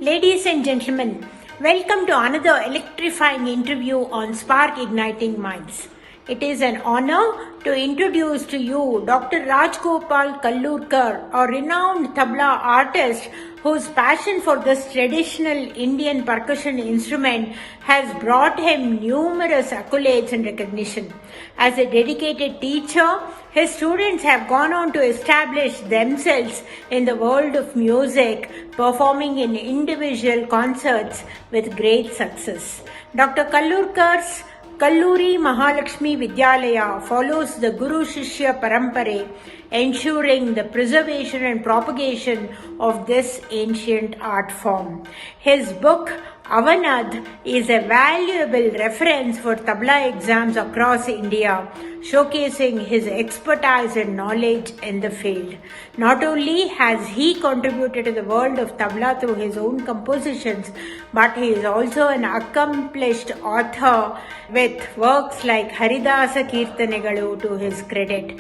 Ladies and gentlemen, welcome to another electrifying interview on Spark Igniting Minds. It is an honor to introduce to you Dr. Rajgopal Kallurkar, a renowned tabla artist whose passion for this traditional Indian percussion instrument has brought him numerous accolades and recognition. As a dedicated teacher, his students have gone on to establish themselves in the world of music, performing in individual concerts with great success. Dr. Kallurkar's Kalluri Mahalakshmi Vidyalaya follows the Guru Shishya Parampare, ensuring the preservation and propagation of this ancient art form. His book Avanad is a valuable reference for tabla exams across India, showcasing his expertise and knowledge in the field. Not only has he contributed to the world of tabla through his own compositions, but he is also an accomplished author with works like Haridasa Kirtanegalu to his credit.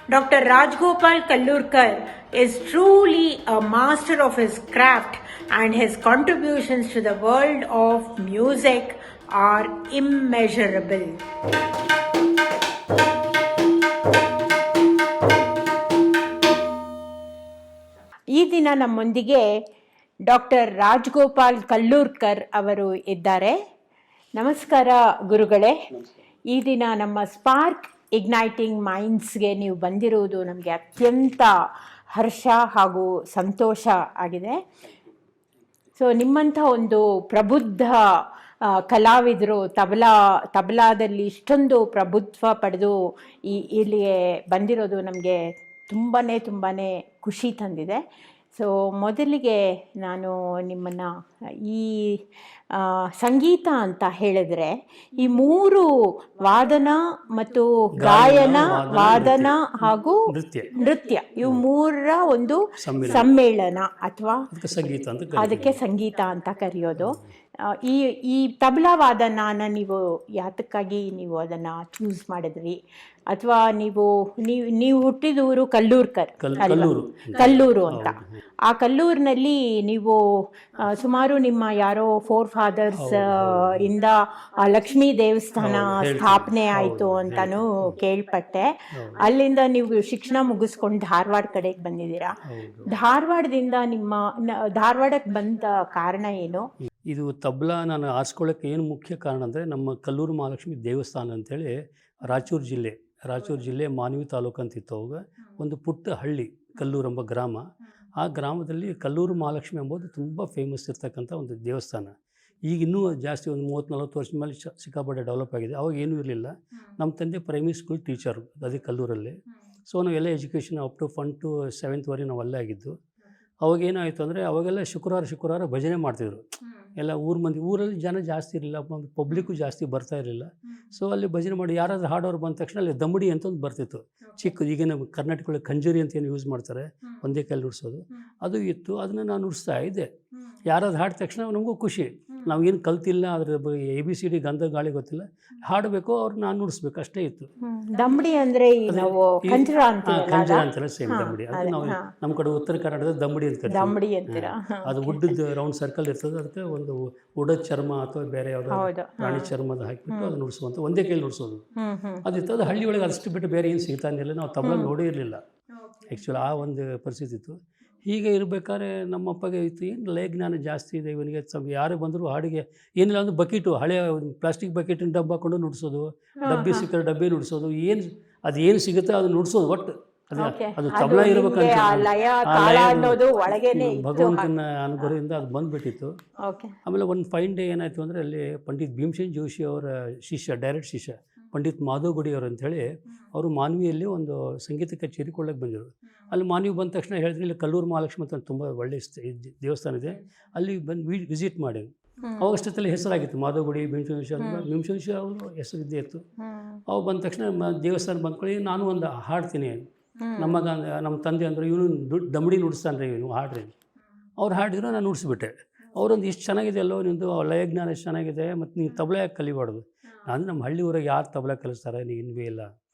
Dr. Rajgopal Kallurkar is truly a master of his craft, and his contributions to the world of music are immeasurable. ಈ ದಿನ ನಮ್ಮೊಂದಿಗೆ doctor Rajgopal Kallurkar ಅವರು ಇದ್ದಾರೆ. ನಮಸ್ಕಾರ ಗುರುಗಳೇ. ಈ ದಿನ ನಮ್ಮ ಸ್ಪಾರ್ಕ್ ಇಗ್ನೈಟಿಂಗ್ ಮೈಂಡ್ಸ್ಗೆ ನೀವು ಬಂದಿರುವುದು ನಮಗೆ ಅತ್ಯಂತ ಹರ್ಷ ಹಾಗೂ ಸಂತೋಷ ಆಗಿದೆ. ಸೊ ನಿಮ್ಮಂಥ ಒಂದು ಪ್ರಬುದ್ಧ ಕಲಾವಿದರು ತಬಲಾದಲ್ಲಿ ಇಷ್ಟೊಂದು ಪ್ರಭುತ್ವ ಪಡೆದು ಇಲ್ಲಿಗೆ ಬಂದಿರೋದು ನಮಗೆ ತುಂಬಾ ಖುಷಿ ತಂದಿದೆ. ಸೊ ಮೊದಲಿಗೆ ನಾನು ನಿಮ್ಮನ್ನು ಈ ಸಂಗೀತ ಅಂತ ಹೇಳಿದ್ರೆ ಈ ಮೂರು ವಾದನ ಮತ್ತು ಗಾಯನ, ವಾದನ ಹಾಗೂ ನೃತ್ಯ ಇವು ಮೂರರ ಒಂದು ಸಮ್ಮೇಳನ ಅಥವಾ ಅದಕ್ಕೆ ಸಂಗೀತ ಅಂತ ಕರೆಯೋದು. ಈ ತಬಲಾ ವಾದನ ನೀವು ಯಾತಕ್ಕಾಗಿ ನೀವು ಅದನ್ನ ಚೂಸ್ ಮಾಡಿದ್ರಿ? ಅಥವಾ ನೀವು ಹುಟ್ಟಿದ ಊರು ಕಲ್ಲೂರು ಅಂತ. ಆ ಕಲ್ಲೂರಿನಲ್ಲಿ ನೀವು ಸುಮಾರು ನಿಮ್ಮ ಯಾರೋ ಫೋರ್ ಫಾದರ್ಸ್ ಇಂದ ಲಕ್ಷ್ಮೀ ದೇವಸ್ಥಾನ ಸ್ಥಾಪನೆ ಆಯಿತು ಅಂತಾನು ಕೇಳ್ಪಟ್ಟೆ. ಅಲ್ಲಿಂದ ನೀವು ಶಿಕ್ಷಣ ಮುಗಿಸ್ಕೊಂಡು ಧಾರವಾಡ ಕಡೆಗೆ ಬಂದಿದ್ದೀರಾ. ಧಾರವಾಡಕ್ಕೆ ಬಂದ ಕಾರಣ ಏನು? ಇದು ತಬ್ಲಾ ನಾನು ಆರಿಸ್ಕೊಳ್ಳೋಕ್ಕೆ ಏನು ಮುಖ್ಯ ಕಾರಣ ಅಂದರೆ, ನಮ್ಮ ಕಲ್ಲೂರು ಮಹಾಲಕ್ಷ್ಮಿ ದೇವಸ್ಥಾನ ಅಂತೇಳಿ ರಾಯಚೂರು ಜಿಲ್ಲೆ ಮಾನ್ವಿ ತಾಲೂಕು ಅಂತಿತ್ತು. ಅವಾಗ ಒಂದು ಪುಟ್ಟ ಹಳ್ಳಿ ಕಲ್ಲೂರು ಎಂಬ ಗ್ರಾಮ. ಆ ಗ್ರಾಮದಲ್ಲಿ ಕಲ್ಲೂರು ಮಹಾಲಕ್ಷ್ಮಿ ಎಂಬುದು ತುಂಬ ಫೇಮಸ್ ಇರ್ತಕ್ಕಂಥ ಒಂದು ದೇವಸ್ಥಾನ. ಈಗ ಇನ್ನೂ ಜಾಸ್ತಿ ಒಂದು 30-40 ವರ್ಷದ ಮೇಲೆ ಸಿಕ್ಕಾಪಟ್ಟೆ ಡೆವಲಪ್ ಆಗಿದೆ. ಅವಾಗ ಏನೂ ಇರಲಿಲ್ಲ. ನಮ್ಮ ತಂದೆ ಪ್ರೈಮರಿ ಸ್ಕೂಲ್ ಟೀಚರು ಅದೇ ಕಲ್ಲೂರಲ್ಲಿ. ಸೊ ನಾವೆಲ್ಲ education up to 1 to 7th ನಾವು ಅಲ್ಲೇ ಆಗಿದ್ದು. ಅವಾಗ ಏನಾಯಿತು ಅಂದರೆ, ಅವಾಗೆಲ್ಲ ಶುಕ್ರವಾರ ಭಜನೆ ಮಾಡ್ತಿದ್ರು. ಎಲ್ಲ ಊರಲ್ಲಿ ಜನ ಜಾಸ್ತಿ ಇರಲಿಲ್ಲ, ಪಬ್ಲಿಕ್ಕು ಜಾಸ್ತಿ ಬರ್ತಾ ಇರಲಿಲ್ಲ. ಸೊ ಅಲ್ಲಿ ಭಜನೆ ಮಾಡಿ ಯಾರಾದರೂ ಹಾಡೋರು ಬಂದ ತಕ್ಷಣ ಅಲ್ಲಿ ದಮ್ಮಡಿ ಅಂತ ಒಂದು ಬರ್ತಿತ್ತು, ಚಿಕ್ಕ. ಈಗ ನಮ್ಮ ಕರ್ನಾಟಕದಲ್ಲಿ ಖಂಜೂರಿ ಅಂತ ಏನು ಯೂಸ್ ಮಾಡ್ತಾರೆ, ಒಂದೇ ಕೈಲಿ ನುಡಿಸೋದು, ಅದು ಇತ್ತು. ಅದನ್ನು ನಾನು ನುಡಿಸ್ತಾ ಇದ್ದೆ. ಯಾರಾದ್ರು ಹಾಡಿದ ತಕ್ಷಣ ನಮಗೂ ಖುಷಿ. ನಾವೇನು ಕಲ್ತಿಲ್ಲ, ಅದ್ರ ABCD ಗಂಧ ಗಾಳಿ ಗೊತ್ತಿಲ್ಲ, ಹಾಡಬೇಕು, ಅವ್ರು ನಾನು ನುಡಿಸ್ಬೇಕು, ಅಷ್ಟೇ ಇತ್ತು. ದಮ್ಮಡಿ ಅಂದರೆ ಖಂಜರ ಅಂತಾರೆ, ಸೇಮ್ ದಮ್ಮಡಿ. ಅದು ನಾವು ನಮ್ಮ ಕಡೆ ಉತ್ತರ ಕನ್ನಡದ ದಮ್ಮಡಿ ಅಂತ ಕರಿತೀವಿ. ಅದು ಉಡ್ಡದ ರೌಂಡ್ ಸರ್ಕಲ್ ಇರ್ತದೆ. ಅದಕ್ಕೆ ಒಂದು ಉಡದ ಚರ್ಮ ಅಥವಾ ಬೇರೆ ಯಾವುದೋ ಪ್ರಾಣಿ ಚರ್ಮದ ಹಾಕಿಬಿಟ್ಟು ಅದು ನುಡಿಸುವಂಥ, ಒಂದೇ ಕೈಲಿ ನುಡಿಸೋದು ಅದಿತ್ತು. ಅದು ಹಳ್ಳಿ ಒಳಗೆ ಅಷ್ಟು ಬಿಟ್ಟು ಬೇರೆ ಏನು ಸಿಗ್ತಾ ಇರಲಿಲ್ಲ. ನಾವು ತಬಲ ನೋಡೇ ಇರಲಿಲ್ಲ ಆ್ಯಕ್ಚುಲಿ. ಆ ಒಂದು ಪರಿಸ್ಥಿತಿ ಇತ್ತು. ಹೀಗೆ ಇರಬೇಕಾದ್ರೆ ನಮ್ಮಪ್ಪಗೆ ಇತ್ತು, ಏನು ಲಯ ಜ್ಞಾನ ಜಾಸ್ತಿ ಇದೆ ಇವನಿಗೆ. ಯಾರು ಬಂದರೂ ಹಾಡಿಗೆ ಏನಿಲ್ಲ ಒಂದು ಬಕೆಟು, ಹಳೆಯ ಪ್ಲಾಸ್ಟಿಕ್ ಬಕೆಟಿನ ಡಬ್ಬ ಹಾಕೊಂಡು ನುಡಿಸೋದು, ಡಬ್ಬಿ ಸಿಕ್ಕರೆ ಡಬ್ಬಿ ನುಡಿಸೋದು, ಏನು ಸಿಗುತ್ತೆ ಅದು ನುಡಿಸೋದು. ಒಟ್ಟು ಅದು ತಬಲ ಇರಬೇಕಂತ ಭಗವಂತನ ಅನುಗ್ರಹದಿಂದ ಅದು ಬಂದುಬಿಟ್ಟಿತ್ತು. ಆಮೇಲೆ ಒಂದು ಫೈನ್ ಡೇ ಏನಾಯಿತು ಅಂದರೆ, ಅಲ್ಲಿ ಪಂಡಿತ್ ಭೀಮಸೇನ್ ಜೋಶಿ ಅವರ ಡೈರೆಕ್ಟ್ ಶಿಷ್ಯ ಪಂಡಿತ್ ಮಾಧವ್ ಗುಡಿಯವರು ಅಂಥೇಳಿ, ಅವರು ಮಾನ್ವಿಯಲ್ಲಿ ಒಂದು ಸಂಗೀತ ಕಚೇರಿ ಕೊಳ್ಳಕ್ಕೆ ಬಂದರು. ಅಲ್ಲಿ ಮಾನ್ವಿ ಬಂದ ತಕ್ಷಣ ಹೇಳಿದ್ರು, ಇಲ್ಲಿ ಕಲ್ಲೂರು ಮಹಾಲಕ್ಷ್ಮಿ ಅಂತ ತುಂಬ ಒಳ್ಳೆಯ ದೇವಸ್ಥಾನ ಇದೆ, ಅಲ್ಲಿ ಬಂದು ವಿಸಿಟ್ ಮಾಡಿ. ಅವಾಗಷ್ಟೊತ್ತಲ್ಲಿ ಹೆಸರಾಗಿತ್ತು ಮಾಧವ್ ಗುಡಿ, ಭೀಮಸೇನ್ ಜೋಶಿ ಅವರು ಹೆಸರಿದ್ದೇ ಇತ್ತು. ಅವು ಬಂದ ತಕ್ಷಣ ದೇವಸ್ಥಾನ ಬಂದ್ಕೊಳ್ಳಿ, ನಾನು ಒಂದು ಹಾಡ್ತೀನಿ. ನಮ್ಮ ತಂದೆ ಅಂದರು, ಇವನು ದಮ್ಮಡಿ ನುಡಿಸ್ತಾನೆ, ಇವನು ಹಾಡ್ರಿ. ಅವ್ರು ಹಾಡಿದ್ರು, ನಾನು ನುಡಿಸ್ಬಿಟ್ಟೆ. ಅವರೊಂದು ಇಷ್ಟು ಚೆನ್ನಾಗಿದೆ ಅಲ್ಲೋ ನಿಂದು ಲಯಜ್ಞಾನ ಎಷ್ಟು ಚೆನ್ನಾಗಿದೆ, ಮತ್ತು ನೀವು ತಬಲ ಯಾಕೆ ಕಲಿಬಾರ್ದು? ನಾನು ನಮ್ಮ ಹಳ್ಳಿ ಊರಾಗ ಯಾರು ತಬಲ ಕಲಿಸ್ತಾರೆ, ನೀವು ಇನ್ನೂ ಇಲ್ಲ.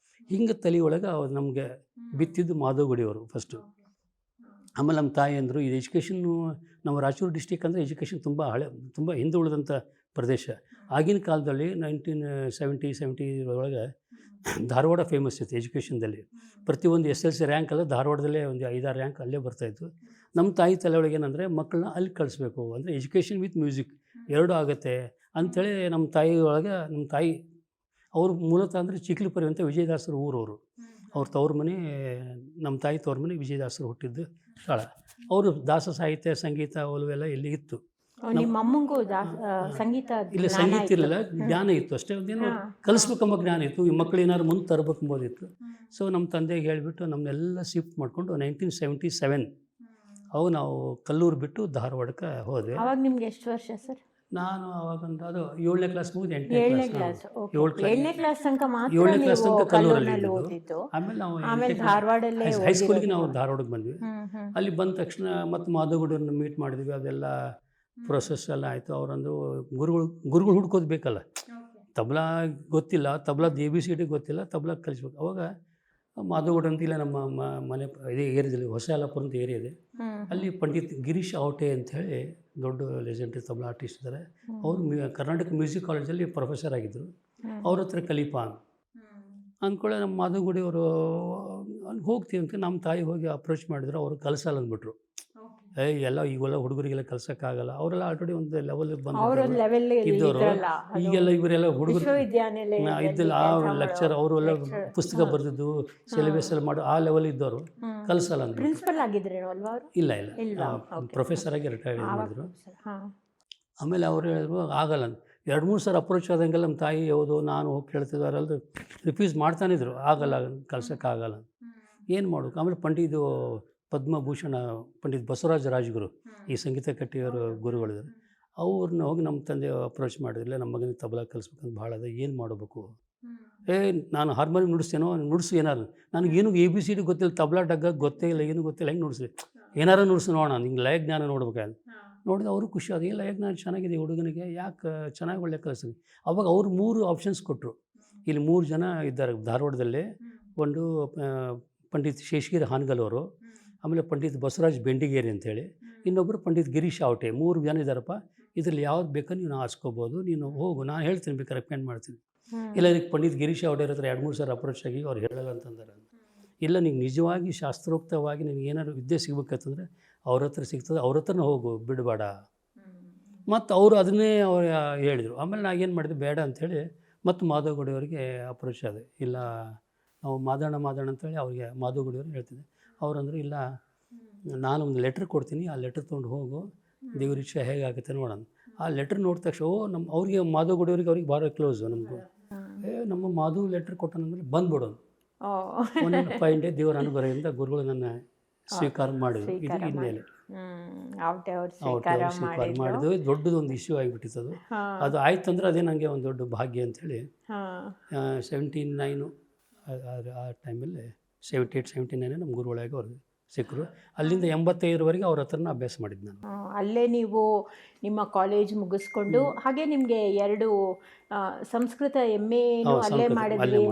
ಹಿಂಗೆ ತಲೆ ಒಳಗೆ ಅವ್ರು ನಮಗೆ ಬಿತ್ತಿದ್ದು ಮಾಧವ್ ಗುಡಿಯವರು ಫಸ್ಟು. ಆಮೇಲೆ ನಮ್ಮ ತಾಯಿ ಅಂದರು ಇದು ಎಜುಕೇಷನ್ನು ನಮ್ಮ ರಾಯಚೂರು ಡಿಸ್ಟಿಕ್ ಅಂದರೆ ಎಜುಕೇಷನ್ ತುಂಬ ಹಿಂದುಳಿದಂಥ ಪ್ರದೇಶ. ಆಗಿನ ಕಾಲದಲ್ಲಿ 1970 ಒಳಗೆ ಧಾರವಾಡ ಫೇಮಸ್ ಇತ್ತು ಎಜುಕೇಷನ್ದಲ್ಲಿ. ಪ್ರತಿಯೊಂದು SLC ರ್ಯಾಂಕ್ ಅಲ್ಲ, ಧಾರವಾಡದಲ್ಲೇ ಒಂದು 5-6 ರ್ಯಾಂಕ್ ಅಲ್ಲೇ ಬರ್ತಾಯಿತ್ತು. ನಮ್ಮ ತಾಯಿ ತಲೆಯೊಳಗೆ ಏನಂದರೆ ಮಕ್ಕಳನ್ನ ಅಲ್ಲಿ ಕಳಿಸ್ಬೇಕು, ಅಂದರೆ ಎಜುಕೇಷನ್ ವಿತ್ ಮ್ಯೂಸಿಕ್ ಎರಡೂ ಆಗುತ್ತೆ ಅಂಥೇಳಿ ನಮ್ಮ ತಾಯಿ ಅವರು ಮೂಲತಃ ಅಂದರೆ ಚಿಕ್ಲಿಪುರಿ ಅಂತ ವಿಜಯದಾಸರು ಊರವರು. ಅವ್ರ ತವ್ರ ಮನೆ, ನಮ್ಮ ತಾಯಿ ತವ್ರ ಮನೆ ವಿಜಯದಾಸರು ಹುಟ್ಟಿದ್ದು ಸ್ಥಳ. ಅವರು ದಾಸ ಸಾಹಿತ್ಯ ಸಂಗೀತ ಒಲವೆಲ್ಲ ಇಲ್ಲಿ ಇತ್ತು. ನಿಮ್ಮ ಅಮ್ಮಂಗೂ ಸಂಗೀತ ಇಲ್ಲ, ಸಂಗೀತ ಇರಲಿಲ್ಲ, ಜ್ಞಾನ ಇತ್ತು ಅಷ್ಟೇ. ಒಂದೇನೋ ಕಲಿಸ್ಬೇಕೆಂಬ ಜ್ಞಾನ ಇತ್ತು, ಈ ಮಕ್ಕಳು ಏನಾದ್ರು ಮುಂದೆ ತರಬೇಕೆಂಬೋದಿತ್ತು. ಸೊ ನಮ್ಮ ತಂದೆಗೆ ಹೇಳಿಬಿಟ್ಟು ನಮ್ಮನ್ನೆಲ್ಲ ಶಿಫ್ಟ್ ಮಾಡಿಕೊಂಡು 1977 ಅವಾಗ ನಾವು ಕಲ್ಲೂರು ಬಿಟ್ಟು ಧಾರವಾಡಕ್ಕೆ ಹೋದೆ. ಅವಾಗ ನಿಮ್ಗೆ ಎಷ್ಟು ವರ್ಷ ಸರ್? ನಾನು ಅವಾಗೊಂದು ಅದು 7ನೇ ಕ್ಲಾಸ್ ಮುಗಿದು 8ನೇ ಕ್ಲಾಸ್ 7ನೇ ಕ್ಲಾಸ್ ತನಕ ಮಾತ್ರ 7ನೇ ಕ್ಲಾಸ್ ತನಕ ಕಲ್ಲೂರಲ್ಲಿ ಓದಿದ್ದು. ಆಮೇಲೆ ನಾವು ಧಾರವಾಡಲ್ಲೇ ಹೈಸ್ಕೂಲ್ಗೆ ನಾವು ಧಾರವಾಡಕ್ಕೆ ಬಂದ್ವಿ. ಅಲ್ಲಿ ಬಂದ ತಕ್ಷಣ ಮತ್ತು ಮಾಧವಗೌಡರನ್ನ ಮೀಟ್ ಮಾಡಿದ್ವಿ. ಅದೆಲ್ಲ ಪ್ರೊಸೆಸ್ ಎಲ್ಲ ಆಯಿತು. ಅವರಂದು ಗುರುಗಳು ಹುಡ್ಕೋದು ಬೇಕಲ್ಲ, ತಬಲಾ ಗೊತ್ತಿಲ್ಲ, ತಬಲಾದ ABCD ಗೊತ್ತಿಲ್ಲ, ತಬಲಾ ಕಲಿಸ್ಬೇಕು. ಅವಾಗ ಮಾಧವಗೌಡ ಅಂತ ಇಲ್ಲ ನಮ್ಮ ಮನೆ ಇದೇ ಏರಿಯಾದಲ್ಲಿ ಹೊಸ ಯಲ್ಲಾಪುರ ಅಂತ ಏರಿಯಾ ಇದೆ, ಅಲ್ಲಿ ಪಂಡಿತ್ ಗಿರೀಶ್ ಅವಟೆ ಅಂಥೇಳಿ ದೊಡ್ಡ ಲೆಜೆಂಡ್ರಿ ತಬಲಾ ಆರ್ಟಿಸ್ಟ್ ಇದ್ದಾರೆ. ಅವರು ಕರ್ನಾಟಕ ಮ್ಯೂಸಿಕ್ ಕಾಲೇಜಲ್ಲಿ ಪ್ರೊಫೆಸರ್ ಆಗಿದ್ದರು. ಅವ್ರ ಹತ್ರ ಕಲಿಪ ಅಂದ್ಕೊಳ್ಳೆ ನಮ್ಮ ಮಾಧವಗೌಡಿಯವರು ಅಲ್ಲಿ ಹೋಗ್ತೀವಿ ಅಂತ ನಮ್ಮ ತಾಯಿ ಹೋಗಿ ಅಪ್ರೋಚ್ ಮಾಡಿದ್ರು. ಅವರು ಕಲಿಸಲ್ಲ ಅಂದ್ಬಿಟ್ರು. ಎಲ್ಲ ಈಗೆಲ್ಲ ಹುಡುಗರಿಗೆಲ್ಲ ಕಲ್ಸೋಕ್ಕಾಗಲ್ಲ, ಅವರೆಲ್ಲ ಆಲ್ರೆಡಿ ಒಂದು ಲೆವೆಲ್ಗೆ ಬಂದು ಇದ್ದವರು. ಈಗೆಲ್ಲ ಇವರೆಲ್ಲ ಹುಡುಗರು ಇದ್ದಿಲ್ಲ, ಆ ಲೆಕ್ಚರ್ ಅವರು ಎಲ್ಲ ಪುಸ್ತಕ ಬರೆದಿದ್ದು ಸಿಲೆಬಸ್ ಎಲ್ಲ ಮಾಡಿ ಆ ಲೆವೆಲ್ ಇದ್ದವರು ಕಲಿಸಲ್ಲ ಅಂತ. ಇಲ್ಲ ಪ್ರೊಫೆಸರ್ ಆಗಿ ರಿಟೈರ್ಡ್ ಮಾಡಿದ್ರು. ಆಮೇಲೆ ಅವ್ರು ಹೇಳಿದ್ರು ಆಗಲ್ಲ ಅಂತ. 2-3 ಸಲ ಅಪ್ರೋಚ್ ಆದಂಗೆಲ್ಲ ನಮ್ಮ ತಾಯಿ ಯಾವುದು ನಾನು ಹೋಗಿ ಕೇಳ್ತಿದ್ದೆ, ಅವರೆಲ್ಲ ರಿಫ್ಯೂಸ್ ಮಾಡ್ತಾನಿದ್ರು, ಆಗಲ್ಲ ಕಲ್ಸೋಕ್ಕಾಗಲ್ಲ, ಏನು ಮಾಡೋದು. ಆಮೇಲೆ ಪದ್ಮಭೂಷಣ ಪಂಡಿತ್ ಬಸವರಾಜ ರಾಜಗುರು, ಈ ಸಂಗೀತ ಕಟ್ಟಿಯವರು ಗುರುಗಳಿದ್ದಾರೆ, ಅವ್ರನ್ನ ಹೋಗಿ ನಮ್ಮ ತಂದೆ ಅಪ್ರೋಚ್ ಮಾಡಿದ್ರಲ್ಲ, ನಮ್ಮ ಮಗನಿಗೆ ತಬಲಾ ಕಲಿಸ್ಬೇಕಂತ ಭಾಳ ಅದ, ಏನು ಮಾಡಬೇಕು. ನಾನು ಹಾರ್ಮೋನಿಯಂ ನುಡಿಸ್ತೇನೋ, ನುಡಿಸು ಏನಾರು, ನನಗೇನು ABCD ಗೊತ್ತಿಲ್ಲ, ತಬಲಾ ಡಗ್ಗ ಗೊತ್ತೇ ಇಲ್ಲ, ಏನೂ ಗೊತ್ತಿಲ್ಲ, ಹೆಂಗೆ ನುಡಿಸ್ಲಿ, ಏನಾರು ನುಡಿಸಿ ನೋಡೋಣ, ನಿಂಗೆ ಲಯ ಜ್ಞಾನ ನೋಡ್ಬೇಕಾದ್ರೆ ನೋಡಿದ್ರೆ ಅವರು ಖುಷಿ ಅದು. ಈ ಲಯ ಜ್ಞಾನ ಚೆನ್ನಾಗಿದೆ ಹುಡುಗನಿಗೆ, ಯಾಕೆ ಚೆನ್ನಾಗಿ ಒಳ್ಳೆ ಕಲಿಸ್ತೀನಿ. ಅವಾಗ ಅವ್ರು 3 ಆಪ್ಷನ್ಸ್ ಕೊಟ್ಟರು. ಇಲ್ಲಿ 3 ಜನ ಇದ್ದಾರೆ ಧಾರವಾಡದಲ್ಲೇ. ಒಂದು ಪಂಡಿತ್ ಶೇಷಗಿರಿ ಹಾನಗಲ್ ಅವರು, ಆಮೇಲೆ ಪಂಡಿತ್ ಬಸವರಾಜ್ ಬೆಂಡಿಗೇರಿ ಅಂಥೇಳಿ, ಇನ್ನೊಬ್ಬರು ಪಂಡಿತ್ ಗಿರೀಶ್ ಅವಟೆ. 3 ಜನ ಇದ್ದಾರಪ್ಪ, ಇದರಲ್ಲಿ ಯಾವ್ದು ಬೇಕೋ ನೀನು ಆರಿಸ್ಕೋಬೋದು, ನೀನು ಹೋಗು, ನಾನು ಹೇಳ್ತೀನಿ, ಬೇಕಾದ್ರೆ ರೆಕಮೆಂಡ್ ಮಾಡ್ತೀನಿ. ಇಲ್ಲ ಇದಕ್ಕೆ ಪಂಡಿತ್ ಗಿರೀಶ್ ಅವಟೆ ಹತ್ರ 2-3 ಸಲ ಅಪ್ರೋಚ್ ಆಗಿ ಅವ್ರು ಹೇಳಲ್ಲ ಅಂತಂದಾರೆ. ಇಲ್ಲ ನಿಂಗೆ ನಿಜವಾಗಿ ಶಾಸ್ತ್ರೋಕ್ತವಾಗಿ ನಿನಗೆ ಏನಾದ್ರು ವಿದ್ಯೆ ಸಿಗ್ಬೇಕಂತಂದರೆ ಅವ್ರ ಹತ್ರ ಸಿಗ್ತದೆ, ಅವ್ರ ಹತ್ರನೇ ಹೋಗು, ಬಿಡಬೇಡ. ಮತ್ತು ಅವರು ಅದನ್ನೇ ಅವ್ರು ಹೇಳಿದರು. ಆಮೇಲೆ ನಾಗೇನು ಮಾಡಿದೆ, ಬೇಡ ಅಂಥೇಳಿ ಮತ್ತು ಮಾಧವಗೌಡಿಯವರಿಗೆ ಅಪ್ರೋಚ್ ಆದೆ. ಇಲ್ಲ ನಾವು ಮಾದೋಣ ಅಂತೇಳಿ ಅವ್ರಿಗೆ ಮಾಧವಗೌಡಿಯವ್ರಿಗೆ ಹೇಳ್ತಿದ್ದೆ. ಅವರಂದರು ಇಲ್ಲ, ನಾನು ಒಂದು ಲೆಟ್ರ್ ಕೊಡ್ತೀನಿ, ಆ ಲೆಟ್ರ್ ತೊಗೊಂಡು ಹೋಗು, ದೇವ್ರ ಇಚ್ಛೆ ಹೇಗಾಗುತ್ತೆ ನೋಡೋಣ. ಆ ಲೆಟ್ರ್ ನೋಡಿದ ತಕ್ಷಣ ಅವ್ರಿಗೆ ಮಾಧವಗೌಡಿಯವ್ರಿಗೆ ಭಾಳ ಕ್ಲೋಸು ನಮಗೂ. ನಮ್ಮ ಮಾಧವ್ ಲೆಟ್ರ್ ಕೊಟ್ಟನಂದ್ರೆ ಬಂದ್ಬಿಡೋದು. 1 ಡೇ ದೇವರ ಅನುಗ್ರಹದಿಂದ ಗುರುಗಳು ನನ್ನ ಸ್ವೀಕಾರ ಮಾಡಿದ್ರು. ಇದು ಇನ್ಮೇಲೆ ಸ್ವೀಕಾರ ಮಾಡಿದ್ವಿ. ದೊಡ್ಡದೊಂದು ಇಶ್ಯೂ ಆಗಿಬಿಟ್ಟಿತ್ತು ಅದು ಆಯ್ತು ಅಂದ್ರೆ ಅದೇ ನನಗೆ ಒಂದು ದೊಡ್ಡ ಭಾಗ್ಯ ಅಂಥೇಳಿ. 79 ಆ ಟೈಮಲ್ಲಿ 78-79 ನಮ್ಮ ಗುರುಗಳಾಗಿ ಅವ್ರಿಗೆ ಸಿಕ್ಕರು. ಅಲ್ಲಿಂದ 85ವರೆಗೆ ಅವ್ರ ಹತ್ರನ ಅಭ್ಯಾಸ ಮಾಡಿದ್ದು ನಾನು. ಅಲ್ಲೇ ನೀವು ನಿಮ್ಮ ಕಾಲೇಜ್ ಮುಗಿಸ್ಕೊಂಡು ಹಾಗೆ ನಿಮಗೆ 2 ಸಂಸ್ಕೃತ MA ಅಲ್ಲೇ ಮಾಡಿದ್ರಿ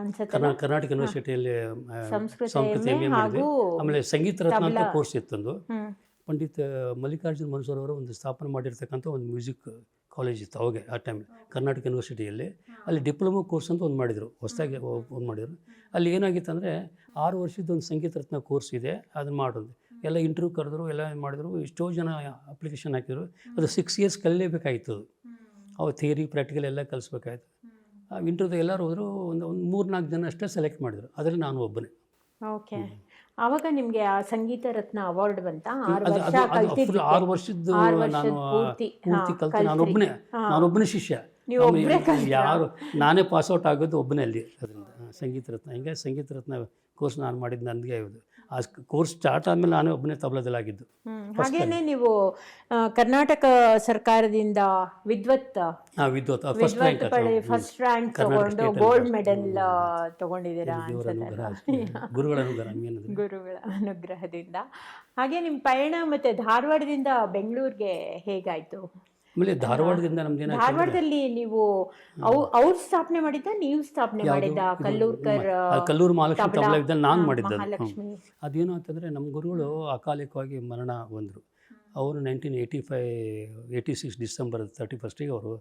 ಅನ್ಸುತ್ತೆ. ಕರ್ನಾಟಕ ಯೂನಿವರ್ಸಿಟಿಯಲ್ಲಿ ಸಂಸ್ಕೃತ MA ಮಾಡಿದ್ವಿ. ಆಮೇಲೆ ಸಂಗೀತ ರತ್ನ ಅಂತ ಕೋರ್ಸ್ ಇತ್ತಂದು. ಪಂಡಿತ್ ಮಲ್ಲಿಕಾರ್ಜುನ್ ಮನ್ಸೂರ್ ಅವರು ಒಂದು ಸ್ಥಾಪನೆ ಮಾಡಿರ್ತಕ್ಕಂಥ ಒಂದು ಮ್ಯೂಸಿಕ್ ಕಾಲೇಜ್ ಇತ್ತು ಅವಾಗೆ, ಆ ಟೈಮಲ್ಲಿ ಕರ್ನಾಟಕ ಯೂನಿವರ್ಸಿಟಿಯಲ್ಲಿ. ಅಲ್ಲಿ ಡಿಪ್ಲೊಮಾ ಕೋರ್ಸ್ ಅಂತ ಒಂದು ಮಾಡಿದರು, ಹೊಸದಾಗಿ ಒಂದು ಮಾಡಿದರು. ಅಲ್ಲಿ ಏನಾಗಿತ್ತು ಅಂದರೆ 6 ವರ್ಷದ ಒಂದು ಸಂಗೀತ ರತ್ನ ಕೋರ್ಸ್ ಇದೆ, ಅದನ್ನು ಮಾಡೋದು. ಎಲ್ಲ ಇಂಟರ್ವ್ಯೂ ಕರೆದ್ರು, ಎಲ್ಲ ಮಾಡಿದ್ರು, ಎಷ್ಟೋ ಜನ ಅಪ್ಲಿಕೇಶನ್ ಹಾಕಿದ್ರು. ಅದು 6 ಇಯರ್ಸ್ ಕಲಿಯಲೇಬೇಕಾಯ್ತು. ಅವು ಥಿಯರಿ ಪ್ರಾಕ್ಟಿಕಲ್ ಎಲ್ಲ ಕಲಿಸ್ಬೇಕಾಯ್ತು. ಆ ಇಂಟರ್ವ್ಯೂದಾಗ ಎಲ್ಲರೂ ಹೋದರು, ಒಂದು 3-4 ಜನ ಅಷ್ಟೇ ಸೆಲೆಕ್ಟ್ ಮಾಡಿದರು, ಅದರಲ್ಲಿ ನಾನು ಒಬ್ಬನೇ. ಓಕೆ. ಆವಾಗ ನಿಮಗೆ ಆ ಸಂಗೀತ ರತ್ನ ಅವಾರ್ಡ್ ಬಂತ? 6 ವರ್ಷದ್ದು ನಾನು ಪೂರ್ತಿ ಕಲಿತು ನಾನೊಬ್ಬನೇ ಶಿಷ್ಯ. ಯಾರು ನಾನೇ ಪಾಸ್ಔಟ್ ಆಗೋದು ಒಬ್ಬನೇ ಅಲ್ಲಿ. ಅದರಿಂದ ಸಂಗೀತ ರತ್ನ ಹಿಂಗೆ ಸಂಗೀತ ರತ್ನ ಕೋರ್ಸ್ ನಾನು ಮಾಡಿದ್ದು ನನಗೆ ಆಗೋದು. ಆ ಕೋರ್ಸ್ ಸ್ಟಾರ್ಟ್ ಆದಮೇಲೆ ನಾನೇ ಒಬ್ಬನೇ ತಬಲದಲ್ಲಾಗಿದ್ದು. ಹಾಗೇನೆ ನೀವು ಕರ್ನಾಟಕ ಸರ್ಕಾರದಿಂದ ವಿದ್ವತ್ ಫಸ್ಟ್ ರ್ಯಾಂಕ್ ತಗೊಂಡು ಗೋಲ್ಡ್ ಮೆಡಲ್ ತಗೊಂಡಿದ್ದೀರಾ ಗುರುಗಳ ಅನುಗ್ರಹದಿಂದ. ಹಾಗೆ ನಿಮ್ಮ ಪಯಣ ಮತ್ತೆ ಧಾರವಾಡದಿಂದ ಬೆಂಗಳೂರಿಗೆ ಹೇಗಾಯ್ತು? ಆಮೇಲೆ ಧಾರವಾಡದಿಂದ ನಮ್ದೇನಾಯ್ತು ಧಾರವಾಡದಲ್ಲಿ ನೀವು ಅವ್ರು ಸ್ಥಾಪನೆ ಮಾಡಿದ್ದ, ನೀವು ಸ್ಥಾಪನೆ ಮಾಡಿದ್ದ ಕಲ್ಲೂರ್ಕರ್ ಕಲ್ಲೂರು ಮಹಾಲಕ್ಷ್ಮಿ ತಬಲಾ ವಿದ್ಯಾಲಯ ನಾನು ಮಾಡಿದ್ದೆ. ಮಹಾಲಕ್ಷ್ಮಿ? ಅದೇನು ಅಂತಂದರೆ ನಮ್ಮ ಗುರುಗಳು ಅಕಾಲಿಕವಾಗಿ ಮರಣ ಹೊಂದರು. ಅವರು 1986 ಡಿಸೆಂಬರ್ 31 ಅವರು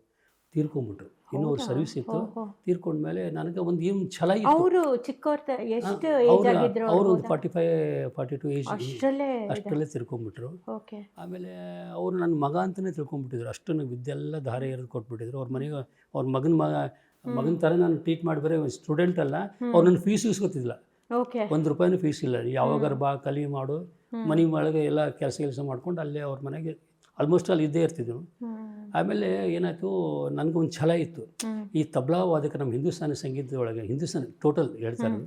ತೀರ್ಕೊಂಡ್ಬಿಟ್ರು. ಇನ್ನೂ ಅವ್ರ ಸರ್ವಿಸ್ ಇತ್ತು. ತೀರ್ಕೊಂಡ್ಮೇಲೆ ನನಗೆ ಒಂದು ಏನು ಛಲ ಇತ್ತು. ಅವರು ಚಿಕ್ಕವ್ರ ಎಷ್ಟು ಏಜ್ ಆಗಿದ್ರು? ಅವರು ಒಂದು 45-42 ಏಜ್ ಅಷ್ಟರಲ್ಲೇ ತಿರ್ಕೊಂಡ್ಬಿಟ್ರು. ಓಕೆ. ಆಮೇಲೆ ಅವರು ನನ್ನ ಮಗ ಅಂತಲೇ ತಿಳ್ಕೊಂಡ್ಬಿಟ್ಟಿದ್ರು. ಅಷ್ಟು ವಿದ್ಯೆ ಎಲ್ಲ ಧಾರೆ ಎರೆದು ಕೊಟ್ಬಿಟ್ಟಿದ್ರು. ಅವ್ರ ಮನೆಗೆ ಅವ್ರ ಮಗನ ಥರ ನಾನು ಟ್ರೀಟ್ ಮಾಡಿ, ಬರೀ ಸ್ಟೂಡೆಂಟ್ ಅಲ್ಲ, ಅವ್ರು ನನ್ನ ಫೀಸ್ ಇಸ್ಕೊತಿದ್ದಿಲ್ಲ. ₹1 ಫೀಸ್ ಇಲ್ಲ. ಯಾವಾಗಾರ ಬಾ ಕಲಿ ಮಾಡು, ಮನೆ ಒಳಗೆ ಎಲ್ಲ ಕೆಲಸ ಮಾಡ್ಕೊಂಡು ಅಲ್ಲೇ ಅವ್ರ ಮನೆಗೆ ಆಲ್ಮೋಸ್ಟ್ ಅಲ್ಲಿ ಇದ್ದೇ ಇರ್ತಿದ್ರು. ಆಮೇಲೆ ಏನಾಯಿತು, ನನಗೊಂದು ಛಲ ಇತ್ತು. ಈ ತಬಲಾ ವಾದಕ ನಮ್ಮ ಹಿಂದೂಸ್ತಾನಿ ಸಂಗೀತದೊಳಗೆ, ಹಿಂದೂಸ್ತಾನಿ ಟೋಟಲ್ ಹೇಳ್ತಾರೆ,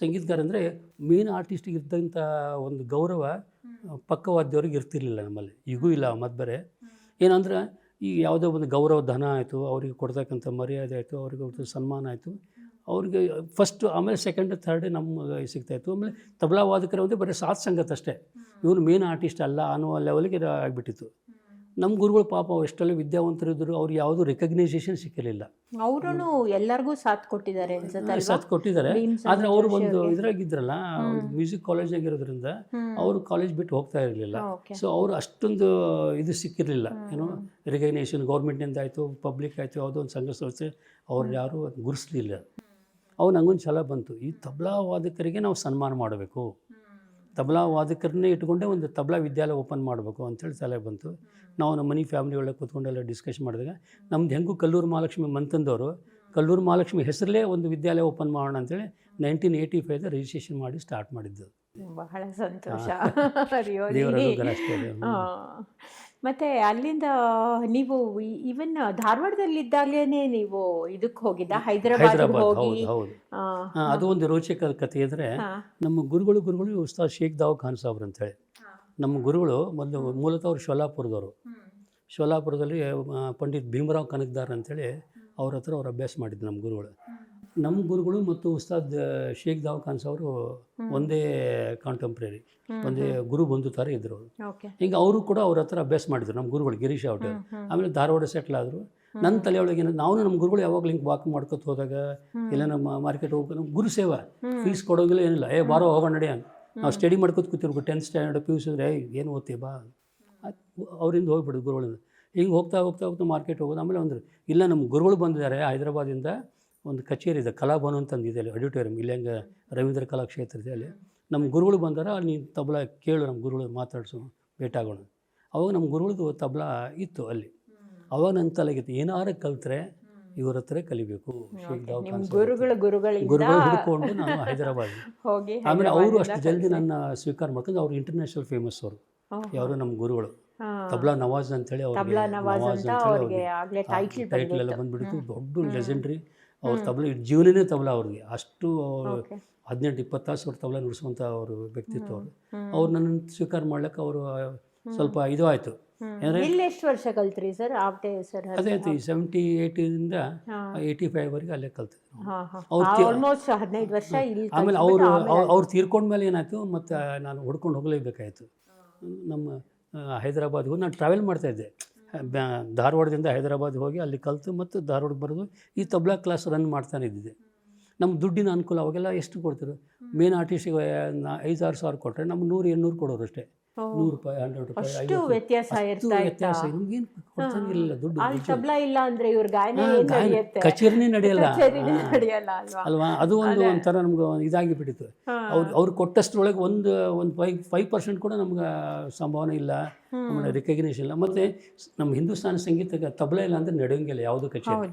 ಸಂಗೀತಗಾರ ಅಂದರೆ ಮೇನ್ ಆರ್ಟಿಸ್ಟಿಗೆ ಇದ್ದಂಥ ಒಂದು ಗೌರವ ಪಕ್ಕವಾದ್ಯವ್ರಿಗೆ ಇರ್ತಿರ್ಲಿಲ್ಲ ನಮ್ಮಲ್ಲಿ, ಈಗೂ ಇಲ್ಲ. ಮತ್ತು ಬೇರೆ ಏನಂದ್ರೆ ಈಗ ಯಾವುದೋ ಒಂದು ಗೌರವ ಧನ ಆಯಿತು, ಅವ್ರಿಗೆ ಕೊಡ್ತಕ್ಕಂಥ ಮರ್ಯಾದೆ ಆಯಿತು, ಅವ್ರಿಗೆ ಸನ್ಮಾನ ಆಯಿತು, ಅವ್ರಿಗೆ ಫಸ್ಟು, ಆಮೇಲೆ ಸೆಕೆಂಡ್ ಥರ್ಡ್ ನಮ್ಗೆ ಸಿಗ್ತಾಯಿತ್ತು. ಆಮೇಲೆ ತಬಲಾ ವಾದಕರು ಅಂದರೆ ಬರೀ ಸಾಥ್ ಸಂಗತ ಅಷ್ಟೇ, ಇವನು ಮೇನ್ ಆರ್ಟಿಸ್ಟ್ ಅಲ್ಲ ಅನ್ನೋ ಲೆವೆಲ್ಗೆ ಆಗಿಬಿಟ್ಟಿತ್ತು. ನಮ್ಮ ಗುರುಗಳು ಪಾಪ ಎಷ್ಟೆಲ್ಲ ವಿದ್ಯಾವಂತರಿದ್ದರು, ಅವ್ರು ಯಾವುದೂ ರೆಕಗ್ನೈಸೇಷನ್ ಸಿಕ್ಕಿರಲಿಲ್ಲ. ಅವರು ಎಲ್ಲರಿಗೂ ಸಾಥ್ ಕೊಟ್ಟಿದ್ದಾರೆ ಅನ್ಸುತ್ತೆ. ಸಾಥ್ ಕೊಟ್ಟಿದ್ದಾರೆ. ಆದರೆ ಅವರು ಒಂದು ಇದ್ರಾಗಿದ್ರಲ್ಲ, ಮ್ಯೂಸಿಕ್ ಕಾಲೇಜಾಗಿರೋದ್ರಿಂದ ಅವರು ಕಾಲೇಜ್ ಬಿಟ್ಟು ಹೋಗ್ತಾ ಇರಲಿಲ್ಲ. ಸೊ ಅವರು ಅಷ್ಟೊಂದು ಇದು ಸಿಕ್ಕಿರಲಿಲ್ಲ, ಏನೋ ರೆಕಗ್ನೈಸೇಷನ್ ಗೌರ್ಮೆಂಟ್ನಿಂದ ಆಯಿತು, ಪಬ್ಲಿಕ್ ಆಯಿತು, ಯಾವುದೋ ಒಂದು ಸಂಘ ಸಂಸ್ಥೆ ಅವ್ರು ಯಾರೂ ಗುರುಸಲಿಲ್ಲ. ಅವು ನಂಗೊಂದು ಛಲ ಬಂತು, ಈ ತಬಲಾ ವಾದಕರಿಗೆ ನಾವು ಸನ್ಮಾನ ಮಾಡಬೇಕು, ತಬಲಾ ವಾದಕರನ್ನೇ ಇಟ್ಕೊಂಡೆ ಒಂದು ತಬಲಾ ವಿದ್ಯಾಲಯ ಓಪನ್ ಮಾಡಬೇಕು ಅಂತೇಳಿ ಸಲಹೆ ಬಂತು. ನಾವು ನಮ್ಮ ಮನೆ ಫ್ಯಾಮಿಲಿ ಒಳಗೆ ಕೂತ್ಕೊಂಡೆಲ್ಲ ಡಿಸ್ಕಸ್ ಮಾಡಿದಾಗ, ನಮ್ದು ಹೆಂಗೂ ಕಲ್ಲೂರು ಮಹಾಲಕ್ಷ್ಮಿ ಮಂತಂದವರು ಕಲ್ಲೂರು ಮಹಾಲಕ್ಷ್ಮಿ ಹೆಸರಲ್ಲೇ ಒಂದು ವಿದ್ಯಾಲಯ ಓಪನ್ ಮಾಡೋಣ ಅಂತೇಳಿ 1985 ರಿಜಿಸ್ಟ್ರೇಷನ್ ಮಾಡಿ ಸ್ಟಾರ್ಟ್ ಮಾಡಿದ್ದು. ಬಹಳ ಸಂತೋಷ. ಮತ್ತೆ ಅಲ್ಲಿಂದ ನೀವು ಈವನ್ ಧಾರವಾಡದಲ್ಲಿದ್ದಾಗಲೇ ನೀವು ಇದಕ್ಕೆ ಹೋಗಿದ್ದ, ಹೈದರಾಬಾದ್ ಹೋಗಿ? ಹೌದು. ಅದು ಒಂದು ರೋಚಕ ಕಥೆ ಅಂದರೆ, ನಮ್ಮ ಗುರುಗಳು ಉಸ್ತಾದ್ ಶೇಖ್ ದಾವ್ ಖಾನ್ ಸಾಬ್ರು ಅಂತೇಳಿ ನಮ್ಮ ಗುರುಗಳು. ಮೂಲತಃ ಅವರು ಶೋಲಾಪುರದಲ್ಲಿ ಪಂಡಿತ್ ಭೀಮರಾವ್ ಕನಕದಾರ್ ಅಂತೇಳಿ ಅವ್ರ ಹತ್ರ ಅವ್ರು ಅಭ್ಯಾಸ ಮಾಡಿದ್ದು ನಮ್ಮ ಗುರುಗಳು. ನಮ್ಮ ಗುರುಗಳು ಮತ್ತು ಉಸ್ತಾದ್ ಶೇಖ್ ದಾವ್ ಖಾನ್ ಸಾಬ್ರು ಒಂದೇ ಕಾಂಟೆಂಪ್ರರಿ, ಒಂದೇ ಗುರು ಬಂಧು ಥರ ಇದ್ದರು ಅವರು. ಹಿಂಗೆ ಅವರು ಕೂಡ ಅವ್ರ ಹತ್ರ ಅಭ್ಯಾಸ ಮಾಡಿದ್ರು ನಮ್ಮ ಗುರುಗಳು, ಗಿರೀಶ್ ಔಟ್. ಆಮೇಲೆ ಧಾರವಾಡ ಸೆಟ್ಲ್ ಆದರು. ನನ್ನ ತಲೆಯೊಳಗೆ ನಾವು ನಮ್ಮ ಗುರುಗಳು ಯಾವಾಗಲೂ ಹಿಂಗೆ ವಾಕ್ ಮಾಡ್ಕೊತ ಹೋದಾಗ, ಇಲ್ಲ ನಮ್ಮ ಮಾರ್ಕೆಟ್ ಹೋಗಿ ನಮ್ಮ ಗುರು ಸೇವಾ, ಫೀಸ್ ಕೊಡೋಗಿಲ್ಲ, ಏನಿಲ್ಲ, ಬಾರೋ ಹೋಗೋಣ ನಡಿ ಅಂತ ನಾವು ಸ್ಟಡಿ ಮಾಡ್ಕೊತ ಕೂತಿರ್ಬೇಕು. 10th ಸ್ಟ್ಯಾಂಡರ್ಡ್ PUC ಅಂದರೆ ಏನು ಓದ್ತೀವಿ ಬಾ, ಅವರಿಂದ ಹೋಗ್ಬಿಡೋದು ಗುರುಗಳಿಂದ. ಹಿಂಗೆ ಹೋಗ್ತಾ ಮಾರ್ಕೆಟ್ ಹೋಗೋದು. ಆಮೇಲೆ ಅಂದ್ರೆ ಇಲ್ಲ, ನಮ್ಮ ಗುರುಗಳು ಬಂದಿದ್ದಾರೆ ಹೈದರಾಬಾದಿಂದ, ಒಂದು ಕಚೇರಿ ಇದೆ, ಕಲಾಭವನ ಅಂತಂದಿದೆ ಅಲ್ಲಿ, ಆಡಿಟೋರಿಯಂ, ಇಲ್ಲಿ ಹಂಗೆ ರವೀಂದ್ರ ಕಲಾಕ್ಷೇತ್ರ ಇದೆ, ಅಲ್ಲಿ ನಮ್ಮ ಗುರುಗಳು ಬಂದಾರ, ಅಲ್ಲಿ ತಬಲಾ ಕೇಳು, ನಮ್ಮ ಗುರುಗಳು ಮಾತಾಡಿಸು, ಭೇಟಾಗೋಣ. ಅವಾಗ ನಮ್ಮ ಗುರುಗಳದ್ದು ತಬಲಾ ಇತ್ತು ಅಲ್ಲಿ. ಅವಾಗ ನನ್ನ ತಲೆಗಿತ್ತು, ಏನಾರು ಕಲ್ತ್ರೆ ಇವ್ರ ಹತ್ರ ಕಲಿಬೇಕು. ಗುರುಗಳು ಹುಡ್ಕೊಂಡು ನಾನು ಹೈದರಾಬಾದ್ ಹೋಗಿ, ಆಮೇಲೆ ಅವರು ಅಷ್ಟು ಜಲ್ದಿ ನನ್ನ ಸ್ವೀಕಾರ ಮಾಡ್ಕೊಂಡು, ಅವ್ರು ಇಂಟರ್ನ್ಯಾಷನಲ್ ಫೇಮಸ್ ಅವರು. ಯಾರು ನಮ್ಮ ಗುರುಗಳು ತಬಲಾ ನವಾಜ್ ಅಂತೇಳಿ, ಟೈಟ್ಲ್ ಎಲ್ಲ ಬಂದ್ಬಿಡ್ತು, ದೊಡ್ಡ ಲೆಜೆಂಡ್ರಿ. ಅವ್ರ ತಬಲಾ ಜೀವನನೇ ತಬಲಾ ಅವ್ರಿಗೆ. ಅಷ್ಟು 18-20 ತಾಸು ಅವ್ರ ತಬಲಾ ನುಡಿಸುವಂಥ ಅವರು ವ್ಯಕ್ತಿತ್ವ ಅವರು. ಅವ್ರು ನನ್ನನ್ನು ಸ್ವೀಕಾರ ಮಾಡ್ಲಿಕ್ಕೆ ಅವರು ಸ್ವಲ್ಪ ಇದು ಆಯಿತು. ಎಷ್ಟು ವರ್ಷ ಕಲ್ತ್ರಿ ಸರ್? ಅದೇ ಆಯ್ತು, 78 85ವರೆಗೆ ಅಲ್ಲೇ ಕಲ್ತಿದ್ರು. ಆಮೇಲೆ ಅವ್ರು ತೀರ್ಕೊಂಡ್ಮೇಲೆ ಏನಾಯ್ತು, ಮತ್ತು ನಾನು ಹುಡ್ಕೊಂಡು ಹೋಗಲೇಬೇಕಾಯ್ತು. ನಮ್ಮ ಹೈದರಾಬಾದ್ಗೆ ನಾನು ಟ್ರಾವೆಲ್ ಮಾಡ್ತಾಯಿದ್ದೆ, ಧಾರವಾಡದಿಂದ ಹೈದರಾಬಾದ್ ಹೋಗಿ ಅಲ್ಲಿ ಕಲಿತು ಮತ್ತು ಧಾರವಾಡ ಬರೋದು, ಈ ತಬಲಾ ಕ್ಲಾಸ್ ರನ್ ಮಾಡ್ತಾನೆ ಇದ್ದಿದ್ದೆ. ನಮ್ಮ ದುಡ್ಡಿನ ಅನುಕೂಲ ಅವಾಗೆಲ್ಲ ಎಷ್ಟು ಕೊಡ್ತಿದ್ರು, ಮೇನ್ ಆರ್ಟಿಸ್ಟಿಗೆ 5-6 ಸಾವಿರ ಕೊಟ್ಟರೆ ನಮ್ಗೆ 100-800 ಕೊಡೋರು ಅಷ್ಟೇ. ₹100, ₹100, ವ್ಯತ್ಯಾಸ ನಮ್ಗೇನು ಕೊಡ್ತಾನೆ ಇರಲಿಲ್ಲ ದುಡ್ಡು. ಕಚೇರಿನೇ ನಡೆಯಲ್ಲ ಅಲ್ವಾ? ಅದು ಒಂಥರ ನಮ್ಗೆ ಇದಾಗಿ ಬಿಟ್ಟಿತ್ತು. ಅವ್ರು ಕೊಟ್ಟಷ್ಟರೊಳಗೆ ಒಂದು 5% ಕೂಡ ನಮ್ಗೆ ಸಂಭಾವನೆ ಇಲ್ಲ, ನಮ್ಮನ್ನ ರಿಕಗ್ನೇಷನ್ ಇಲ್ಲ. ಮತ್ತು ನಮ್ಮ ಹಿಂದೂಸ್ತಾನಿ ಸಂಗೀತಕ್ಕೆ ತಬಲಾ ಇಲ್ಲ ಅಂದರೆ ನಡೆಯೋಂಗಿಲ್ಲ ಯಾವುದೋ ಕಚೇರಿ.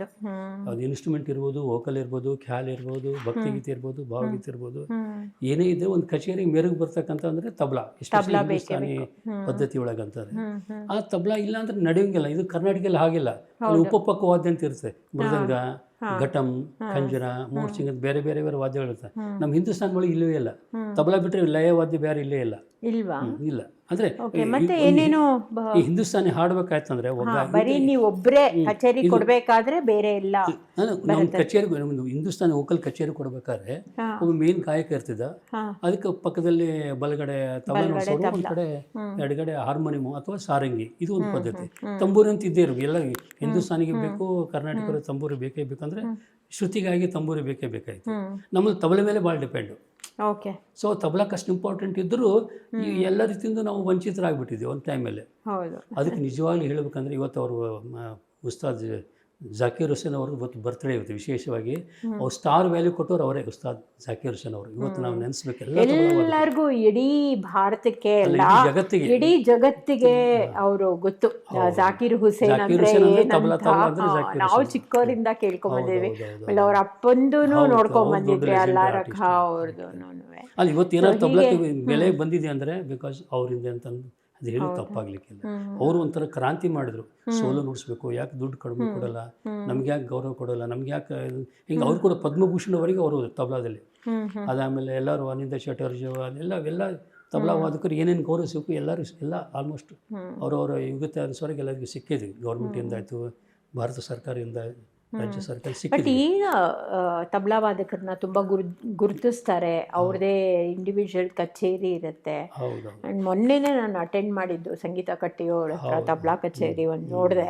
ಯಾವ್ದು ಇನ್ಸ್ಟ್ರೂಮೆಂಟ್ ಇರ್ಬೋದು, ವೋಕಲ್ ಇರ್ಬೋದು, ಖ್ಯಾಲ್ ಇರ್ಬೋದು, ಭಕ್ತಿಗೀತೆ ಇರ್ಬೋದು, ಭಾವಗೀತೆ ಇರ್ಬೋದು, ಏನೇ ಇದೆ ಒಂದು ಕಚೇರಿ ಮೆರುಗು ಬರ್ತಕ್ಕಂಥ ಅಂದರೆ ತಬಲಾ, ಹಿಂದೂಸ್ತಾನಿ ಪದ್ಧತಿ ಒಳಗಂತಾರೆ. ಆ ತಬಲಾ ಇಲ್ಲ ಅಂದ್ರೆ ನಡೆಯೋಂಗಿಲ್ಲ. ಇದು ಕರ್ನಾಟಕದಲ್ಲಿ ಹಾಗಿಲ್ಲ, ಉಪಪಕ್ಕವಾದ್ಯ ಅಂತ ಇರುತ್ತೆ, ಮೃದಂಗ, ಘಟಂ, ಖಂಜರ, ಮೂರ್ಛಿಂಗ, ಬೇರೆ ಬೇರೆ ಬೇರೆ ವಾದ್ಯಗಳಿರ್ತವೆ. ನಮ್ಮ ಹಿಂದೂಸ್ತಾನ ಒಳಗೆ ಇಲ್ಲವೇ ಇಲ್ಲ. ತಬಲಾ ಬಿಟ್ಟರೆ ಲಯವಾದ್ಯ ಬೇರೆ ಇಲ್ಲೇ ಇಲ್ಲ. ಅಂದರೆ ಓಕೆ, ಮತ್ತೆ ಏನೇನು ಈ ಹಿಂದೂಸ್ತಾನಿ ಹಾಡ್ಬೇಕಾಯ್ತಂದ್ರೆ ಬರೀ ನೀವು ಒಬ್ಬರೇ ಕಚೇರಿ ಕೊಡ್ಬೇಕಾದ್ರೆ ಬೇರೆ ಎಲ್ಲ ನಮ್ಮ ಕಚೇರಿ ನಮ್ಮದು ಹಿಂದೂಸ್ತಾನಿ ವೋಕಲ್ ಕಚೇರಿ ಕೊಡ್ಬೇಕಾದ್ರೆ ಒಬ್ಬ ಮೇನ್ ಗಾಯಕ ಇರ್ತಿದ್ದ. ಅದಕ್ಕೆ ಪಕ್ಕದಲ್ಲಿ ಬಲಗಡೆ ತಬಲ ನುಡ್ಸೋರು, ಒಂದ್ ಕಡೆ ಎಡಗಡೆ ಹಾರ್ಮೋನಿಯಂ ಅಥವಾ ಸಾರಂಗಿ, ಇದು ಒಂದು ಪದ್ಧತಿ. ತಂಬೂರಿ ಅಂತ ಇದ್ದೇ ಇರಬೇಕು. ಎಲ್ಲ ಹಿಂದೂಸ್ತಾನಿಗೆ ಬೇಕು, ಕರ್ನಾಟಕದ ತಂಬೂರಿ ಬೇಕೇ ಬೇಕಂದ್ರೆ ಶ್ರುತಿಗಾಗಿ ತಂಬೂರಿ ಬೇಕೇ ಬೇಕಾಯ್ತು. ನಮ್ಮದು ತಬಲೆ ಮೇಲೆ ಭಾಳ ಡಿಪೆಂಡು. ಓಕೆ, ಸೊ ತಬಲಕ್ಕೆ ಅಷ್ಟು ಇಂಪಾರ್ಟೆಂಟ್ ಇದ್ದರೂ ಈ ಎಲ್ಲ ರೀತಿಯಿಂದ ನಾವು ವಂಚಿತರಾಗ್ಬಿಟ್ಟಿದ್ವಿ ಒಂದು ಟೈಮಲ್ಲಿ. ಹೌದು. ಅದಕ್ಕೆ ನಿಜವಾಗ್ಲೂ ಹೇಳ್ಬೇಕಂದ್ರೆ ಇವತ್ತು ಅವರು ಉಸ್ತಾದ್ ಜಾಕೀರ್ ಹುಸೇನ್ ಅವ್ರಿಗೆ ಇವತ್ತು ಬರ್ತ್ಡೇ ಇವತ್ತು ವಿಶೇಷವಾಗಿ. ಅವ್ರು ಸ್ಟಾರ್ ವ್ಯಾಲ್ಯೂ ಕೊಟ್ಟವ್ರು ಅವರೇ, ಉಸ್ತಾದ್ ಜಾಕೀರ್ ಹುಸೇನ್ ಅವರು. ಇವತ್ತು ನಾವು ನೆನೆಸ್ಬೇಕು ಎಲ್ಲರಿಗೂ, ಇಡೀ ಭಾರತಕ್ಕೆ ಅಲ್ಲ, ಜಗತ್ತಿಗೆ, ಇಡೀ ಜಗತ್ತಿಗೆ ಅವರು ಗೊತ್ತು. ಜಾಕೀರ್ ಹುಸೇನ್ ಅಂದ್ರೆ ನಾವು ಚಿಕ್ಕವರಿಂದ ಕೇಳ್ಕೊಂಬಂದಿದ್ವಿ. ಆಮೇಲೆ ಅವ್ರ ಅಪ್ಪಂದು ನೋಡ್ಕೊಂಬಂದಿದ್ವಿ, ಅಲ್ಲಾರ ಖಾ ಅವ್ರದ್ದು. ಅಲ್ಲಿ ಇವತ್ತು ಏನಾದ್ರು ತಬಲಕ್ಕೆ ಬೆಲೆ ಬಂದಿದೆ ಅಂದರೆ ಬಿಕಾಸ್ ಅವರಿಂದ ಅಂತಂದು ಅದು ಹೇಳಿ ತಪ್ಪಾಗ್ಲಿಕ್ಕಿಲ್ಲ. ಅವರು ಒಂಥರ ಕ್ರಾಂತಿ ಮಾಡಿದ್ರು. ಸೋಲು ನುಡಿಸ್ಬೇಕು, ಯಾಕೆ ದುಡ್ಡು ಕಡಿಮೆ ಕೊಡಲ್ಲ, ನಮ್ಗೆ ಯಾಕೆ ಗೌರವ ಕೊಡಲ್ಲ, ನಮ್ಗೆ ಯಾಕೆ ಹಿಂಗೆ. ಅವ್ರು ಕೂಡ ಪದ್ಮಭೂಷಣವರೆಗೆ ಅವರು ತಬಲಾದಲ್ಲಿ. ಅದಾದಮೇಲೆ ಎಲ್ಲರೂ ಅನಿಂದ ಚಟರ್ಜಿ ಎಲ್ಲ ತಬಲಾ ವಾದಕರು ಏನೇನು ಗೌರವ ಸಿಕ್ಕು ಎಲ್ಲರೂ ಎಲ್ಲ ಆಲ್ಮೋಸ್ಟ್ ಅವರವರ ಯುಗತೆ ಅನುಸಾರ ಎಲ್ಲರಿಗೂ ಸಿಕ್ಕಿದೆ. ಗೌರ್ಮೆಂಟಿಂದ ಆಯಿತು, ಭಾರತ ಸರ್ಕಾರದಿಂದ, ರಾಜ್ಯ ಸರ್ಕಾರ ಸಿಕ್ಕಿದೆ. ಬಟ್ ಈಗ ತಬಲಾ ವಾದಕರನ್ನ ತುಂಬ ಗುರುತಿಸ್ತಾರೆ, ಅವ್ರದ್ದೇ ಇಂಡಿವಿಜುವಲ್ ಕಚೇರಿ ಇರುತ್ತೆ. ಆ್ಯಂಡ್ ಮೊನ್ನೆನೇ ನಾನು ಅಟೆಂಡ್ ಮಾಡಿದ್ದು ಸಂಗೀತ ಕಟ್ಟಿಯೋರ ಹತ್ರ ತಬಲಾ ಕಚೇರಿ ಒಂದು ನೋಡಿದೆ.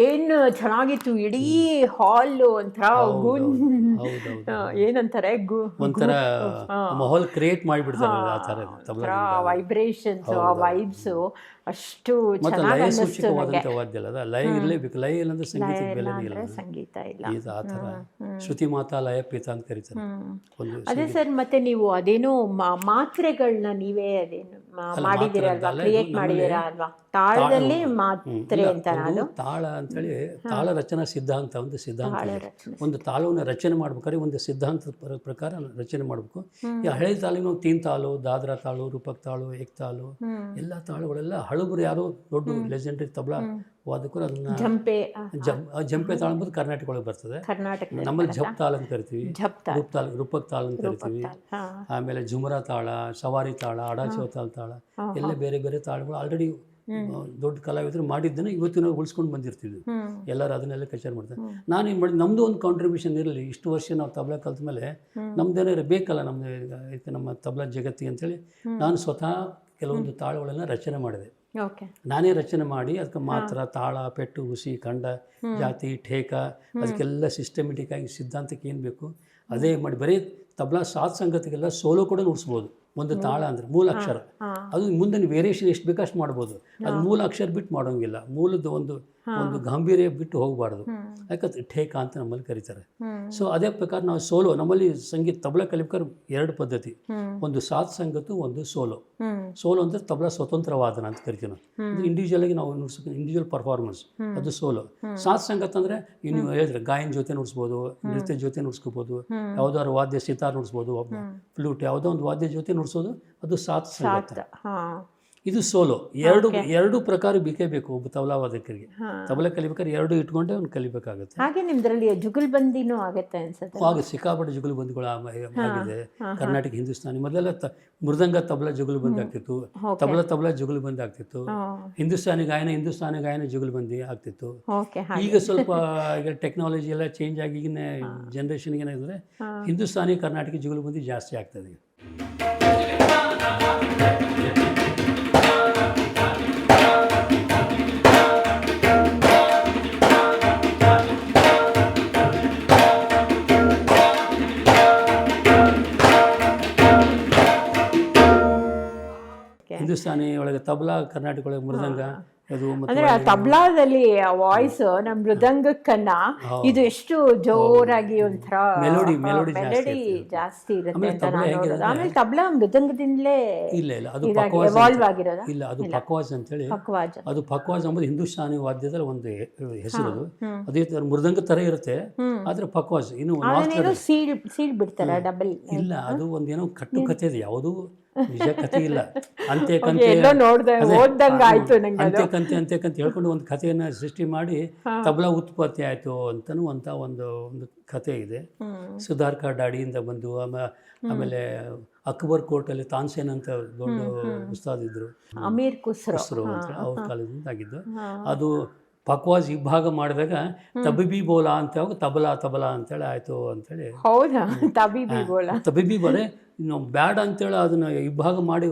ಏನು ಚೆನ್ನಾಗಿತ್ತು, ಇಡೀ ಹಾಲು ಒಂಥರ ಏನಂತಾರೆ ಒಂಥರ ಮಾಹೋಲ್ ಕ್ರಿಯೇಟ್ ಮಾಡಿಬಿಡ್ತಾರೆ. ಆ ಥರ ವೈಬ್ರೇಷನ್ಸ್, ಆ ವೈಬ್ಸು ಅಷ್ಟು ಚೆನ್ನಾಗಿ ಅನ್ನಿಸ್ತು ನನಗೆ. ವಾದ್ಯ ಅಲ್ಲ, ಲಯ ಇರಲೇಬೇಕು. ಲಯ ಇಲ್ಲಂದ್ರೆ ಸಂಗೀತದ ಬೆಲೆ ಇಲ್ಲ, ಸಂಗೀತ ಇಲ್ಲ. ಆ ಥರ ಶ್ರುತಿ ಮಾತಾ ಲಯ ಪೀತ ಅಂತ ಕರೀತಾರೆ. ಅದೇ ಸರ್, ಮತ್ತೆ ನೀವು ಅದೇನೋ ಮಾತ್ರೆಗಳನ್ನ ನೀವೇ ಅದೇನು ಮಾಡಿದ್ದೀರಲ್ವಾ, ಕ್ರಿಯೇಟ್ ಮಾಡಿದ್ದೀರಾ ಅಲ್ವಾ? ತಾಳದಲ್ಲಿ ಮಾತ್ರೆ ಅಂತ. ನಾನು ತಾಳ ಅಂತೇಳಿ ತಾಳ ರಚನಾ ಸಿದ್ಧಾಂತ, ಒಂದು ಸಿದ್ಧಾಂತ. ಒಂದು ತಾಳವನ್ನು ರಚನೆ ಮಾಡ್ಬೇಕಾದ್ರೆ ಒಂದು ಸಿದ್ಧಾಂತದ ಪ್ರಕಾರ ರಚನೆ ಮಾಡಬೇಕು. ಈ ಹಳೆ ತಾಳಿನ ತೀನ್ ತಾಳು, ದಾದ್ರಾ ತಾಳು, ರೂಪಕ್ ತಾಳು, ಏಕ್ ತಾಳು, ಎಲ್ಲ ತಾಳುಗಳೆಲ್ಲ ಹಳಬರು ಯಾರೋ ದೊಡ್ಡ ಲೆಜೆಂಡರಿ ತಬಲಾ ವಾದಕರು ಅದನ್ನ ಜಂಪೆ ತಾಳ ಅಂಬೋದು ಕರ್ನಾಟಕ ಒಳಗೆ ಬರ್ತದೆ. ನಮ್ಮಲ್ಲಿ ಝಪ್ ತಾಳ ಅಂತ ಕರಿತೀವಿ, ರೂಪಕ್ ತಾಳ ಅಂತ ಕರಿತೀವಿ. ಆಮೇಲೆ ಝುಮರಾ ತಾಳ, ಸವಾರಿ ತಾಳ, ಅಡಾಚೋತಾಲ್ ತಾಳ, ಎಲ್ಲ ಬೇರೆ ಬೇರೆ ತಾಳಗಳು ಆಲ್ರೆಡಿ ದೊಡ್ಡ ಕಲಾವಿದರು ಮಾಡಿದ್ದನ್ನು ಇವತ್ತಿನ ಉಳಿಸ್ಕೊಂಡು ಬಂದಿರ್ತೀವಿ. ಎಲ್ಲರೂ ಅದನ್ನೆಲ್ಲ ಕಚೇರಿ ಮಾಡ್ತಾರೆ. ನಾನು ಏನು ಮಾಡಿದೆ, ನಮ್ಮದು ಒಂದು ಕಾಂಟ್ರಿಬ್ಯೂಷನ್ ಇರಲಿ. ಇಷ್ಟು ವರ್ಷ ನಾವು ತಬಲಾ ಕಲ್ತ ಮೇಲೆ ನಮ್ದೇನಾರು ಬೇಕಲ್ಲ, ನಮ್ಮ ತಬಲಾ ಜಗತ್ತಿಗೆ ಅಂತೇಳಿ ನಾನು ಸ್ವತಃ ಕೆಲವೊಂದು ತಾಳಗಳನ್ನು ರಚನೆ ಮಾಡಿದೆ. ನಾನೇ ರಚನೆ ಮಾಡಿ ಅದಕ್ಕೆ ಮಾತ್ರ, ತಾಳ, ಪೆಟ್ಟು, ಹುಸಿ, ಖಂಡ, ಜಾತಿ, ಠೇಕ, ಅದಕ್ಕೆಲ್ಲ ಸಿಸ್ಟಮೆಟಿಕ್ ಆಗಿ ಸಿದ್ಧಾಂತಕ್ಕೆ ಏನು ಬೇಕು ಅದೇ ಮಾಡಿ. ಬರೀ ತಬಲಾ ಸಾತ್ ಸಂಗತಿಗೆಲ್ಲ ಸೋಲೋ ಕೂಡ ನುಡಿಸ್ಬೋದು. ಒಂದು ತಾಳ ಅಂದರೆ ಮೂಲ ಅಕ್ಷರ, ಅದು ಮುಂದೆ ವೇರಿಯೇಷನ್ ಎಷ್ಟು ಬೇಕು ಅಷ್ಟು ಮಾಡ್ಬೋದು. ಅದು ಮೂಲ ಅಕ್ಷರ ಬಿಟ್ಟು ಮಾಡೋಂಗಿಲ್ಲ, ಮೂಲದ ಒಂದು ಗಾಂಭೀರ್ಯ ಬಿಟ್ಟು ಹೋಗಬಾರ್ದು. ಯಾಕಂದ್ರೆ ಠೇಕ ಅಂತ ನಮ್ಮಲ್ಲಿ ಕರೀತಾರೆ. ಸೊ ಅದೇ ಪ್ರಕಾರ ನಾವು ಸೋಲೋ, ನಮ್ಮಲ್ಲಿ ಸಂಗೀತ ತಬಲಾ ಕಲಿಬೇಕಾದ್ರೆ ಎರಡು ಪದ್ಧತಿ, ಒಂದು ಸಾತ್ ಸಂಗತು, ಒಂದು ಸೋಲೋ. ಸೋಲೋ ಅಂದರೆ ತಬಲಾ ಸ್ವತಂತ್ರ ವಾದನ ಅಂತ ಕರಿತೀವಿ ನಾವು. ಇಂಡಿವಿಜುವಲ್ ಆಗಿ ನಾವು ನುಡ್ಸ್ಬೇಕು, ಇಂಡಿವಿಜುವಲ್ ಪರ್ಫಾರ್ಮೆನ್ಸ್, ಅದು ಸೋಲೋ. ಸಾತ್ ಸಂಗತ್ ಅಂದರೆ ನೀವು ಹೇಳಿದ್ರೆ ಗಾಯನ ಜೊತೆ ನುಡಿಸ್ಬೋದು, ನೃತ್ಯ ಜೊತೆ ನುಡ್ಸ್ಕೋಬೋದು, ಯಾವುದಾದ್ರು ವಾದ್ಯ ಸಿತಾರ್ ನುಡಿಸ್ಬೋದು, ಫ್ಲೂಟ್, ಯಾವುದೋ ಒಂದು ವಾದ್ಯ ಜೊತೆ ನುಡಿಸೋದು, ಅದು ಸಾತ್ ಸಂಗತ. ಇದು ಸೋಲೋ. ಎರಡು ಪ್ರಕಾರ ಬೇಕೇ ಬೇಕು ಒಬ್ಬ ತಬಲಾ ವಾದಕರಿಗೆ. ತಬಲಾ ಕಲಿಬೇಕಾದ್ರೆ ಎರಡು ಇಟ್ಕೊಂಡೆ ಅವ್ನು ಕಲಿಬೇಕಾಗುತ್ತೆ. ಹಾಗೆ ನಿಮ್ದ್ರಲ್ಲಿ ಜುಗಲ್ಬಂದಿನೂ ಆಗುತ್ತೆ ಅನ್ಸುತ್ತೆ. ಹಾಗೆ ಸಿಕ್ಕಾಪಟ್ಟೆ ಜುಗಲ್ಬಂದಿಗಳು ಆಗಿದೆ. ಕರ್ನಾಟಕ ಹಿಂದೂಸ್ತಾನಿ ಮೊದಲೆಲ್ಲ ಮೃದಂಗ ತಬಲಾ ಜುಗಲ್ಬಂದಿ ಆಗ್ತಿತ್ತು, ತಬಲಾ ಜುಗಲ್ಬಂದಿ ಆಗ್ತಿತ್ತು, ಹಿಂದೂಸ್ತಾನಿ ಗಾಯನ ಜುಗಲ್ಬಂದಿ ಆಗ್ತಿತ್ತು. ಈಗ ಸ್ವಲ್ಪ ಈಗ ಟೆಕ್ನಾಲಜಿ ಎಲ್ಲ ಚೇಂಜ್ ಆಗಿ ಈಗಿನ ಜನ್ರೇಷನ್ಗೆ ಏನಾದ್ರೆ ಹಿಂದೂಸ್ತಾನಿ ಕರ್ನಾಟಕ ಜುಗಲ್ಬಂದಿ ಜಾಸ್ತಿ ಆಗ್ತದೆ. ಹಿಂದೂಸ್ತಾನಿ ಒಳಗೆ ತಬಲಾ, ಕರ್ನಾಟಕ ಒಳಗೆ ಮೃದಂಗ. ಅಂದ್ರೆ ತಬಲಾದಲ್ಲಿ ವಾಯ್ಸ್ ನಮ್ಮ ಮೃದಂಗಕ್ಕನ್ನ ಇದು ಎಷ್ಟು ಜೋರಾಗಿ ಒಂಥರ ಮೆಲೋಡಿ ಜಾಸ್ತಿ ಇರುತ್ತೆ ಅಂತ ನಾನು ನೋಡೋದು. ಆಮೇಲೆ ತಬಲಾ ಮೃದಂಗದಿಂದಲೇ ಅದು ಎವಾಲ್ವ್ ಆಗಿರೋದು. ಇಲ್ಲ, ಅದು ಪಕ್ವಾಜ್ ಅಂತೇಳಿ. ಅದು ಪಕ್ವಾಜ್ ಎಂಬುದು ಹಿಂದೂಸ್ತಾನಿ ವಾದ್ಯದಲ್ಲಿ ಒಂದು ಹೆಸರು. ಅದೇ ಮೃದಂಗ ತರ ಇರುತ್ತೆ, ಆದ್ರೆ ಪಕ್ವಾಜ್ ಇನ್ನು ಸೀಳ್ ಬಿಡ್ತಾರೆ ಡಬಲ್. ಇಲ್ಲ, ಅದು ಒಂದೇನೋ ಕಟ್ಟು ಕಥೆ ಇದೆ, ಯಾವುದು ನಿಜ ಕಥೆ ಇಲ್ಲ. ಅಂತೆಕಂತೆ ಹೇಳ್ಕೊಂಡು ಒಂದು ಕಥೆಯನ್ನ ಸೃಷ್ಟಿ ಮಾಡಿ ತಬಲಾ ಉತ್ಪತ್ತಿ ಆಯ್ತು ಅಂತನೂ ಒಂದು ಕಥೆ ಇದೆ. ಸುಧಾರ್ ಕಾ ಡಾಡಿಯಿಂದ ಬಂದು ಆಮೇಲೆ ಅಕ್ಬರ್ ಕೋರ್ಟಲ್ಲಿ ತಾನ್ಸೇನ್ ಅಂತ ದೊಡ್ಡ ಉಸ್ತಾದ್ ಇದ್ದರು, ಅಮೀರ್ ಖುಸ್ರೋ ಅಂತೇಳಿ ಅವ್ರ ಕಾಲದಿಂದ ಆಗಿದ್ದು. ಅದು ಪಕ್ವಾಜ್ ಇಬ್ಬಾಗ ಮಾಡಿದಾಗ ತಬಿಬಿ ಬೋಲಾ ಅಂತ ತಬಲಾ ಅಂತೇಳಿ ಆಯಿತು ಅಂತೇಳಿ. ಹೌದಾ? ತಬಿಬಿ ಬೋಲೆ ನಾವು ಬ್ಯಾಡ ಅಂತೇಳಿ ಅದನ್ನು ಇಬ್ಬಾಗ ಮಾಡಿ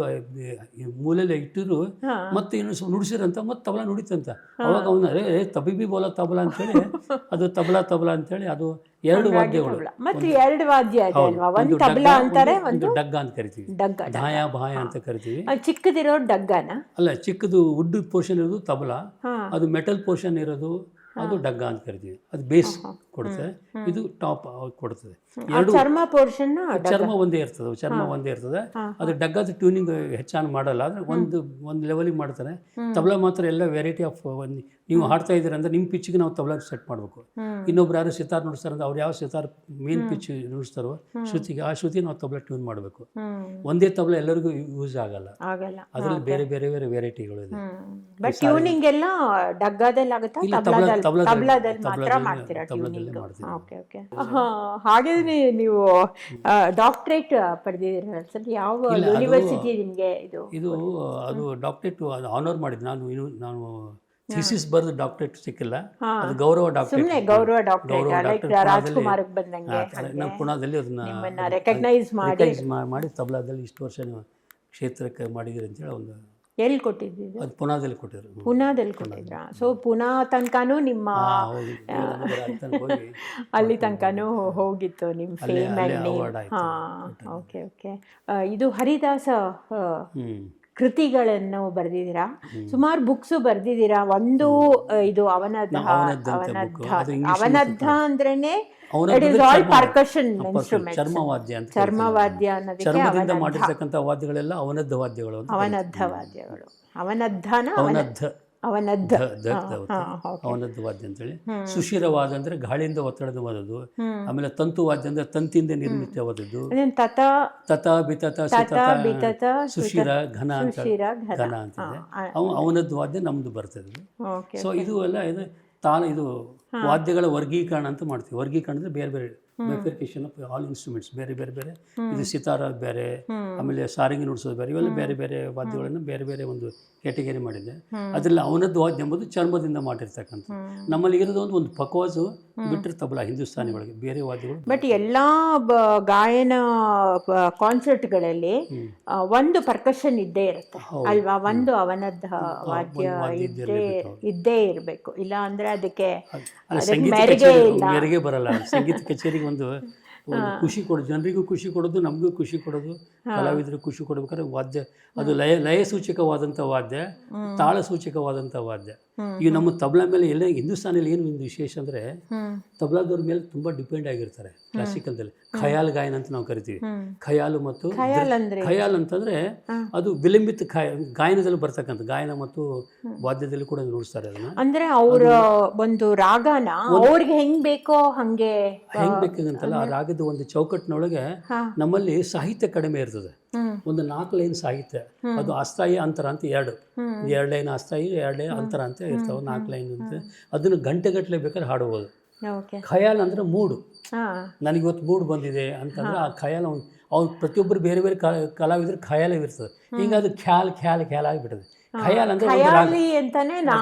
ಮೂಲೆಯಲ್ಲೇ ಇಟ್ಟಿರು, ಮತ್ತೆ ಇನ್ನು ನುಡಿಸಿರಂತ ಮತ್ತೆ ತಬಲಾ ನುಡಿತಂತ. ಅವಾಗ ಅವನ ತಬಿಬಿ ಬೋಲಾ ತಬಲಾ ಅಂತೇಳಿ ಅದು ತಬಲಾ ಅಂತೇಳಿ ಅದು ಎರಡು ವಾದ್ಯಗಳು. ಮತ್ತೆ ಎರಡು ವಾದ್ಯ ಒಂದು ತಬಲಾ ಅಂತಾರೆ, ಒಂದು ಡಗ್ಗ ಅಂತ ಕರಿತೀವಿ, ಧಾಯ ಭಾಯ ಅಂತ ಕರಿತೀವಿ. ಚಿಕ್ಕದಿರೋ ಡಗ್ಗನ ಅಲ್ಲ, ಚಿಕ್ಕದು ವುಡ್ ಪೋರ್ಷನ್ ಇರೋದು ತಬಲಾ, ಅದು ಮೆಟಲ್ ಪೋರ್ಷನ್ ಇರೋದು ಅದು ಡಗ್ಗ ಅಂತ ಕರಿತೀವಿ. ಅದು ಬೇಸ್ ಕೊಡುತ್ತೆ, ಇದು ಟಾಪ್ ಕೊಡ್ತದೆ. ಎರಡು ಚರ್ಮ ಒಂದೇ ಇರ್ತದೆ. ಅದು ಡಗ್ಗದ ಟ್ಯೂನಿಂಗ್ ಹೆಚ್ಚಾಗಿ ಮಾಡಲ್ಲ, ಆದರೆ ಒಂದು ಲೆವೆಲಿಗೆ ಮಾಡ್ತಾರೆ. ತಬಲಾ ಮಾತ್ರ ಎಲ್ಲ ವೆರೈಟಿ ಆಫ್, ನೀವು ಹಾಡ್ತಾ ಇದ್ದೀರ ಅಂದರೆ ನಿಮ್ಮ ಪಿಚ್ಗೆ ನಾವು ತಬಲಾ ಸೆಟ್ ಮಾಡಬೇಕು. ಇನ್ನೊಬ್ರು ಯಾರು ಸಿತಾರ್ ನುಡಿಸ್ತಾರೆ ಅಂದ್ರೆ ಅವ್ರು ಯಾವ ಸಿತಾರ್ ಮೇನ್ ಪಿಚ್ ನುಡಿಸ್ತಾರೋ ಶ್ರುತಿಗೆ, ಆ ಶ್ರುತಿ ನಾವು ತಬಲಾ ಟ್ಯೂನ್ ಮಾಡಬೇಕು. ಒಂದೇ ತಬಲಾ ಎಲ್ಲರಿಗೂ ಯೂಸ್ ಆಗಲ್ಲ, ಅದರಲ್ಲಿ ಬೇರೆ ಬೇರೆ ಬೇರೆ ವೆರೈಟಿಗಳು ಇದೆ. ಟ್ಯೂನಿಂಗ್ ಎಲ್ಲ ಡಗ್ಗದಲ್ಲಿ ಆಗುತ್ತಾ? ಹಾಗಾದ್ರೆ ನೀವು ಡಾಕ್ಟರೇಟ್ ಪಡೆದಿದ್ದೀರ ಸರ್, ಯಾವ ಯೂನಿವರ್ಸಿಟಿ ನಿಮಗೆ ಇದು? ಅದು ಡಾಕ್ಟರೇಟ್ ಆನರ್ ಮಾಡಿದ್ದು. ನಾನು ಥೀಸಿಸ್ ಬರೆದು ಡಾಕ್ಟರೇಟ್ ಸಿಕ್ಕಿಲ್ಲ, ಅದು ಗೌರವ ಡಾಕ್ಟರೇಟ್. ರಾಜ್ಕುಮಾರ್ಗೆ ಬಂದಂಗೆ ನಾವು ಪುಣಾದಲ್ಲಿ ಅದನ್ನ ರೆಕಗ್ನೈಸ್ ಮಾಡಿ ತಬಲಾದಲ್ಲಿ ಇಷ್ಟು ವರ್ಷ ನೀವು ಕ್ಷೇತ್ರಕ್ಕೆ ಮಾಡಿದ್ದೀರಿ ಅಂತೇಳಿ ಒಂದು. ಎಲ್ಲಿ ಕೊಟ್ಟಿದ್ದು? ಅದು ಪುಣಾದಲ್ಲಿ ಕೊಟ್ಟಿದ್ರು. ಪುನಾದಲ್ಲಿ ಕೊಟ್ಟಿದ್ರಾ? ಸೊ ಪುನಾ ತನಕನೂ ನಿಮ್ಮ ಅಲ್ಲಿ ತನಕನೂ ಹೋಗಿತ್ತು ನಿಮ್ಮ ಫೇಮ್ ಆ್ಯಂಡ್ ನೇಮ್. ಓಕೆ. ಇದು ಹರಿದಾಸ ಕೃತಿಗಳನ್ನು ಬರೆದಿದ್ದೀರಾ, ಸುಮಾರು ಬುಕ್ಸು ಬರೆದಿದ್ದೀರಾ. ಒಂದು ಇದು ಅವನದ್ಧ ಅಂದ್ರೇನೆ it is all percussion instruments, ಚರ್ಮವಾದ್ಯ ಅನ್ನೋದಕ್ಕೆ ಚರ್ಮದಿಂದ ಮಾಡಿರ್ತಕ್ಕಂಥ ವಾದ್ಯಗಳೆಲ್ಲ ಅವನದ್ಧ ವಾದ್ಯಗಳು. ಅವನದ್ಧ ವಾದ್ಯ ಅಂತೇಳಿ. ಸುಶಿರವಾದ ಅಂದ್ರೆ ಗಾಳಿಯಿಂದ ಒತ್ತಡದ ವಾದದ್ದು. ಆಮೇಲೆ ತಂತುವಾದ್ಯ ಅಂದ್ರೆ ತಂತಿಯಿಂದ ನಿರ್ಮಿತವಾದದ್ದು. ತತ ಬಿತತ ಸುಶಿರ ಘನ ಅಂತೇಳಿ ಅವನದ್ದ ವಾದ್ಯ ನಮ್ದು ಬರ್ತದೆ. ಸೊ ಇದು ಎಲ್ಲ ಇದು ಇದು ವಾದ್ಯಗಳ ವರ್ಗೀಕರಣ ಅಂತ ಮಾಡ್ತೀವಿ. ವರ್ಗೀಕರಣ ಅಂದ್ರೆ ಬೇರೆ ಬೇರೆ ಬೈಫರ್ಕೇಶನ್ ಆಫ್ ಆಲ್ ಇನ್ಸ್ಟ್ರೂಮೆಂಟ್ಸ್, ಬೇರೆ ಬೇರೆ ಬೇರೆ. ಇದು ಸಿತಾರ ಬೇರೆ, ಆಮೇಲೆ ಸಾರಂಗಿ ನುಡಿಸೋದು ಬೇರೆ, ಇವೆಲ್ಲ ಬೇರೆ ಬೇರೆ ವಾದ್ಯಗಳನ್ನು ಬೇರೆ ಬೇರೆ ಒಂದು ಕ್ಯಾಟಗರಿ ಮಾಡಿದೆ. ಅದರಲ್ಲಿ ಅವನದ್ದು ವಾದ್ಯ ಎಂಬುದು ಚರ್ಮದಿಂದ ಮಾಡಿರ್ತಕ್ಕಂಥ. ನಮ್ಮಲ್ಲಿ ಇರೋದು ಒಂದು ಪಕ್ವಾಜು ಬಿಟ್ಟರೆ ತಬಲಾ ಹಿಂದೂಸ್ತಾನಿ ಒಳಗೆ ಬೇರೆ ವಾದ್ಯಗಳು. ಬಟ್ ಎಲ್ಲ ಗಾಯನ ಕಾನ್ಸರ್ಟ್ಗಳಲ್ಲಿ ಒಂದು ಪರ್ಕಷನ್ ಇದ್ದೇ ಇರುತ್ತೆ ಅಲ್ವಾ? ಒಂದು ಅವನದ್ದ ವಾದ್ಯ ಇದ್ದೇ ಇರಬೇಕು, ಇಲ್ಲ ಅಂದ್ರೆ ಅದಕ್ಕೆ ಮೆರಿಗೆ ಬರಲ್ಲ. ಸಂಗೀತ ಕಚೇರಿಗೆ ಒಂದು ಖುಷಿ ಕೊಡೋದು, ಜನರಿಗೂ ಖುಷಿ ಕೊಡೋದು, ನಮಗೂ ಖುಷಿ ಕೊಡೋದು, ಕಲಾವಿದರಿಗೆ ಖುಷಿ ಕೊಡ್ಬೇಕಾದ್ರೆ ವಾದ್ಯ ಅದು ಲಯ ಸೂಚಕವಾದಂಥ ವಾದ್ಯ, ತಾಳ ಸೂಚಕವಾದಂಥ ವಾದ್ಯ. ಈಗ ನಮ್ಮ ತಬಲಾ ಮೇಲೆ ಎಲ್ಲ ಹಿಂದೂಸ್ತಾನಲ್ಲಿ ಏನು ಒಂದು ವಿಶೇಷ ಅಂದರೆ ತಬಲಾದವ್ರ ಮೇಲೆ ತುಂಬ ಡಿಪೆಂಡ್ ಆಗಿರ್ತಾರೆ. ಕ್ಲಾಸಿಕಲ್ದಲ್ಲಿ ಖಯಾಲ್ ಗಾಯನ ಅಂತ ನಾವು ಕರಿತೀವಿ. ಖಯಾಲು ಮತ್ತು ಖಯಾಲ್ ಅಂತಂದರೆ ಅದು ವಿಲಂಬಿತ ಗಾಯನದಲ್ಲಿ ಬರ್ತಕ್ಕಂಥ ಗಾಯನ ಮತ್ತು ವಾದ್ಯದಲ್ಲಿ ಕೂಡ ನುಡಿಸ್ತಾರೆ ಅದನ್ನ. ಅಂದರೆ ಅವರ ಒಂದು ರಾಗನ ಅವ್ರಿಗೆ ಹೆಂಗೆ ಬೇಕೋ ಹೆಂಗೆ ಬೇಕಂತಲ್ಲ, ಆ ರಾಗದ ಒಂದು ಚೌಕಟ್ಟಿನೊಳಗೆ ನಮ್ಮಲ್ಲಿ ಸಾಹಿತ್ಯ ಕಡಿಮೆ ಇರ್ತದೆ. ಒಂದು 4 ಲೈನ್ ಸಾಹಿತ್ಯ, ಅದು ಅಸ್ಥಾಯಿ ಅಂತರ ಅಂತ ಎರಡು ಲೈನ್ ಅಸ್ಥಾಯಿ, 2 ಲೈನ್ ಅಂತರ ಅಂತ ಇರ್ತಾವೆ. 4 ಲೈನ್ ಅಂತ ಅದನ್ನು ಗಂಟೆಗಟ್ಟಲೆ ಬೇಕಾದ್ರೆ ಹಾಡಬಹುದು. ಖಯಾಲ್ ಅಂದ್ರೆ ಮೂಡು, ನನಗಿವತ್ತು ಮೂಡ್ ಬಂದಿದೆ ಅಂತಂದ್ರೆ ಆ ಖಯಾಲ್ ಅವ್ನು ಪ್ರತಿಯೊಬ್ಬರು ಬೇರೆ ಬೇರೆ ಕಲಾವಿದ್ರು ಖಯಾಲೇ ಇರ್ತದೆ. ಈಗ ಅದು ಖ್ಯಾಲ್ ಆಗಿಬಿಟ್ಟದೆ. ಖಯಾಲ್ ಅಂದ್ರೆ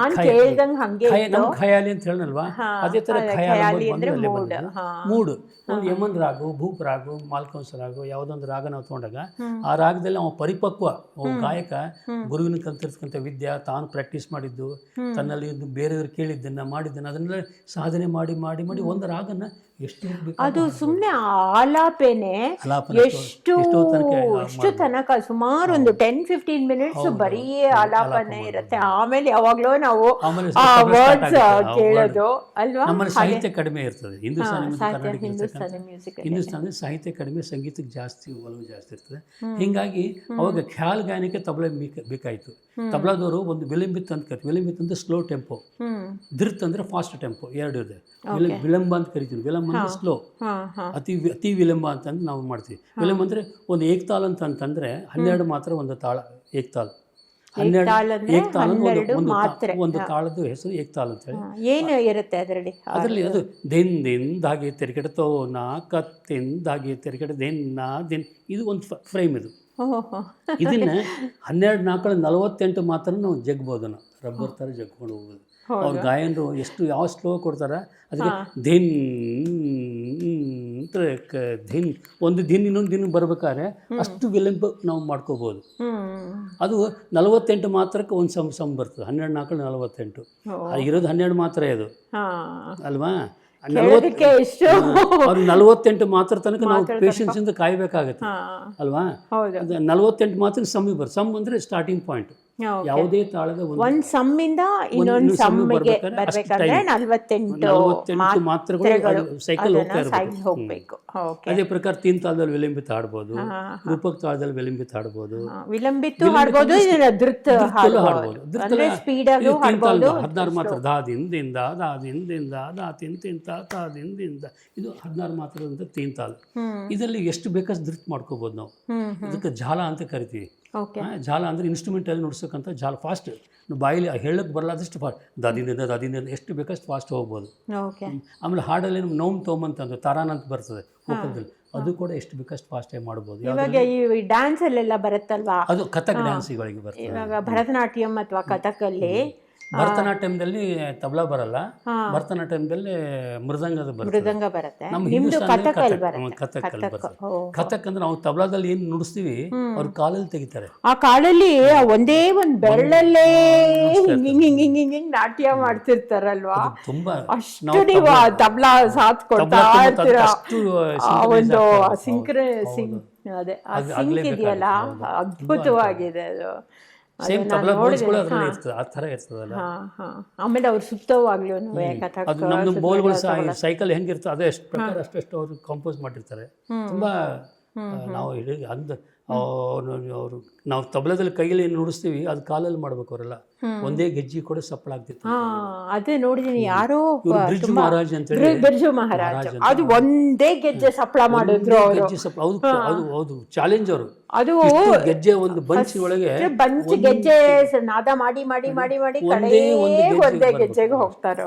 ನಮ್ಮ ಖಯಾಲಿ ಅಂತ ಹೇಳಲ್ವಾ, ಅದೇ ತರ ಖಯಾಲಿ ಮೂಡು. ಒಂದು ಯಮನ್ ರಾಗು, ಭೂಪ್ ರಾಗು, ಮಾಲ್ಕೌನ್ಸ್ ರಾಗು, ಯಾವುದೊಂದು ರಾಗ ನಾವು ತೊಗೊಂಡಾಗ ಆ ರಾಗದಲ್ಲಿ ಅವ ಪರಿಪಕ್ವ ಗಾಯಕ ಗುರುವಿನ ಕಲ್ತಿರ್ತಕ್ಕಂಥ ವಿದ್ಯೆ, ತಾನು ಪ್ರಾಕ್ಟೀಸ್ ಮಾಡಿದ್ದು, ತನ್ನಲ್ಲಿ ಬೇರೆಯವ್ರು ಕೇಳಿದ್ದನ್ನ ಮಾಡಿದ್ದನ್ನ ಅದನ್ನೆಲ್ಲ ಸಾಧನೆ ಮಾಡಿ ಮಾಡಿ ಮಾಡಿ ಒಂದು ರಾಗನ ಅದು ಸುಮ್ಮನೆ ಆಲಾಪೆನೆ ಎಷ್ಟು ತನಕ ಸುಮಾರು ಒಂದು 10-15 ಮಿನಿಟ್ಸ್ ಬರೀ ಆಲಾಪನೆ ಇರುತ್ತೆ. ಆಮೇಲೆ ಯಾವಾಗ್ಲೂ ನಾವು ವರ್ಡ್ಸ್ ಕೇಳೋದು ಅಲ್ವಾ. ನಮ್ಮಲ್ಲಿ ಸಾಹಿತ್ಯ ಕಡಿಮೆ ಇರ್ತದೆ. ಹಿಂದೂಸ್ತಾನದಲ್ಲಿ ಸಾಹಿತ್ಯ ಕಡಿಮೆ, ಸಂಗೀತಕ್ಕೆ ಜಾಸ್ತಿ ಒಲವು ಜಾಸ್ತಿ ಇರ್ತದೆ. ಹಿಂಗಾಗಿ ಅವಾಗ ಖ್ಯಾಲ್ ಗಾಯನಕ್ಕೆ ತಬಲಾ ಬೇಕಾಯ್ತು. ತಬಲಾದವರು ಒಂದು ವಿಲಂಬಿತ್ ಅಂತ ಕರಿತೀವಿ. ವಿಲಂಬಿತ್ ಅಂದ್ರೆ ಸ್ಲೋ ಟೆಂಪೋ, ಧೃತ್ ಅಂದ್ರೆ ಫಾಸ್ಟ್ ಟೆಂಪೋ, ಎರಡು ಇದೆ. ವಿಳಂಬ ಅಂತ ಕರಿತೀವಿ. ವಿಳಂಬ ಅಂದ್ರೆ ಸ್ಲೋ, ಅತಿ ವಿಳಂಬ ಅಂತಂದು ನಾವು ಮಾಡ್ತೀವಿ. ವಿಳಂಬ ಅಂದ್ರೆ ಒಂದು ಏಕ್ತಾಲ್ ಅಂತಂದ್ರೆ 12 ಮಾತ್ರ ಒಂದು ತಾಳ ಏಕ್ತಾಲ್. ಏಕ್ತಾಲ್ ಅಂದ್ರೆ ಏಕ್ತಾಲ್ ಅಂದ್ರೆ 12 ಒಂದು ಮಾತ್ರೆ. ಒಂದು ತಾಳದ ಹೆಸರು ಏಕ್ತಾಲ್ ಅಂತ ಹೇಳಿ. ಏನು ಇರುತ್ತೆ ಅದರಲ್ಲಿ? ಅದರಲ್ಲಿ ಅದು ದೆಂದಾಗಿ ತೆರೆಕೆಡ್ತೋ ನಾ ಕತ್ತೆಂದಾಗಿ ತೆರೆಕೆಡ ದಿನ್ ಇದು ಒಂದು ಫ್ರೇಮ್ ಇದು. ಓಹೋ. ಇದನ್ನ 12 ನಾಲ್ಕಳ 48 ಮಾತ್ರ ನಾವು ಜಗ್ಬೋದು, ನಾವು ರಬ್ಬರ್ ಥರ ಜಗ್ಕೊಂಡು ಹೋಗೋದು. ಅವ್ರ ಗಾಯನರು ಎಷ್ಟು ಯಾವ ಸ್ಲೋ ಕೊಡ್ತಾರೆ ಅದಕ್ಕೆ ಧಿನ್ ಧಿನ್, ಒಂದು ದಿನ ಇನ್ನೊಂದು ದಿನ ಬರ್ಬೇಕಾದ್ರೆ ಅಷ್ಟು ವಿಳಂಬ ನಾವು ಮಾಡ್ಕೋಬೋದು. ಅದು 48 ಮಾತ್ರಕ್ಕೆ ಒಂದು ಸಮ್ ಬರ್ತದೆ. 12 ನಾಲ್ಕಳ 48 ಇರೋದು 12 ಮಾತ್ರ ಇದು ಅಲ್ವಾ? 48 ಮಾತ್ರ ತನಕ ನಾವು ಪೇಷನ್ಸ್ ಇಂದ ಕಾಯಬೇಕಾಗತ್ತೆ ಅಲ್ವಾ? 48 ಮಾತ್ರ ಸಮ್ಮಿಗೆ ಬರ್ತದೆ. ಸಮ್ ಅಂದ್ರೆ ಸ್ಟಾರ್ಟಿಂಗ್ ಪಾಯಿಂಟ್. ಯಾವುದೇ ತಾಳದ ಒಂದು ಸಮ್ಮಿಂದ ಇನ್ನೊಂದು ಸಮ್ಮಿಗೆ ಬರಬೇಕಂದ್ರೆ 48 ಮಾತ್ರಗಳು ಸೈಕಲ್ ಹೋಗ್ಬೇಕು. ಅದೇ ಪ್ರಕಾರ ತೀನ್ ತಾಳದಲ್ಲಿ ವಿಲಂಬಿತ ಹಾಡ್ಬೋದು, ರೂಪಕ್ ತಾಳದಲ್ಲಿ ವಿಲಂಬಿತ ಹಾಡ್ಬೋದು, ವಿಲಂಬಿತ ಹಾಡ್ಬೋದು, ಧೃತ್ ಹಾಡ್ಬೋದು. ಅಂದ್ರೆ ಸ್ಪೀಡ್ ಆಗಿ ಹಾಡ್ಬೋದು. 16 ಮಾತ್ರ ದಾ ದಿಂದ ದಾ ದಿಂದ ದಾ ತಿಂತ ತಾ ದಿಂದ ಇದು 16 ಮಾತ್ರ ತೀನ್ ತಾಲ್. ಇದರಲ್ಲಿ ಎಷ್ಟು ಬೇಕಷ್ಟು ಧೃತ್ ಮಾಡ್ಕೋಬಹುದು ನಾವು. ಇದಕ್ಕೆ ಜಾಲ ಅಂತ ಕರಿತೀವಿ. ಜಾಲ ಅಂದರೆ ಇನ್ಸ್ಟ್ರೂಮೆಂಟಲ್ಲಿ ನುಡ್ಸೋಕ್ಕಂಥ ಜಾಲ ಫಾಸ್ಟ್. ಬಾಯಲ್ಲಿ ಹೇಳಕ್ಕೆ ಬರಲಾದಷ್ಟು ಫಾಸ್ಟ್, ದಾದಿಂದ ಎಷ್ಟು ಬೇಕಷ್ಟು ಫಾಸ್ಟ್ ಹೋಗ್ಬೋದು. ಆಮೇಲೆ ಹಾಡಲ್ಲಿ ನೋಮ್ ತೋಮ್ ಅಂತಂದು ತಾರಾನ್ ಅಂತ ಬರ್ತದೆ ಕೋಕದಲ್ಲಿ, ಅದು ಕೂಡ ಎಷ್ಟು ಬೇಕಷ್ಟು ಫಾಸ್ಟಾಗಿ ಮಾಡ್ಬೋದು. ಇವಾಗ ಈ ಡ್ಯಾನ್ಸ್ ಅಲ್ಲೆಲ್ಲ ಬರುತ್ತಲ್ವಾ, ಅದು ಕಥಕ್ ಡ್ಯಾನ್ಸ್ಗಳಿಗೆ ಬರ್ತದೆ. ಇವಾಗ ಭರತನಾಟ್ಯಂ ಅಥವಾ ಕಥಕಲ್ಲಿ ಭರತನಾಟ್ಯಂದಲ್ಲಿ ತಬಲಾ ಬರಲ್ಲ, ಭರತನಾಟ್ಯಂದಲ್ಲಿ ಮೃದಂಗ ಬರುತ್ತೆ. ನಮ್ಮ ಹಿಂದೂಸ್ತಾನದಲ್ಲಿ ಕಥಕ್ಕಲ್ಲಿ ಬರ್ತದೆ. ಕಥಕ್ ಅಂದ್ರೆ ನಾವು ತಬಲಾದಲ್ಲಿ ಏನು ನುಡಿಸ್ತೀವಿ ಅವ್ರ ಕಾಲಲ್ಲಿ ತೆಗಿತಾರೆ. ಆ ಕಾಲಲ್ಲಿ ಒಂದೇ ಒಂದು ಬೆರಳಲ್ಲೇ ಹಿಂಗ್ ನಾಟ್ಯ ಮಾಡ್ತಿರ್ತಾರಲ್ವಾ, ತುಂಬಾ ಅಷ್ಟು ನೀವು ತಬಲಾ ಸಾಥ್ ಕೊಡ್ತಾ ಇರ್ತೀರಾ. ಒಂದು ಅದೇ ಸಿಂಕ್ ಇದೆಯಲ್ಲ, ಅದ್ಭುತವಾಗಿದೆ ಅದು. ಸೇಮ್ ತಬಲಾ ಬೋಲ್ಸ್ಗಳು ಅದರಲ್ಲಿ ಇರ್ತದೆ, ಆ ಥರ ಇರ್ತದಲ್ಲ. ಆಮೇಲೆ ಅವ್ರು ಸುತ್ತವಾಗ್ಲೂ ಅದು ನಮ್ದು ಬೋಲ್ಗಳು ಸೈಕಲ್ ಹೆಂಗಿರ್ತದೆ ಅದೇ ಅಷ್ಟು ಪ್ರಕಾರ ಅಷ್ಟು ಅವರು ಕಂಪೋಸ್ ಮಾಡಿರ್ತಾರೆ. ತುಂಬಾ ನಾವು ಅಂದ ಅವರು ನಾವು ತಬಲದಲ್ಲಿ ಕೈಯಲ್ಲಿ ಏನು ನುಡಿಸ್ತೀವಿ ಅದು ಕಾಲಲ್ಲಿ ಮಾಡ್ಬೇಕು. ಅವರೆಲ್ಲ ಒಂದೇ ಗೆಜ್ಜಿ ಕೂಡ ಸಪ್ಪಳ ಆಗ್ತಿತ್ತು. ಅದೇ ನೋಡಿದೀನಿ, ಯಾರೋ ಬ್ರಿಡ್ಜ್ ಮಹಾರಾಜ್ ಅಂತ ಹೇಳಿ, ಬಿರ್ಜು ಮಹಾರಾಜ್, ಅದು ಒಂದೇ ಗೆಜ್ಜೆ ಸಪ್ಪಳ ಮಾಡಿದ್ರು. ಹೌದು ಚಾಲೆಂಜ್ ಅವರು. ಅದು ಗೆಜ್ಜೆ ಒಂದು ಬಂಚ್ ಒಳಗೆ ಬಂಚ್ ಗೆಜ್ಜೆ ನಾದ ಮಾಡಿ ಮಾಡಿ ಮಾಡಿ ಮಾಡಿ ಒಂದೇ ಗೆಜ್ಜೆಗೆ ಹೋಗ್ತಾರೆ.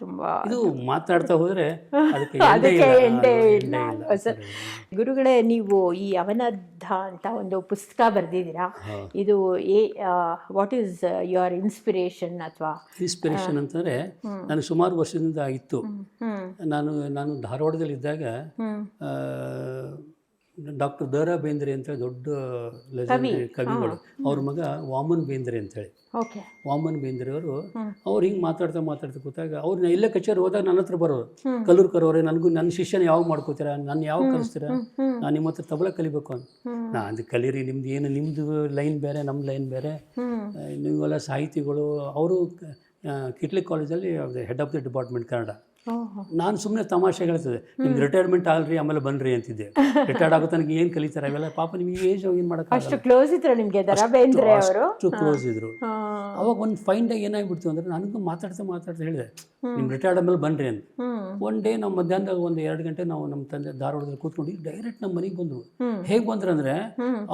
ತುಂಬಾ ಇದು ಮಾತಾಡ್ತಾ ಹೋದ್ರೆ ಅದಕ್ಕೆ ಎಂಡೇ ಇಲ್ಲ. ಗುರುಗಳೇ, ನೀವು ಈ ಅವನದ್ಧ ಅಂತ ಒಂದು ಪುಸ್ತಕ ಬರೆದಿದ್ದೀರಾ. ಇದು ವಾಟ್ ಈಸ್ ಯುವರ್ ಇನ್ಸ್ಪಿರೇಷನ್? ಅಥವಾ ಇನ್ಸ್ಪಿರೇಷನ್ ಅಂತಂದ್ರೆ ನಾನು ಸುಮಾರು ವರ್ಷದಿಂದ ಇತ್ತು. ನಾನು ಧಾರವಾಡದಲ್ಲಿ ಇದ್ದಾಗ ಡಾಕ್ಟರ್ ದ.ರಾ. ಬೇಂದ್ರೆ ಅಂತ ದೊಡ್ಡ ಲೆಜೆಂಡರಿ ಕವಿಗಳು, ಅವ್ರ ಮಗ ವಾಮನ್ ಬೇಂದ್ರೆ ಅಂತೇಳಿ. ವಾಮನ್ ಬೇಂದ್ರೆ ಅವರು ಹಿಂಗೆ ಮಾತಾಡ್ತಾ ಕೂತಾಗ ಅವ್ರನ್ನ ಇಲ್ಲೇ ಕಚೇರಿ ಹೋದಾಗ ನನ್ನ ಹತ್ರ ಬರೋರು, ಕಲ್ಲೂರ್ಕರ್ ಅವರೇ ನನ್ನ ಶಿಷ್ಯನ ಯಾವಾಗ ಮಾಡ್ಕೋತೀರಾ, ನಾನು ಯಾವಾಗ ಕಲಿಸ್ತೀರಾ, ನಾನು ನಿಮ್ಮ ಹತ್ರ ತಬಲ ಕಲಿಬೇಕು ಅಂತ. ಅದು ಕಲೀರಿ, ನಿಮ್ಮದು ಲೈನ್ ಬೇರೆ, ನಮ್ಮ ಲೈನ್ ಬೇರೆ, ನೀವೆಲ್ಲ ಸಾಹಿತಿಗಳು. ಅವರು ಕಿಟ್ಲಿ ಕಾಲೇಜಲ್ಲಿ head of the department Kannada. ನಾನು ಸುಮ್ಮನೆ ತಮಾಷೆ ಹೇಳ್ತಿದ್ದೆ, ನಿಮ್ಗೆ ರಿಟೈರ್ಮೆಂಟ್ ಆಗಲ್ರಿ ಆಮೇಲೆ ಬನ್ರಿ ಅಂತಿದ್ದೆ. ರಿಟೈರ್ಡ್ ಆಗೋ ತನಕ ಏನು ಕಲಿತಾರೆ ಅವೆಲ್ಲ, ಪಾಪ ನಿಮ್ಗೆ ಏಜ್ ಏನು ಮಾಡೋಕೆ ಅಷ್ಟು ಕ್ಲೋಸ್ ಇದ್ರು ನಿಮಗೆ ದ.ರಾ. ಬೇಂದ್ರೆ ಅವರು? ಅಷ್ಟು ಕ್ಲೋಸ್ ಇದ್ರು. ಅವಾಗ ಒಂದು ಫೈನ್ ಡೇ ಏನಾಗ್ಬಿಡ್ತು ಅಂದರೆ, ನನಗೂ ಮಾತಾಡ್ತಾ ಹೇಳಿದೆ, ನಿಮ್ಮ ರಿಟೈರ್ಡ್ ಆಮೇಲೆ ಬನ್ರಿ ಅಂತ. ಒನ್ ಡೇ ನಾವು ಮಧ್ಯಾಹ್ನದಾಗ ಒಂದು 2 ಗಂಟೆ ನಾವು ನಮ್ಮ ತಂದೆ ಧಾರವಾಡದಲ್ಲಿ ಕೂತ್ಕೊಂಡು ಡೈರೆಕ್ಟ್ ನಮ್ಮ ಮನೆಗೆ ಬಂದರು. ಹೇಗೆ ಬಂದ್ರು ಅಂದರೆ,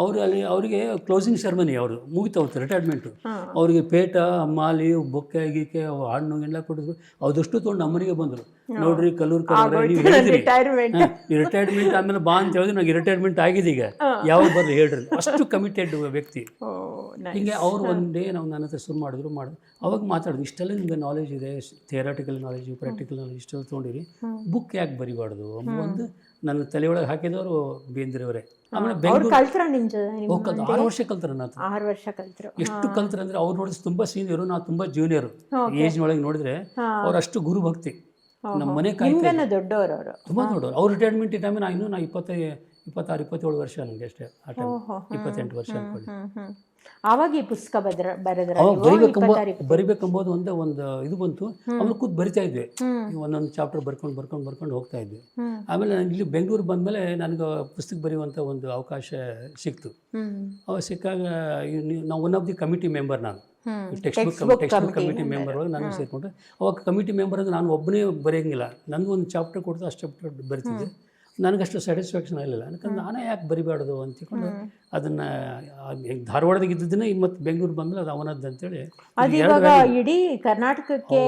ಅವರು ಅಲ್ಲಿ ಅವರಿಗೆ ಕ್ಲೋಸಿಂಗ್ ಸೆರೆಮನಿ ಅವರು ಮುಗಿತವ್ರು ರಿಟೈರ್ಮೆಂಟು. ಅವರಿಗೆ ಪೇಟ ಮಾಲಿ ಬೊಕ್ಕೆ ಗೀಕೆ ಹಣ್ಣು ಎಲ್ಲ ಕೊಟ್ಟಿದ್ರು. ಅದಷ್ಟು ತೊಗೊಂಡು ನಮ್ಮ ಮನೆಗೆ ಬಂದರು. ನೋಡ್ರಿ ಕಲ್ಲೂರ್ಕರ್ ಅವರೇ, ನೀವು ಹೇಳಿದ್ರಿ ರಿಟೈರ್ಮೆಂಟ್ ಆದ್ಮೇಲೆ ಬಾ ಅಂತ ಹೇಳಿದ್ರೆ, ನನಗೆ ರಿಟೈರ್ಮೆಂಟ್ ಆಗಿದೆ, ಈಗ ಯಾವಾಗ ಬರ್ರಿ ಹೇಳ್ರಿ. ಅಷ್ಟು ಕಮಿಟೆಡ್ ವ್ಯಕ್ತಿ. ಹೀಗೆ ಅವ್ರು ಒಂದು ಡೇ ನಾವು ನನ್ನ ಹತ್ರ ಶುರು ಮಾಡಿದ್ರು. ಅವಾಗ ಮಾತಾಡಿದ್ರು, ಇಷ್ಟೆಲ್ಲ ನಿಮ್ಗೆ ನಾಲೆಜ್ ಇದೆ, ಥಿಯರಾಟಿಕಲ್ ನಾಲೆಜು, ಪ್ರಾಕ್ಟಿಕಲ್ ನಾಲೆಜ್ ಇಷ್ಟೆಲ್ಲ ತೊಗೊಂಡಿರಿ, ಬುಕ್ ಯಾಕೆ ಬರಿಬಾರ್ದು ಒಂದು ನನ್ನ ತಲೆಯೊಳಗೆ ಹಾಕಿದವರು ಬೇಂದ್ರೆ ಅವರೇ. ಆಮೇಲೆ ಬೆಂಗಳೂರು 6 ವರ್ಷ ಕಲ್ತಾರೆ. ನಾನು 6 ವರ್ಷ ಕಲ್ತರು. ಎಷ್ಟು ಕಲ್ತಾರೆ ಅಂದರೆ, ಅವ್ರು ನೋಡಿದ್ರೆ ತುಂಬ ಸೀನಿಯರು, ನಾವು ತುಂಬ ಜೂನಿಯರು. ಏಜ್ನೊಳಗೆ ನೋಡಿದ್ರೆ ಅವ್ರು ಅಷ್ಟು ಗುರು ಭಕ್ತಿ. ನಮ್ಮ ಮನೆ ದೊಡ್ಡವರು, ಅವರು ತುಂಬ ದೊಡ್ಡವರು. ಅವ್ರ ರಿಟೈರ್ಮೆಂಟ್ ಟೈಮ್ ನಾ 26, 27 ವರ್ಷ ನನಗೆ ಅಷ್ಟೇ. ಆ ಟೈಮ್ 28 ವರ್ಷ ಅನ್ಕೊಳ್ಳಿ. ಆವಾಗ ಈ ಪುಸ್ತಕ ಬರೆದ್ರೆ ಬರಿಬೇಕೆಂಬುದು ಒಂದು ಇದು ಬಂತು. ಆಮೇಲೆ ಕೂತ್ ಬರಿತಾ ಇದ್ವಿ, ಒಂದೊಂದು ಚಾಪ್ಟರ್ ಬರ್ಕೊಂಡು ಹೋಗ್ತಾ ಇದ್ವಿ. ಆಮೇಲೆ ನಾನು ಇಲ್ಲಿ ಬೆಂಗಳೂರು ಬಂದಮೇಲೆ ನನಗೆ ಪುಸ್ತಕ ಬರೆಯುವಂಥ ಒಂದು ಅವಕಾಶ ಸಿಕ್ತು. ಅವಾಗ ಸಿಕ್ಕಾಗ ನಾವು one of the committee member, ನಾನು ಟೆಕ್ಸ್ಟ್ ಬುಕ್ ಕಮಿಟಿ ಮೆಂಬರ್ ಒಳಗೆ ನಾನು ಸೇರಿಕೊಂಡೆ. ಅವಾಗ ಕಮಿಟಿ ಮೆಂಬರ್ ಅಂದರೆ ನಾನು ಒಬ್ಬನೇ ಬರೆಯೋಂಗಿಲ್ಲ, ನನಗೂ ಒಂದು ಚಾಪ್ಟರ್ ಕೊಡ್ತಾ ಅಷ್ಟು ಚಾಪ್ಟರ್ ಬರಿತಿದ್ದೆ. ನನಗಷ್ಟು ಸ್ಯಾಟಿಸ್ಫ್ಯಾಕ್ಷನ್ ಆಗಲಿಲ್ಲ. ಯಾಕಂದ್ರೆ ನಾನೇ ಯಾಕೆ ಬರಿಬಾರ್ದು ಅಂತಿಕೊಂಡು ಅದನ್ನು ಧಾರವಾಡದಾಗ ಇದ್ದದನ್ನೇ ಮತ್ತು ಬೆಂಗಳೂರು ಬಂದಮೇಲೆ ಅದು ಅವನದ್ದು ಅಂತೇಳಿ ಅದಿವಾಗ ಇಡೀ ಕರ್ನಾಟಕಕ್ಕೆ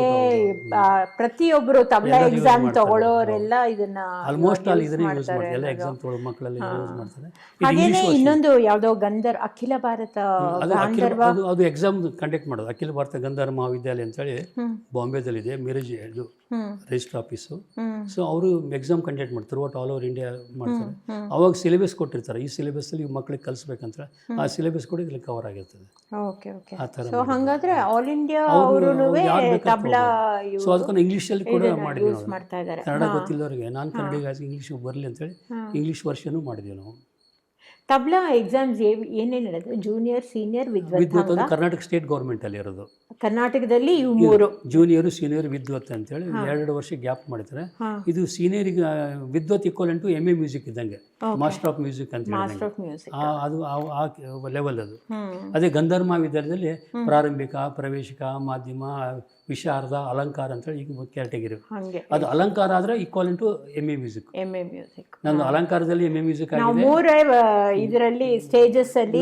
ಪ್ರತಿಯೊಬ್ಬರು ತಬಲಾ ಎಕ್ಸಾಮ್ ತಗೊಳ್ಳೋರೆಲ್ಲ ಇದನ್ನ ಆಲ್ಮೋಸ್ಟ್ ಆಲ್ ಇದನ್ನೇ ಯೂಸ್ ಮಾಡ್ತಾರೆ. ಎಲ್ಲ ಎಕ್ಸಾಮ್ ತಗೊಳ್ಳೋ ಮಕ್ಕಳೆಲ್ಲ ಯೂಸ್ ಮಾಡ್ತಾರೆ. ಹಾಗೇನೆ ಇನ್ನೊಂದು ಯಾವ್ದೋ ಅಖಿಲ ಭಾರತ ಅದು ಎಕ್ಸಾಮ್ ಕಂಡಕ್ಟ್ ಮಾಡೋದು. ಅಖಿಲ ಭಾರತ ಗಂಧರ್ವ ಮಹಾವಿದ್ಯಾಲಯ ಅಂತೇಳಿ ಬಾಂಬೆದಲ್ಲಿದೆ, ಮಿರಜ್ ಇದು ರಿಜಿಸ್ಟರ್ ಆಫೀಸು. ಸೊ ಅವರು ಎಕ್ಸಾಮ್ ಕಂಡಕ್ಟ್ ಮಾಡ್ತಾರೆ, ಒಟ್ಟು ಆಲ್ ಓವರ್ ಇಂಡಿಯಾ ಮಾಡ್ತಾರೆ. ಅವಾಗ ಸಿಲೆಬಸ್ ಕೊಟ್ಟಿರ್ತಾರೆ, ಈ ಸಿಲೆಬಸ್ಸಲ್ಲಿ ಮಕ್ಕಳಿಗೆ ಕಲಿಸ್ಬೇಕಂತ ಆ ಸಿಲೆಬಸ್ ಕೂಡ ಇಲ್ಲಿ ಕವರ್ ಆಗಿರ್ತದೆ. ಆ ಥರ ಹಾಗಾದ್ರೆ ಆಲ್ ಇಂಡಿಯಾ ತಬಲಾ ಸೊ ಅದಕ್ಕೊಂದು ಇಂಗ್ಲೀಷಲ್ಲಿ ಕೂಡ ಮಾಡಿದ್ವಿ ನಾವು. ಕನ್ನಡ ಗೊತ್ತಿಲ್ಲವರಿಗೆ ನಾನು ಕನ್ನಡಿಗ ಇಂಗ್ಲೀಷ್ ಬರಲಿ ಅಂತೇಳಿ ಇಂಗ್ಲೀಷ್ ವರ್ಷನೂ ಮಾಡಿದ್ವಿ ನಾವು. ತಬಲಾ ಎಕ್ಸಾಮ್ಸ್ ಏನೇನು ಹೇಳಿದ್ರೆ ಜೂನಿಯರ್, ಸೀನಿಯರ್, ವಿದ್ವತ್ ಕರ್ನಾಟಕ ಸ್ಟೇಟ್ ಗೌರ್ಮೆಂಟ್ ಅಲ್ಲಿ ಇರೋದು. ಕರ್ನಾಟಕದಲ್ಲಿ ಇವು ಮೂರು ಜೂನಿಯರ್, ಸೀನಿಯರ್, ವಿದ್ವತ್ ಅಂತೇಳಿ 2 ವರ್ಷ ಗ್ಯಾಪ್ ಮಾಡಿದ್ರೆ ಇದು ಸೀನಿಯರಿಗೆ ವಿದ್ವತ್ ಇಕ್ವಲೆಂಟ್ ಟು MA ಮ್ಯೂಸಿಕ್ ಇದ್ದಂಗೆ, ಮಾಸ್ಟರ್ ಆಫ್ ಮ್ಯೂಸಿಕ್ ಅಂತ ಅದು ಆ ಲೆವೆಲ್ ಅದು. ಅದೇ ಗಂಧರ್ವ ವಿದ್ಯಾಲಯದಲ್ಲಿ ಪ್ರಾರಂಭಿಕ, ಪ್ರವೇಶಿಕ, ಮಾಧ್ಯಮ, ವಿಶಾರದ, ಅಲಂಕಾರ ಅಂತೇಳಿ ಈಗ ಕ್ಯಾಟಗಿರಿ. ಅದು ಅಲಂಕಾರ ಆದ್ರೆ ಈಕ್ವಲೆಂಟ್ ಟು MA ಮ್ಯೂಸಿಕ್. ನಾನು ಅಲಂಕಾರದಲ್ಲಿ MA ಮ್ಯೂಸಿಕ್ ಆಗಿದೆ. ಇದರಲ್ಲಿ ಸ್ಟೇಜಸ್ ಅಲ್ಲಿ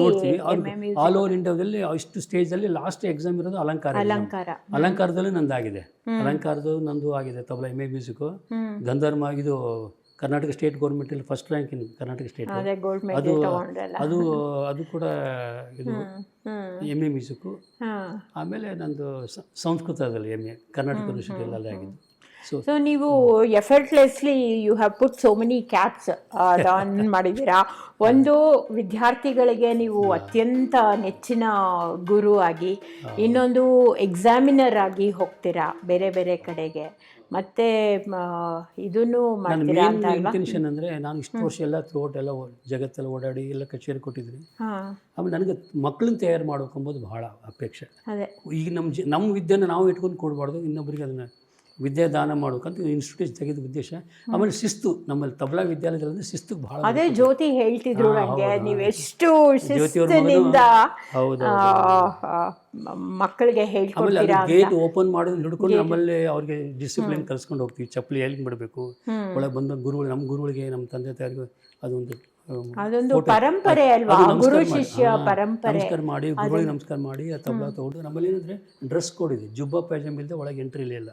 ಆಲ್ ಓವರ್ ಇಂಡಿಯಾದಲ್ಲಿ ಇಷ್ಟು ಸ್ಟೇಜ್ ಅಲ್ಲಿ ಲಾಸ್ಟ್ ಎಕ್ಸಾಮ್ ಇರೋದು ಅಲಂಕಾರದಲ್ಲಿ ನಂದಾಗಿದೆ. ಅಲಂಕಾರದ್ದು ನಂದು ಆಗಿದೆ ತಬಲಾ MA ಮ್ಯೂಸಿಕ್. ಗಂಧರ್ವ ಇದು ಕರ್ನಾಟಕ ಸ್ಟೇಟ್ ಗೌರ್ಮೆಂಟ್ ಅಲ್ಲಿ first rank in Karnataka state. ಅದು ಕೂಡ ಇದು MA ಮ್ಯೂಸಿಕ್. ಆಮೇಲೆ ನಂದು ಸಂಸ್ಕೃತದಲ್ಲಿ MA ಕರ್ನಾಟಕ ಯೂನಿವರ್ಸಿಟಿಯಲ್ಲಿ ಆಗಿದ್ದು. ಸೊ ನೀವು effortlessly you have put so many caps don ಮಾಡಿದ್ದೀರಾ. ಒಂದು ವಿದ್ಯಾರ್ಥಿಗಳಿಗೆ ನೀವು ಅತ್ಯಂತ ನೆಚ್ಚಿನ ಗುರು ಆಗಿ, ಇನ್ನೊಂದು ಎಕ್ಸಾಮಿನರ್ ಆಗಿ ಹೋಗ್ತೀರಾ ಬೇರೆ ಬೇರೆ ಕಡೆಗೆ, ಮತ್ತೆ ಇದನ್ನು ಮಾಡ್ತೀರಾ ಅಂತ ಅಲ್ವಾ? ಇಂಟೆನ್ಷನ್ ಅಂದರೆ ನಾನು ಇಷ್ಟು ವರ್ಷ ಎಲ್ಲ ಥ್ರೂಔಟ್ ಎಲ್ಲ ಜಗತ್ತೆಲ್ಲ ಓಡಾಡಿ ಎಲ್ಲ ಕಚೇರಿ ಕೊಟ್ಟಿದ್ದೀನಿ. ಆಮೇಲೆ ನನಗೆ ಮಕ್ಕಳನ್ನ ತಯಾರು ಮಾಡ್ಬೇಕಂಬೋದು ಬಹಳ ಅಪೇಕ್ಷೆ. ಈಗ ನಮ್ಮ ವಿದ್ಯೆನ ನಾವು ಇಟ್ಕೊಂಡು ಕೊಡಬಾರ್ದು, ಇನ್ನೊಬ್ಬರಿಗೆ ಅದನ್ನು ವಿದ್ಯಾದಾನ ಮಾಡ್ಬೇಕಂತ ಇನ್ಸ್ಟಿಟ್ಯೂಟ್ ತೆಗೆದ ಉದ್ದೇಶ. ಆಮೇಲೆ ಶಿಸ್ತು, ನಮ್ಮಲ್ಲಿ ತಬಲಾ ವಿದ್ಯಾಲಯದಲ್ಲಿ ಶಿಸ್ತು ಬಹಳ. ಅದೇ ಜ್ಯೋತಿ ಹೇಳ್ತಿದ್ರು ನನಗೆ, ನೀವೆಷ್ಟು ಶಿಸ್ತಿನಿಂದ ಮಕ್ಕಳಿಗೆ ಹೇಳ್ಕೊಡ್ತೀರಾ. ಗೇಟ್ ಓಪನ್ ಮಾಡೋದು ಹಿಡ್ಕೊಂಡು ನಮ್ಮಲ್ಲಿ ಅವ್ರಿಗೆ ಡಿಸಿಪ್ಲಿನ್ ಕಲ್ಸ್ಕೊಂಡು ಹೋಗ್ತೀವಿ. ಚಪ್ಪಲಿ ಎಲ್ಲಿ ಬಿಡಬೇಕು, ಒಳಗೆ ಬಂದ ಗುರುಗಳು, ನಮ್ಮ ಗುರುಗಳಿಗೆ, ನಮ್ಮ ತಂದೆ ತಾಯಿಗೆ ಅದೊಂದು ಪರಂಪರೆ ಅಲ್ವಾ, ಗುರು ಶಿಷ್ಯ ಪರಂಪರೆ. ನಮಸ್ಕಾರ ಮಾಡಿ ಗುರುಗಳಿಗೆ ನಮಸ್ಕಾರ ಮಾಡಿ ತಬಲಾ ತಗೊಂಡು. ನಮ್ಮಲ್ಲಿ ಏನಂದ್ರೆ ಡ್ರೆಸ್ ಕೋಡ್ ಇದೆ, ಜುಬ್ಬಾ ಪೈಜಾಮ್ ಇಲ್ಲದೆ ಒಳಗೆ ಎಂಟ್ರಿ ಇಲ್ಲ.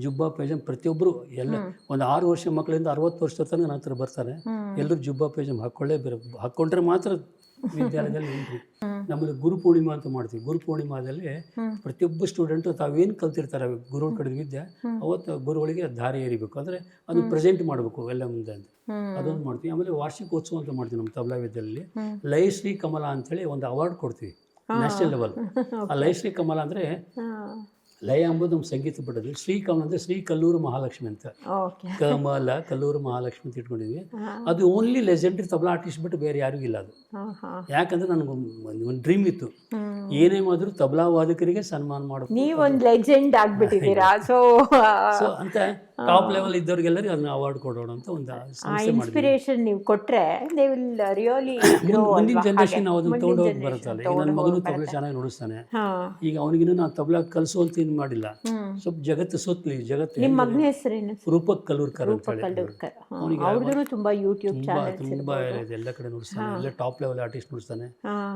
ಜುಬ್ಬಾ ಪೈಜಾಮ್ ಪ್ರತಿಯೊಬ್ಬರು ಎಲ್ಲ ಒಂದು 6 ವರ್ಷ ಮಕ್ಕಳಿಂದ 60 ವರ್ಷ ತನಕ ನನ್ನ ಹತ್ರ ಬರ್ತಾರೆ. ಎಲ್ಲರೂ ಜುಬ್ಬಾ ಪೈಜಾಮ್ ಹಾಕ್ಕೊಂಡ್ರೆ ಮಾತ್ರ ವಿದ್ಯಾಲಯದಲ್ಲಿ ಎಂಟ್ರಿ. ನಮ್ಮಲ್ಲಿ ಗುರು ಪೂರ್ಣಿಮಾ ಅಂತ ಮಾಡ್ತೀವಿ. ಗುರು ಪೂರ್ಣಿಮಾದಲ್ಲಿ ಪ್ರತಿಯೊಬ್ಬ ಸ್ಟೂಡೆಂಟು ತಾವೇನು ಕಲ್ತಿರ್ತಾರೆ ಗುರುಗಳ ಕಡೆ ವಿದ್ಯೆ, ಅವತ್ತು ಗುರುಗಳಿಗೆ ದಾರಿ ಏರಿಬೇಕು, ಅಂದರೆ ಅದು ಪ್ರೆಸೆಂಟ್ ಮಾಡಬೇಕು ಎಲ್ಲ ಮುಂದೆ ಅಂತ ಅದೊಂದು ಮಾಡ್ತೀವಿ. ಆಮೇಲೆ ವಾರ್ಷಿಕೋತ್ಸವ ಅಂತ ಮಾಡ್ತೀವಿ ನಮ್ಮ ತಬಲಾ ವಿದ್ಯಾಲಯದಲ್ಲಿ. ಲಯಶ್ರೀ ಕಮಲಾ ಅಂತೇಳಿ ಒಂದು ಅವಾರ್ಡ್ ಕೊಡ್ತೀವಿ ನ್ಯಾಷನಲ್ ಲೆವೆಲ್. ಆ ಲಯಶ್ರೀ ಕಮಲಾ ಅಂದರೆ ಲಯ ಎಂಬುದು ನಮ್ಮ ಸಂಗೀತ ಬಿಡೋದು, ಶ್ರೀ ಕಮಲ ಅಂದರೆ ಶ್ರೀ ಕಲ್ಲೂರು ಮಹಾಲಕ್ಷ್ಮಿ ಅಂತ. ಕಮಲ ಕಲ್ಲೂರು ಮಹಾಲಕ್ಷ್ಮಿ ಅಂತ ಇಟ್ಕೊಂಡಿದ್ವಿ. ಅದು ಓನ್ಲಿ ಲೆಜೆಂಡ್ರಿ ತಬಲಾ ಆರ್ಟಿಸ್ಟ್ ಬಿಟ್ಟು ಬೇರೆ ಯಾರಿಗೂ ಇಲ್ಲ ಅದು. ಯಾಕಂದ್ರೆ ನನಗೆ ಒಂದು ಡ್ರೀಮ್ ಇತ್ತು, ಏನೇ ಮಾಡಿದ್ರು ತಬಲಾ ವಾದಕರಿಗೆ ಸನ್ಮಾನ ಮಾಡೋದು. ನೀವೊಂದು ಲೆಜೆಂಡ್ ಆಗ್ಬಿಟ್ಟಿದ್ದೀರಾ. ಸೊ ಅಂತ ಟಾಪ್ ಲೆವೆಲ್ ಇದ್ದವ್ರಿಗೆಲ್ಲರಿಗೂ ಅದನ್ನ ಅವಾರ್ಡ್ ಕೊಡೋಣ ಅಂತ ಒಂದು ಇನ್ಸ್ಪಿರೇಷನ್ ನೀವು ಕೊಟ್ರೆ ಮುಂದಿನ ಜನರೇಷನ್ ಅದನ್ನ ತಗೊಂಡೋಗಿ ಬರುತ್ತಲ್ಲ. ಈಗ ನನ್ನ ಮಗನು ತಬಲಾ ಚೆನ್ನಾಗಿ ನುಡಿಸ್ತಾನೆ. ಈಗ ಅವನಿಗಿನ್ನೂ ನಾನು ತಬಲಾ ಕಲಿಸುವಂತ ಏನು ಮಾಡಿಲ್ಲ, ಸ್ವಲ್ಪ ಜಗತ್ತು ಸುತ್ತಲಿ ಜಗತ್ತು. ನಿಮ್ಮ ಮಗನ ಹೆಸರೇನು? ರೂಪಕ್ ಕಲ್ಲೂರ್ಕರ್ ಅಂತ ಹೇಳಿ. ಅವ್ರದ್ದು ತುಂಬಾ ಯೂಟ್ಯೂಬ್ ಚಾನೆಲ್ ತುಂಬಾ ಇದೆ, ಎಲ್ಲ ಕಡೆ ನುಡಿಸ್ತಾನೆ, ಎಲ್ಲ ಟಾಪ್ ಲೆವೆಲ್ ಆರ್ಟಿಸ್ಟ್ ನುಡಿಸ್ತಾನೆ.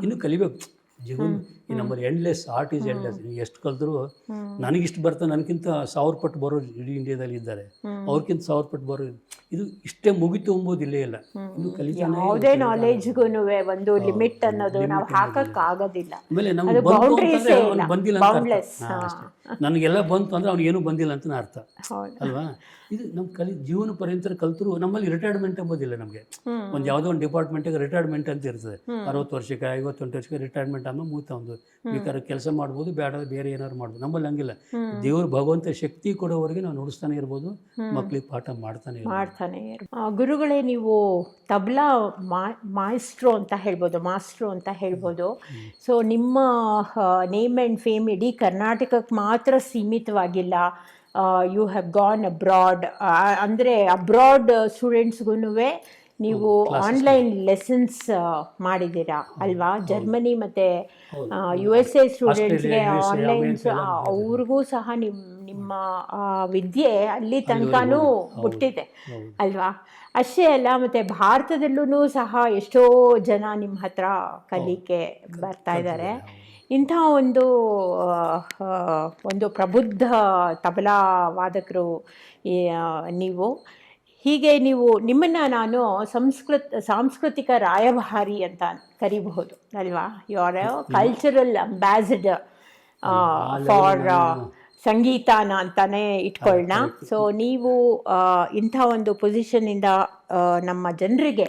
ಇನ್ನು ಕಲಿಬೇಕು ಜೀವನ. ಈ ನಮ್ಮಲ್ಲಿ ಎಂಡ್ಲೆಸ್, ಆರ್ಟ್ ಈಸ್ ಎಂಡ್ಲೆಸ್. ಎಷ್ಟು ಕಲ್ತರು ನನಗಿಷ್ಟು ಬರ್ತಾ ನನಗಿಂತ 1000 ಪಟ್ಟು ಬರೋರು ಇಡೀ ಇಂಡಿಯಾದಲ್ಲಿ ಇದ್ದಾರೆ. ಅವ್ರಿಗಿಂತ 1000 ಪಟ್ಟು ಬರೋರು. ಇದು ಇಷ್ಟೇ ಮುಗಿತು ಎಂಬುದು ಇಲ್ಲೇ ಇಲ್ಲ. ಇನ್ನು ಕಲಿತಾನೆ. ಯಾವುದೇ ನಾಲೆಜ್ಗೂ ಒಂದು ಲಿಮಿಟ್ ಅನ್ನೋದು ನಾವು ಹಾಕಕ್ ಆಗೋದಿಲ್ಲ. ಆಮೇಲೆ ನಮ್ಗೆ ಬಂದಿಲ್ಲ ಅಂತ, ನನಗೆಲ್ಲ ಬಂತು ಅಂದ್ರೆ ಅವ್ನಿಗೇನು ಬಂದಿಲ್ಲ ಅಂತ ಅರ್ಥ ಅಲ್ವಾ. ಇದು ನಮ್ಮ ಜೀವನ ಪರ್ಯಂತರ ಕಲ್ತರು. ನಮ್ಮಲ್ಲಿ ರಿಟೈರ್ಮೆಂಟ್ ಎಂಬುದಿಲ್ಲ ನಮಗೆ. ಒಂದು ಯಾವುದೋ ಒಂದು ಡಿಪಾರ್ಟ್ಮೆಂಟ್ಗೆ ರಿಟೈರ್ಮೆಂಟ್ ಅಂತ ಇರ್ತದೆ. 60 ವರ್ಷಕ್ಕೆ 58 ವರ್ಷಕ್ಕೆ ರಿಟೈರ್ಮೆಂಟ್ ಆದ್ಮೇಲೆ ಮುಗಿತಾ ಒಂದು ಬೇಕಾದ್ರೆ ಕೆಲಸ ಮಾಡ್ಬೋದು, ಬೇಡ ಬೇರೆ ಏನಾದ್ರು ಮಾಡ್ಬೋದು. ನಮ್ಮಲ್ಲಿ ಹಂಗಿಲ್ಲ. ದೇವ್ರು ಭಗವಂತ ಶಕ್ತಿ ಕೊಡೋವರೆಗೆ ನಾವು ನುಡಿಸ್ತಾನೆ ಇರ್ಬೋದು, ಮಕ್ಳಿಗೆ ಪಾಠ ಮಾಡ್ತಾನೆ ಗುರುಗಳೇ, ನೀವು ತಬಲಾ ಮಾಸ್ಟ್ರು ಅಂತ ಹೇಳ್ಬೋದು. ಸೊ ನಿಮ್ಮ ನೇಮ್ ಆ್ಯಂಡ್ ಫೇಮ್ ಇಡೀ ಕರ್ನಾಟಕಕ್ಕೆ ಮಾತ್ರ ಸೀಮಿತವಾಗಿಲ್ಲ. You have gone abroad. ಅಂದರೆ ಅಬ್ರಾಡ್ ಸ್ಟೂಡೆಂಟ್ಸ್ಗೂ ನೀವು ಆನ್ಲೈನ್ ಲೆಸನ್ಸ್ ಮಾಡಿದ್ದೀರಾ ಅಲ್ವಾ? ಜರ್ಮನಿ ಮತ್ತು USA ಸ್ಟೂಡೆಂಟ್ಸ್ಗೆ ಆನ್ಲೈನ್ಸ್ ಅವ್ರಿಗೂ ಸಹ ನಿಮ್ಮ ವಿದ್ಯೆ ಅಲ್ಲಿ ತನಕನೂ ಮುಟ್ಟಿದೆ ಅಲ್ವಾ? ಅಷ್ಟೇ ಅಲ್ಲ, ಮತ್ತು ಭಾರತದಲ್ಲೂ ಸಹ ಎಷ್ಟೋ ಜನ ನಿಮ್ಮ ಹತ್ರ ಕಲಿಕೆ ಬರ್ತಾ ಇದ್ದಾರೆ. ಇಂಥ ಒಂದು ಪ್ರಬುದ್ಧ ತಬಲಾ ವಾದಕರು ನೀವು. ಹೀಗೆ ನಿಮ್ಮನ್ನು ನಾನು ಸಾಂಸ್ಕೃತಿಕ ರಾಯಭಾರಿ ಅಂತ ಕರಿಬಹುದು ಅಲ್ವಾ? You are a cultural ambassador for ಸಂಗೀತನ ಅಂತಾನೆ ಇಟ್ಕೊಳ್ಳೋಣ. ಸೊ ನೀವು ಇಂಥ ಒಂದು ಪೊಸಿಷನ್ನಿಂದ ನಮ್ಮ ಜನರಿಗೆ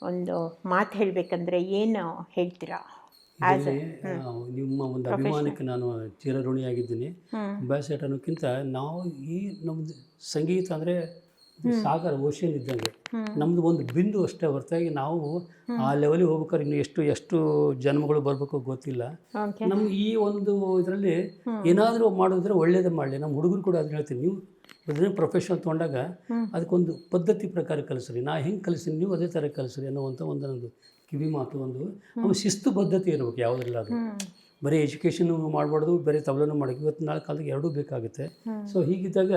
ಒಂದು ಮಾತು ಹೇಳಬೇಕಂದ್ರೆ ಏನು ಹೇಳ್ತೀರಾ? ನಿಮ್ಮ ಒಂದು ಅಭಿಮಾನಕ್ಕೆ ನಾನು ಚಿರಋಣಿಯಾಗಿದ್ದೀನಿ. ಅಂಬಾಸಿಡರ್ ಅನ್ನೋಕ್ಕಿಂತ ನಾವು ನಮ್ಮದು ಸಂಗೀತ ಅಂದರೆ ಸಾಗರ, ಓಷನ್ ಇದ್ದಂಗೆ. ನಮ್ಮದು ಒಂದು ಬಿಂದು ಅಷ್ಟೇ ಹೊರತಾಗಿ ನಾವು ಆ ಲೆವೆಲಿಗೆ ಹೋಗ್ಬೇಕಾದ್ರೆ ಇನ್ನು ಎಷ್ಟು ಜನ್ಮಗಳು ಬರಬೇಕು ಗೊತ್ತಿಲ್ಲ. ನಮ್ಗೆ ಈ ಒಂದು ಇದರಲ್ಲಿ ಏನಾದರೂ ಮಾಡೋದ್ರೆ ಒಳ್ಳೇದೇ ಮಾಡಲಿ. ನಮ್ಮ ಹುಡುಗರು ಕೂಡ ಅದನ್ನ ಹೇಳ್ತೀನಿ, ನೀವು ಅದನ್ನೇ ಪ್ರೊಫೆಷನಲ್ ತೊಗೊಂಡಾಗ ಅದಕ್ಕೊಂದು ಪದ್ಧತಿ ಪ್ರಕಾರ ಕಲಿಸ್ರಿ. ನಾ ಹೆಂಗೆ ಕಲಿಸ್ತೀನಿ ನೀವು ಅದೇ ಥರ ಕಲಿಸ್ರಿ ಅನ್ನೋವಂಥ ಒಂದು ಕಿವಿ ಮಾತು. ಅವ್ನು ಶಿಸ್ತು ಬದ್ಧತೆ ಇರಬೇಕು ಯಾವುದ್ರಲ್ಲ. ಅದು ಬರೀ ಎಜುಕೇಷನ್ ಮಾಡಬಾರ್ದು, ಬೇರೆ ತಬಲನೂ ಮಾಡೋದು. ಇವತ್ತು ನಾಳೆ ಕಾಲದಾಗ ಎರಡೂ ಬೇಕಾಗುತ್ತೆ. ಸೊ ಹೀಗಿದ್ದಾಗ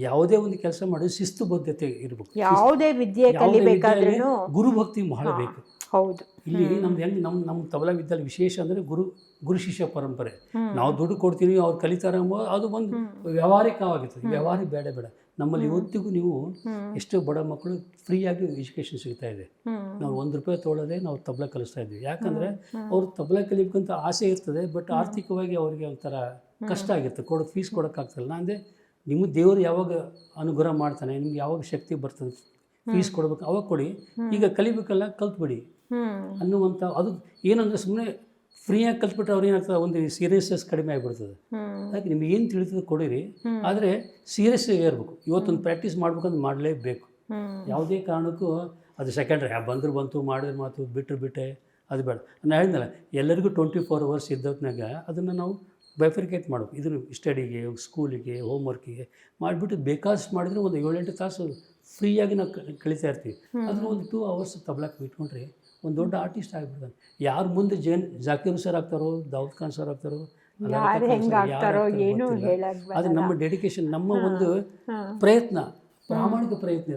ಯಾವುದೇ ಒಂದು ಕೆಲಸ ಮಾಡೋದು ಶಿಸ್ತು ಬದ್ಧತೆ ಇರಬೇಕು. ಯಾವುದೇ ವಿದ್ಯೆ ಕಲಿಬೇಕಾದ್ರೂ ಗುರುಭಕ್ತಿ ಬಹಳ ಬೇಕು. ಹೌದು. ಇಲ್ಲಿ ನಮ್ದು ಹೆಂಗೆ ನಮ್ಮ ತಬಲಾ ವಿದ್ಯಾಲಯ ವಿಶೇಷ ಅಂದರೆ ಗುರು ಶಿಷ್ಯ ಪರಂಪರೆ. ನಾವು ದುಡ್ಡು ಕೊಡ್ತೀವಿ, ಅವ್ರು ಕಲಿತಾರೆ ಎಂಬುದು ಅದು ಒಂದು ವ್ಯಾವಹಾರಿಕವಾಗಿರ್ತದೆ. ವ್ಯವಹಾರ ಬೇಡ. ನಮ್ಮಲ್ಲಿ ಇವತ್ತಿಗೂ ನೀವು ಎಷ್ಟೋ ಬಡ ಮಕ್ಕಳು ಫ್ರೀಯಾಗಿ ಎಜುಕೇಷನ್ ಸಿಗ್ತಾ ಇದೆ. ನಾವು ₹1 ತೊಗೊಳ್ಳೋದೇ ನಾವು ತಬಲಾ ಕಲಿಸ್ತಾ ಇದ್ವಿ. ಯಾಕಂದರೆ ಅವ್ರು ತಬಲಾ ಕಲಿಬೇಕಂತ ಆಸೆ ಇರ್ತದೆ, ಬಟ್ ಆರ್ಥಿಕವಾಗಿ ಅವರಿಗೆ ಒಂಥರ ಕಷ್ಟ ಆಗಿರ್ತದೆ, ಫೀಸ್ ಕೊಡೋಕ್ಕಾಗ್ತಲ್ಲ. ಅಂದರೆ ನಿಮ್ಮ ದೇವರು ಯಾವಾಗ ಅನುಗ್ರಹ ಮಾಡ್ತಾನೆ, ನಿಮ್ಗೆ ಯಾವಾಗ ಶಕ್ತಿ ಬರ್ತದೆ ಫೀಸ್ ಕೊಡ್ಬೇಕು ಅವಾಗ ಕೊಡಿ, ಈಗ ಕಲಿಬೇಕಲ್ಲ ಕಲ್ತ್ಬಿಡಿ ಅನ್ನುವಂಥ. ಅದು ಏನಂದರೆ ಸುಮ್ಮನೆ ಫ್ರೀಯಾಗಿ ಕಲ್ತ್ಬಿಟ್ರೆ ಅವ್ರು ಏನಾಗ್ತದೆ, ಒಂದು ಸೀರಿಯಸ್ನೆಸ್ ಕಡಿಮೆ ಆಗಿಬಿಡ್ತದೆ. ಅದಕ್ಕೆ ನಿಮ್ಗೆ ಏನು ತಿಳಿತದೆ ಕೊಡಿರಿ, ಆದರೆ ಸೀರಿಯಸ್ ಇರಬೇಕು. ಇವತ್ತೊಂದು ಪ್ರಾಕ್ಟೀಸ್ ಮಾಡ್ಬೇಕಂದ್ರೆ ಮಾಡಲೇಬೇಕು. ಯಾವುದೇ ಕಾರಣಕ್ಕೂ ಅದು ಸೆಕೆಂಡ್ರಿ ಬಂತು ಮಾಡಿದ್ರೆ ಮಾತು ಬಿಟ್ಟೆ ಅದು ಬೇಡ. ನಾನು ಹೇಳಿದ್ನಲ್ಲ, ಎಲ್ಲರಿಗೂ 24 hours ಇದ್ದೊತ್ನಾಗ ಅದನ್ನು ನಾವು ಬೈಫರ್ಕೇಟ್ ಮಾಡಬೇಕು. ಇದನ್ನು ಸ್ಟಡಿಗೆ, ಸ್ಕೂಲಿಗೆ, ಹೋಮ್ವರ್ಕಿಗೆ ಮಾಡಿಬಿಟ್ಟು ಬೇಕಾದಷ್ಟು ಮಾಡಿದರೆ ಒಂದು 7-8 ತಾಸು ಫ್ರೀಯಾಗಿ ನಾವು ಕಲಿತಾ ಇರ್ತೀವಿ. ಅದನ್ನು ಒಂದು 2 hours ತಬಲಾಕ್ ಬಿಟ್ಕೊಂಡ್ರೆ ಒಂದು ದೊಡ್ಡ ಆರ್ಟಿಸ್ಟ್ ಆಗಿಬಿಡ್ತಾನೆ. ಯಾರು ಮುಂದೆ ಜಾಕೀರ್ ಸರ್ ಆಗ್ತಾರೋ, ದಾವೂದ್ ಖಾನ್ ಸರ್ ಆಗ್ತಾರೋ, ಅದು ನಮ್ಮ ಡೆಡಿಕೇಶನ್, ನಮ್ಮ ಒಂದು ಪ್ರಯತ್ನ, ಪ್ರಾಮಾಣಿಕ ಪ್ರಯತ್ನ.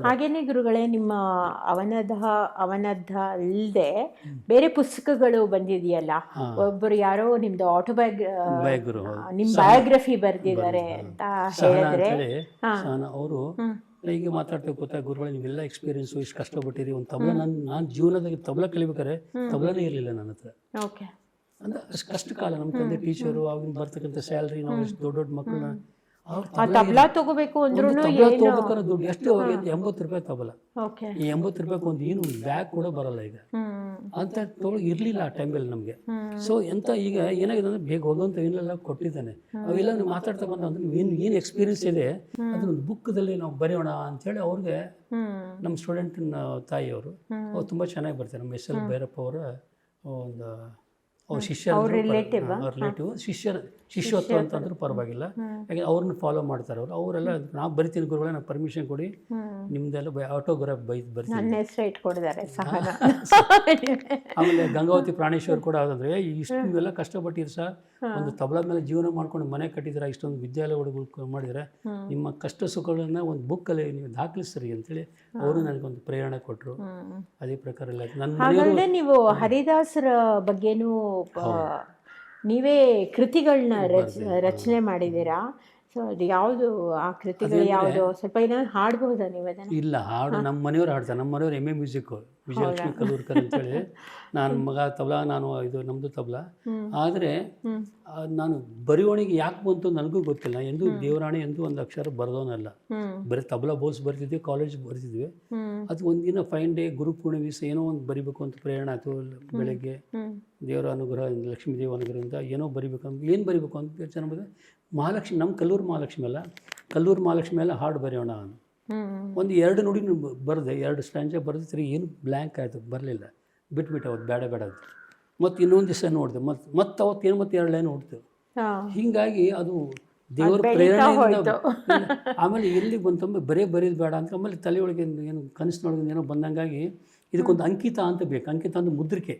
ಹಾಗೇನೆ ಗುರುಗಳೇ, ನಿಮ್ಮ ಅವನದ್ಧ ಅಲ್ಲದೆ ಬೇರೆ ಪುಸ್ತಕಗಳು ಬಂದಿದೆಯಲ್ಲ. ಒಬ್ಬರು ಯಾರೋ ನಿಮ್ದು ನಿಮ್ಮ ಬಯೋಗ್ರಫಿ ಬರೆದಿದ್ದಾರೆ ಅಂತ ಹೇಳಿದ್ರೆ, ಅವರು ಹೀಗೆ ಮಾತಾಡ್ತಾ ಗೊತ್ತಾ, ಗುರುಗಳು ನೀವೆಲ್ಲ ಎಕ್ಸ್ಪೀರಿಯನ್ಸು ಇಷ್ಟು ಕಷ್ಟಪಟ್ಟಿರಿ. ಒಂದು ತಬಲ ನಾನು ಜೀವನದಾಗ ತಬಲ ಕಲಿಬೇಕಾರೆ ತಬಲನೇ ಇರಲಿಲ್ಲ ನನ್ನ ಹತ್ರ. ಅಂದರೆ ಅಷ್ಟು ಕಷ್ಟ ಕಾಲ. ನಮ್ಮ ತಂದೆ ಟೀಚರು, ಆಗಿನ ಬರ್ತಕ್ಕಂಥ ಸ್ಯಾಲ್ರಿ, ನಾವು ಇಷ್ಟು ದೊಡ್ಡ ಮಕ್ಕಳನ್ನ ತಬಲಾ ತಗೋಬೇಕು ಅಂದ್ರೂ ತಗೋಬೇಕಾದ್ರೆ ದುಡ್ಡು ಎಷ್ಟು ₹80 ತಬಲ. ಈ ₹80 ಒಂದು ಏನು ಬ್ಯಾಗ್ ಕೂಡ ಬರಲ್ಲ ಈಗ ಅಂತ ಇರಲಿಲ್ಲ ಆ ಟೈಮಲ್ಲಿ ನಮಗೆ. ಸೊ ಎಂತ ಈಗ ಏನಾಗಿದೆ ಅಂದರೆ ಬೇಗ ಹೋಗುವಂಥ ಏನೆಲ್ಲ ಕೊಟ್ಟಿದ್ದಾನೆ. ಅವೆಲ್ಲ ಮಾತಾಡ್ತಾ ಬಂದ ಅಂದ್ರೆ ಏನು ಎಕ್ಸ್ಪೀರಿಯನ್ಸ್ ಇದೆ ಅದನ್ನೊಂದು ಬುಕ್ದಲ್ಲಿ ನಾವು ಬರೆಯೋಣ ಅಂಥೇಳಿ ಅವ್ರಿಗೆ ನಮ್ಮ ಸ್ಟೂಡೆಂಟಿನ ತಾಯಿಯವರು ಅವ್ರು ತುಂಬ ಚೆನ್ನಾಗಿ ಬರ್ತಾರೆ. ನಮ್ಮ SL ಭೈರಪ್ಪ ಅವರ ಒಂದು ಅವ್ರ ರಿಲೇಟಿವ್ ಶಿಷ್ಯತ್ವ ಅಂತಂದ್ರೂ ಪರವಾಗಿಲ್ಲ. ಯಾಕೆ ಅವ್ರನ್ನ ಫಾಲೋ ಮಾಡ್ತಾರೆ. ಅವರೆಲ್ಲ ನಾವು ಬರಿತೀನಿ ಗುರುಗಳೇ, ನಾವು ಪರ್ಮಿಷನ್ ಕೊಡಿ, ನಿಮ್ದೆಲ್ಲ ಆಟೋಗ್ರಾಫ್ ಬರ್ತೀನಿ. ಆಮೇಲೆ ಗಂಗಾವತಿ ಪ್ರಾಣೇಶ್ವರ್ ಕೂಡ ಆದಂದ್ರೆ ಇಷ್ಟು ನೀವೆಲ್ಲ ಕಷ್ಟಪಟ್ಟಿರಿ ಸರ್, ಒಂದು ತಬಲಾ ಮೇಲೆ ಜೀವನ ಮಾಡ್ಕೊಂಡು ಮನೆ ಕಟ್ಟಿದ್ರೆ, ಇಷ್ಟೊಂದು ವಿದ್ಯಾಲಯಗಳು ಮಾಡಿದರೆ, ನಿಮ್ಮ ಕಷ್ಟ ಸುಖಗಳನ್ನ ಒಂದು ಬುಕ್ಕಲ್ಲಿ ನೀವು ದಾಖಲಿಸ್ರಿ ಅಂತೇಳಿ ಅವರು ನನಗೊಂದು ಪ್ರೇರಣೆ ಕೊಟ್ಟರು. ಅದೇ ಪ್ರಕಾರ ನನ್ನ ನೀವು ಹರಿದಾಸರ ಬಗ್ಗೆನೂ ನೀವೇ ಕೃತಿಗಳನ್ನ ರಚನೆ ಮಾಡಿದ್ದೀರಾ. ಸೊ ಅದು ಯಾವುದು ಆ ಕೃತಿಗಳು ಯಾವುದು? ಸ್ವಲ್ಪ ಏನಾದ್ರು ಹಾಡಬಹುದಾ ನೀವು ಅದನ್ನು? ಇಲ್ಲ, ಹಾಡು ನಮ್ಮ ಮನೆಯವ್ರು ಹಾಡ್ತಾರೆ. ನಮ್ಮ ಮನೆಯವ್ರು MA ಮ್ಯೂಸಿಕ್ಕು, ವಿಜಯಲಕ್ಷ್ಮಿ ಕಲ್ಲೂರ್ಕರ್ ಅಂತೇಳಿ. ನಾನು ಮಗ ತಬಲಾ, ನಾನು ಇದು ನಮ್ಮದು ತಬಲಾ. ಆದರೆ ನಾನು ಬರೆಯೋಣಿಗೆ ಯಾಕೆ ಬಂತು ನನಗೂ ಗೊತ್ತಿಲ್ಲ. ಎಂದೂ ದೇವರಾಣಿ ಎಂದೂ ಒಂದು ಅಕ್ಷರ ಬರೆದೋನಲ್ಲ. ಬರೀ ತಬಲಾ ಬೋಲ್ಸ್ ಬರ್ತಿದ್ವಿ, ಕಾಲೇಜ್ ಬರ್ತಿದ್ವಿ. ಅದು ಒಂದಿನ ಫೈನ್ ಡೇ ಗುರುಪೂರ್ಣಿಮೆ ಏನೋ ಒಂದು ಬರಿಬೇಕು ಅಂತ ಪ್ರೇರಣೆ ಆಯಿತು. ಬೆಳಗ್ಗೆ ದೇವರ ಅನುಗ್ರಹ, ಲಕ್ಷ್ಮೀ ದೇವ ಅನುಗ್ರಹದಿಂದ ಏನೋ ಬರಿಬೇಕಂತ, ಏನು ಬರಿಬೇಕು ಅಂತ ಯೋಚನೆ ಮಾಡಿದೆ. ಮಹಾಲಕ್ಷ್ಮಿ, ನಮ್ಮ ಕಲ್ಲೂರು ಮಹಾಲಕ್ಷ್ಮಿ ಎಲ್ಲ ಹಾಡು ಬರೆಯೋಣ. ಒಂದು 2 ನುಡಿ ಬರೆದೆ, 2 ಸ್ಟ್ಯಾಂಜ ಬರೆದು ಏನು ಬ್ಲ್ಯಾಂಕ್ ಆಯಿತು, ಬರಲಿಲ್ಲ, ಬಿಟ್ಬಿಟ್ಟೆ. ಅವತ್ತು ಬೇಡ ಅಂತ ಮತ್ತು ಇನ್ನೊಂದು ದಿವಸ ನೋಡಿದೆ, ಮತ್ತು ಅವತ್ತೇನು 2 ಲೈನ್ ನೋಡ್ತೇವೆ. ಹೀಗಾಗಿ ಅದು ದೇವ್ರ ಬೆಳೀತಾ ಪ್ರೇರಣೆಯಿಂದ ಹೋಯ್ತು. ಆಮೇಲೆ ಎಲ್ಲಿ ಬಂತಂದ್ರೆ ಬರೀ ಬರೀದು ಬೇಡ ಅಂತ ಆಮೇಲೆ ತಲೆಯೊಳಗೆ ಏನು ಕನಸಿನೊಳಗೆ ಏನೋ ಬಂದಂಗಾಗಿ ಇದಕ್ಕೊಂದು ಅಂಕಿತ ಅಂತ ಬೇಕು. ಅಂಕಿತ ಅಂದ್ರೆ ಮುದ್ರಿಕೆ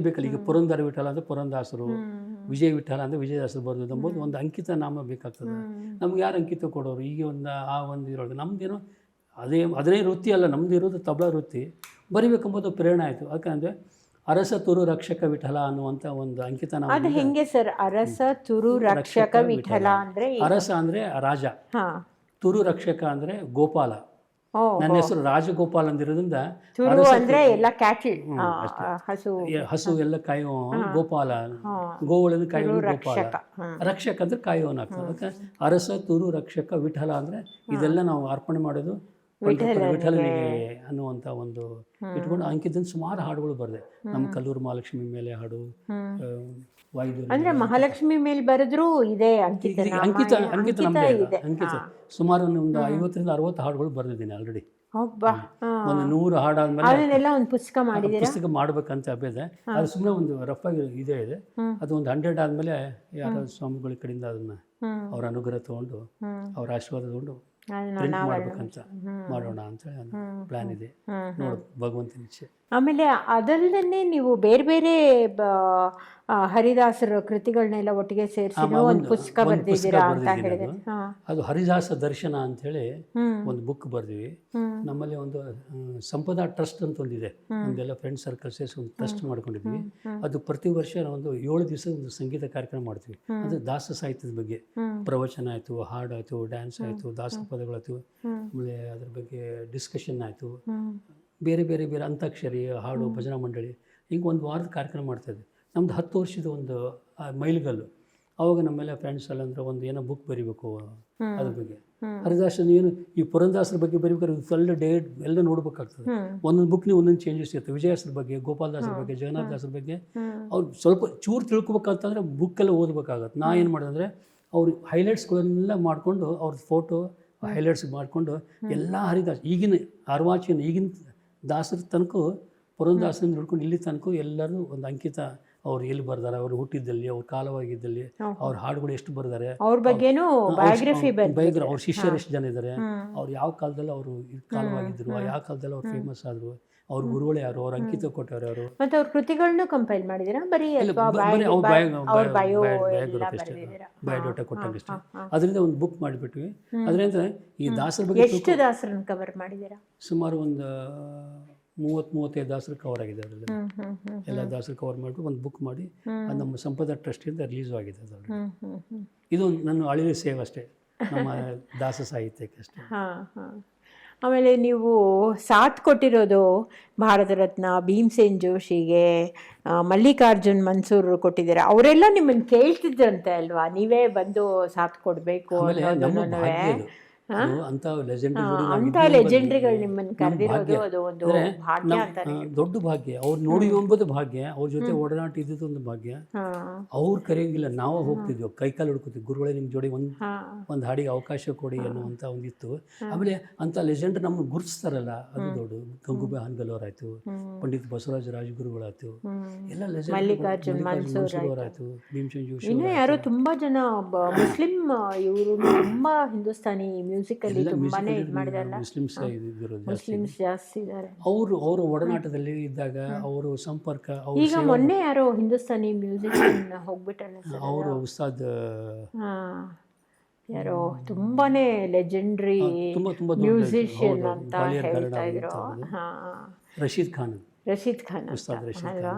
ಬೇಕಲ್ಲ. ಈಗ ಪುರಂದರ ವಿಠಲ ಅಂದರೆ ಪುರಂದಾಸರು, ವಿಜಯ ವಿಠಲ ಅಂದರೆ ವಿಜಯದಾಸರು ಬರೆದು ಎಂಬುದು ಒಂದು ಅಂಕಿತ ನಾಮ ಬೇಕಾಗ್ತದೆ. ನಮ್ಗೆ ಯಾರು ಅಂಕಿತ ಕೊಡೋರು? ಈಗ ಒಂದು ಇದ್ರೊಳಗೆ ನಮ್ದೇನೋ ಅದೇ ವೃತ್ತಿ ಅಲ್ಲ, ನಮ್ದು ಇರೋದು ತಬಲಾ ವೃತ್ತಿ. ಬರಿಬೇಕೆಂಬುದು ಪ್ರೇರಣೆ ಆಯಿತು. ಯಾಕಂದರೆ ಅರಸ ತುರು ರಕ್ಷಕ ವಿಠಲ ಅನ್ನುವಂಥ ಒಂದು ಅಂಕಿತ ನಾಮ. ಅದು ಹೆಂಗೆ ಸರ್? ಅರಸ ತುರು ರಕ್ಷಕ ವಿಠಲ ಅಂದರೆ? ಅರಸ ಅಂದರೆ ರಾಜ, ತುರು ರಕ್ಷಕ ಅಂದರೆ ಗೋಪಾಲ. ನನ್ನ ಹೆಸರು ರಾಜಗೋಪಾಲ್ ಅಂದಿರೋದ್ರಿಂದ ತುರು ಅಂದ್ರೆ ಎಲ್ಲ ಕ್ಯಾಟಲ್, ಹಸು ಎಲ್ಲ ಕಾಯುವ ಗೋಪಾಲ, ಗೋವುಗಳನ್ನು ಕಾಯುವ ಗೋಪಾಲ. ರಕ್ಷಕ ಅಂದ್ರೆ ಕಾಯುವನಾಗ್ತದೆ. ಅದಕ್ಕೆ ಅರಸ ತುರು ರಕ್ಷಕ ವಿಠಲ ಅಂದ್ರೆ ಇದೆಲ್ಲ ನಾವು ಅರ್ಪಣೆ ಮಾಡೋದು ವಿಠಲನಿಗೆ ಅನ್ನುವಂಥ ಒಂದು ಇಟ್ಕೊಂಡು ಅಂಕಿತದಿಂದ ಸುಮಾರು ಹಾಡುಗಳು ಬರೆದೆ. ನಮ್ಮ ಕಲ್ಲೂರು ಮಹಾಲಕ್ಷ್ಮಿ ಮೇಲೆ ಹಾಡು, ವಾಯುದೇವ ಅಂದ್ರೆ ಮಹಾಲಕ್ಷ್ಮಿ ಮೇಲೆ ಬರೆದ್ರು ಇದೆ ಅಂಕಿತ ಸುಮಾರು ಒಂದು 50ರಿಂದ 60 ಹಾಡುಗಳು ಬರೆದಿದ್ದೀನಿ ಆಲ್ರೆಡಿ. ಒಂದು 100 ಹಾಡಾದ್ಮೇಲೆ ಒಂದು ಪುಸ್ತಕ ಮಾಡ್ಬೇಕಂತ ಅಭ್ಯದ. ಅದು ಸುಮ್ಮನೆ ಒಂದು ರಫ್ ಆಗಿ ಇದೆ. ಅದು ಒಂದು 100 ಆದ್ಮೇಲೆ ಯಾರೋ ಸ್ವಾಮಿಗಳ ಕಡೆಯಿಂದ ಅದನ್ನ ಅವ್ರ ಅನುಗ್ರಹ ತಗೊಂಡು ಅವ್ರ ಆಶೀರ್ವಾದ ತಗೊಂಡು ಪ್ರಿಂಟ್ ಮಾಡ್ಬೇಕಂತ ಮಾಡೋಣ ಅಂತ ಪ್ಲಾನ್ ಇದೆ. ನೋಡು ಭಗವಂತನ ಇಚ್ಛೆ. ಆಮೇಲೆ ಅದಲ್ಲದೆ ನೀವು ಬೇರೆ ಬೇರೆ ಹರಿದಾಸರ ಕೃತಿಗಳನ್ನೆಲ್ಲ ಒಟ್ಟಿಗೆ ಸೇರಿಸಿ ಒಂದು ಪುಸ್ತಕ ಬರೆದಿದ್ದೀರಾ ಅಂತ ಹೇಳಿದ್ರೆ, ಅದು ಹರಿದಾಸ ದರ್ಶನ ಅಂತ ಹೇಳಿ ಒಂದು ಬುಕ್ ಬರ್ದಿವಿ. ನಮ್ಮಲ್ಲಿ ಒಂದು ಸಂಪದಾ ಟ್ರಸ್ಟ್ ಅಂತ ಒಂದಿದೆ, ನಮ್ದೆಲ್ಲ ಫ್ರೆಂಡ್ ಸರ್ಕಲ್ ಸೇರಿಸಿ ಒಂದು ಟ್ರಸ್ಟ್ ಮಾಡ್ಕೊಂಡಿದ್ವಿ. ಅದು ಪ್ರತಿ ವರ್ಷ ಒಂದು 7 ದಿವಸ ಒಂದು ಸಂಗೀತ ಕಾರ್ಯಕ್ರಮ ಮಾಡ್ತೀವಿ. ಅದು ದಾಸ ಸಾಹಿತ್ಯದ ಬಗ್ಗೆ ಪ್ರವಚನ ಆಯಿತು, ಹಾಡಾಯಿತು, ಡ್ಯಾನ್ಸ್ ಆಯಿತು, ದಾಸ ಪದಗಳಾಯಿತು, ಆಮೇಲೆ ಅದ್ರ ಬಗ್ಗೆ ಡಿಸ್ಕಷನ್ ಆಯಿತು, ಬೇರೆ ಬೇರೆ ಬೇರೆ ಅಂತಾಕ್ಷರಿ, ಹಾಡು, ಭಜನಾ ಮಂಡಳಿ, ಹಿಂಗೆ ಒಂದು ವಾರದ ಕಾರ್ಯಕ್ರಮ ಮಾಡ್ತಾಯಿದ್ವಿ. ನಮ್ದು 10 ವರ್ಷದ ಒಂದು ಮೈಲಿಗಲ್ಲು. ಅವಾಗ ನಮ್ಮೆಲ್ಲ ಫ್ರೆಂಡ್ಸ್ ಎಲ್ಲ ಅಂದ್ರೆ ಒಂದು ಏನೋ ಬುಕ್ ಬರಿಬೇಕು ಅದ್ರ ಬಗ್ಗೆ. ಹರಿದಾಸನ ಏನು ಈ ಪುರಂದಾಸರ ಬಗ್ಗೆ ಬರಿಬೇಕಾದ್ರೆ ಫುಲ್ ಡೇಟ್ ಎಲ್ಲ ನೋಡ್ಬೇಕಾಗ್ತದೆ. ಒಂದೊಂದು ಬುಕ್ ನೀವು ಒಂದೊಂದು ಚೇಂಜಸ್ ಇರ್ತವೆ. ವಿಜಯದಾಸರ ಬಗ್ಗೆ, ಗೋಪಾಲದಾಸರ ಬಗ್ಗೆ, ಜಗನ್ನಾಥ ದಾಸರ ಬಗ್ಗೆ ಅವ್ರು ಸ್ವಲ್ಪ ಚೂರು ತಿಳ್ಕೊಬೇಕಂತಂದ್ರೆ ಬುಕ್ಕೆಲ್ಲ ಓದಬೇಕಾಗತ್ತೆ. ನಾ ಏನು ಮಾಡಿದೆ ಅಂದರೆ ಅವ್ರು ಹೈಲೈಟ್ಸ್ಗಳನ್ನೆಲ್ಲ ಮಾಡಿಕೊಂಡು ಅವ್ರ ಫೋಟೋ ಹೈಲೈಟ್ಸ್ ಮಾಡಿಕೊಂಡು ಎಲ್ಲ ಹರಿದಾಸ ಈಗಿನ ಅರ್ವಾಚಿನ ಈಗಿನ ದಾಸರ ತನಕ ಪುರಂದಾಸನ ನೋಡ್ಕೊಂಡು ಇಲ್ಲಿ ತನಕ ಎಲ್ಲರೂ ಒಂದು ಅಂಕಿತ. ಅವ್ರು ಎಲ್ಲಿ ಬರ್ದಾರೆ, ಅವ್ರು ಹುಟ್ಟಿದ್ದಲ್ಲಿ, ಅವ್ರ ಕಾಲವಾಗಿದ್ದಲ್ಲಿ, ಅವ್ರ ಹಾಡುಗಳು ಎಷ್ಟು ಬರ್ದಾರೆ, ಅವ್ರ ಬಗ್ಗೆನೂ ಬಯೋಗ್ರಫಿ, ಅವ್ರ ಶಿಷ್ಯರು ಎಷ್ಟು ಜನ ಇದ್ದಾರೆ, ಅವ್ರು ಯಾವ ಕಾಲದಲ್ಲಿ ಅವರು ಕಾಲವಾಗಿದ್ರು, ಯಾವ ಕಾಲದಲ್ಲಿ ಅವ್ರು ಫೇಮಸ್ ಆದರು, ಅವ್ರ ಗುರುಗಳು ಯಾರು, ಅವ್ರ ಅಂಕಿತ ಕೊಟ್ಟವ್ರು ಯಾರು, ಮತ್ತೆ ಅವ್ರ ಕೃತಿಗಳನ್ನೂ ಕಂಪೈಲ್ ಮಾಡಿದ್ದೀರಾ? ಬರೀ ಬಯೋಡೇಟಾ ಕೊಟ್ಟಂಗಷ್ಟೇ. ಅದರಿಂದ ಒಂದು ಬುಕ್ ಮಾಡಿಬಿಟ್ವಿ. ಅದರಿಂದ ಈ ದಾಸರ ಬಗ್ಗೆ ಎಷ್ಟು ದಾಸರನ್ನು ಕವರ್ ಮಾಡಿದ್ದೀರಾ? ಸುಮಾರು ಒಂದು 30-35 ದಾಸರು ಕವರ್ ಆಗಿದೆ. ಅದರಲ್ಲಿ ಎಲ್ಲ ದಾಸರು ಕವರ್ ಮಾಡಿಬಿಟ್ಟು ಒಂದು ಬುಕ್ ಮಾಡಿ ಅದು ನಮ್ಮ ಸಂಪದ ಟ್ರಸ್ಟಿಂದ ರಿಲೀಸ್ ಆಗಿದೆ. ಅದರಲ್ಲಿ ಇದು ನನ್ನ ಅಳಿವೆ ಸೇವೆ ಅಷ್ಟೇ, ನಮ್ಮ ದಾಸ ಸಾಹಿತ್ಯಕ್ಕೆ ಅಷ್ಟೇ. ಆಮೇಲೆ ನೀವು ಸಾಥ್ ಕೊಟ್ಟಿರೋದು ಭಾರತ ರತ್ನ ಭೀಮಸೇನ್ ಜೋಶಿಗೆ, ಮಲ್ಲಿಕಾರ್ಜುನ್ ಮನ್ಸೂರ್ ಕೊಟ್ಟಿದ್ದೀರಾ. ಅವರೆಲ್ಲ ನಿಮ್ಮನ್ನು ಕೇಳ್ತಿದ್ರಂತೆ ಅಲ್ವಾ, ನೀವೇ ಬಂದು ಸಾಥ್ ಕೊಡಬೇಕು ಅನ್ನೋದನ್ನು? ಅಂತ ಲೆಜೆಂಡ್ರಿಗಳು ನಿಮ್ಮನ್ನು ಕರೆದಿರೋದು ಅದು ಒಂದು ಭಾಗ್ಯ ಅಂತಾನೆ. ದೊಡ್ಡ ಭಾಗ್ಯ. ಅವ್ರು ನೋಡಿ ಎಂಬುದು ಭಾಗ್ಯ, ಅವ್ರ ಜೊತೆ ಒಡನಾಟ ಇದ್ದಿದ್ದು ಒಂದು ಭಾಗ್ಯ. ಅವ್ರು ಕರೆಯಂಗಿಲ್ಲ, ನಾವು ಹೋಗ್ತಿದ್ವಿ, ಕೈಕಾಲು ಹುಡ್ಕೋತೀವಿ, ಗುರುಗಳೇ ನಿಮ್ಮ ಜೋಡಿ ಒಂದು ಹಾಡಿಗೆ ಅವಕಾಶ ಕೊಡಿ ಅನ್ನುವಂಥ ಒಂದಿತ್ತು. ಆಮೇಲೆ ಅಂತ ಲೆಜೆಂಡ್ ನಮ್ಮನ್ನು ಗುರುತಿಸ್ತಾರಲ್ಲ, ಅದು ದೊಡ್ಡ. ಗಂಗೂಬಾಯಿ ಹಾನಗಲ್ ಪಂಡಿತ್ ಬಸವರಾಜ ರಾಜಗುರುಗಳಾಯ್ತು, ಎಲ್ಲ ಲೆಜೆಂಡ್. ಮಲ್ಲಿಕಾರ್ಜುನ್ ಮನ್ಸೂರ್ ಆಯ್ತು, ಭೀಮಸೇನ್ ಜೋಶಿ, ಇನ್ನೂ ಯಾರೋ ತುಂಬಾ ಜನ ಮುಸ್ಲಿಂ, ಇವರು ತುಂಬಾ ಹಿಂದೂಸ್ತಾನಿ ಮ್ಯೂಸಿಕ್ ಅಲ್ಲಿ ತುಂಬಾನೇ ಇದು ಮಾಡಿದಾರಲ್ಲ, ಮುಸ್ಲಿಮ್ಸ್ ಜಾಸ್ತಿ ಇದ್ದಾರೆ. ಅವರು ಒಡನಾಟದಲ್ಲಿ ಇದ್ದಾಗ ಅವರು ಸಂಪರ್ಕ. ಈಗ ಮೊನ್ನೆ ಯಾರೋ ಹಿಂದೂಸ್ತಾನಿ ಮ್ಯೂಸಿಕ್ ಹೋಗ್ಬಿಟ್ಟಲ್ಲ ಅವರು ಉಸ್ತಾದ್ ಯಾರೋ ತುಂಬಾನೇ ಲೆಜೆಂಡ್ರಿ ಮ್ಯೂಸಿಷಿಯನ್ ಅಂತ ಹೇಳ್ತಾ ಇದ್ರು. ರಶೀದ್ ಖಾನ್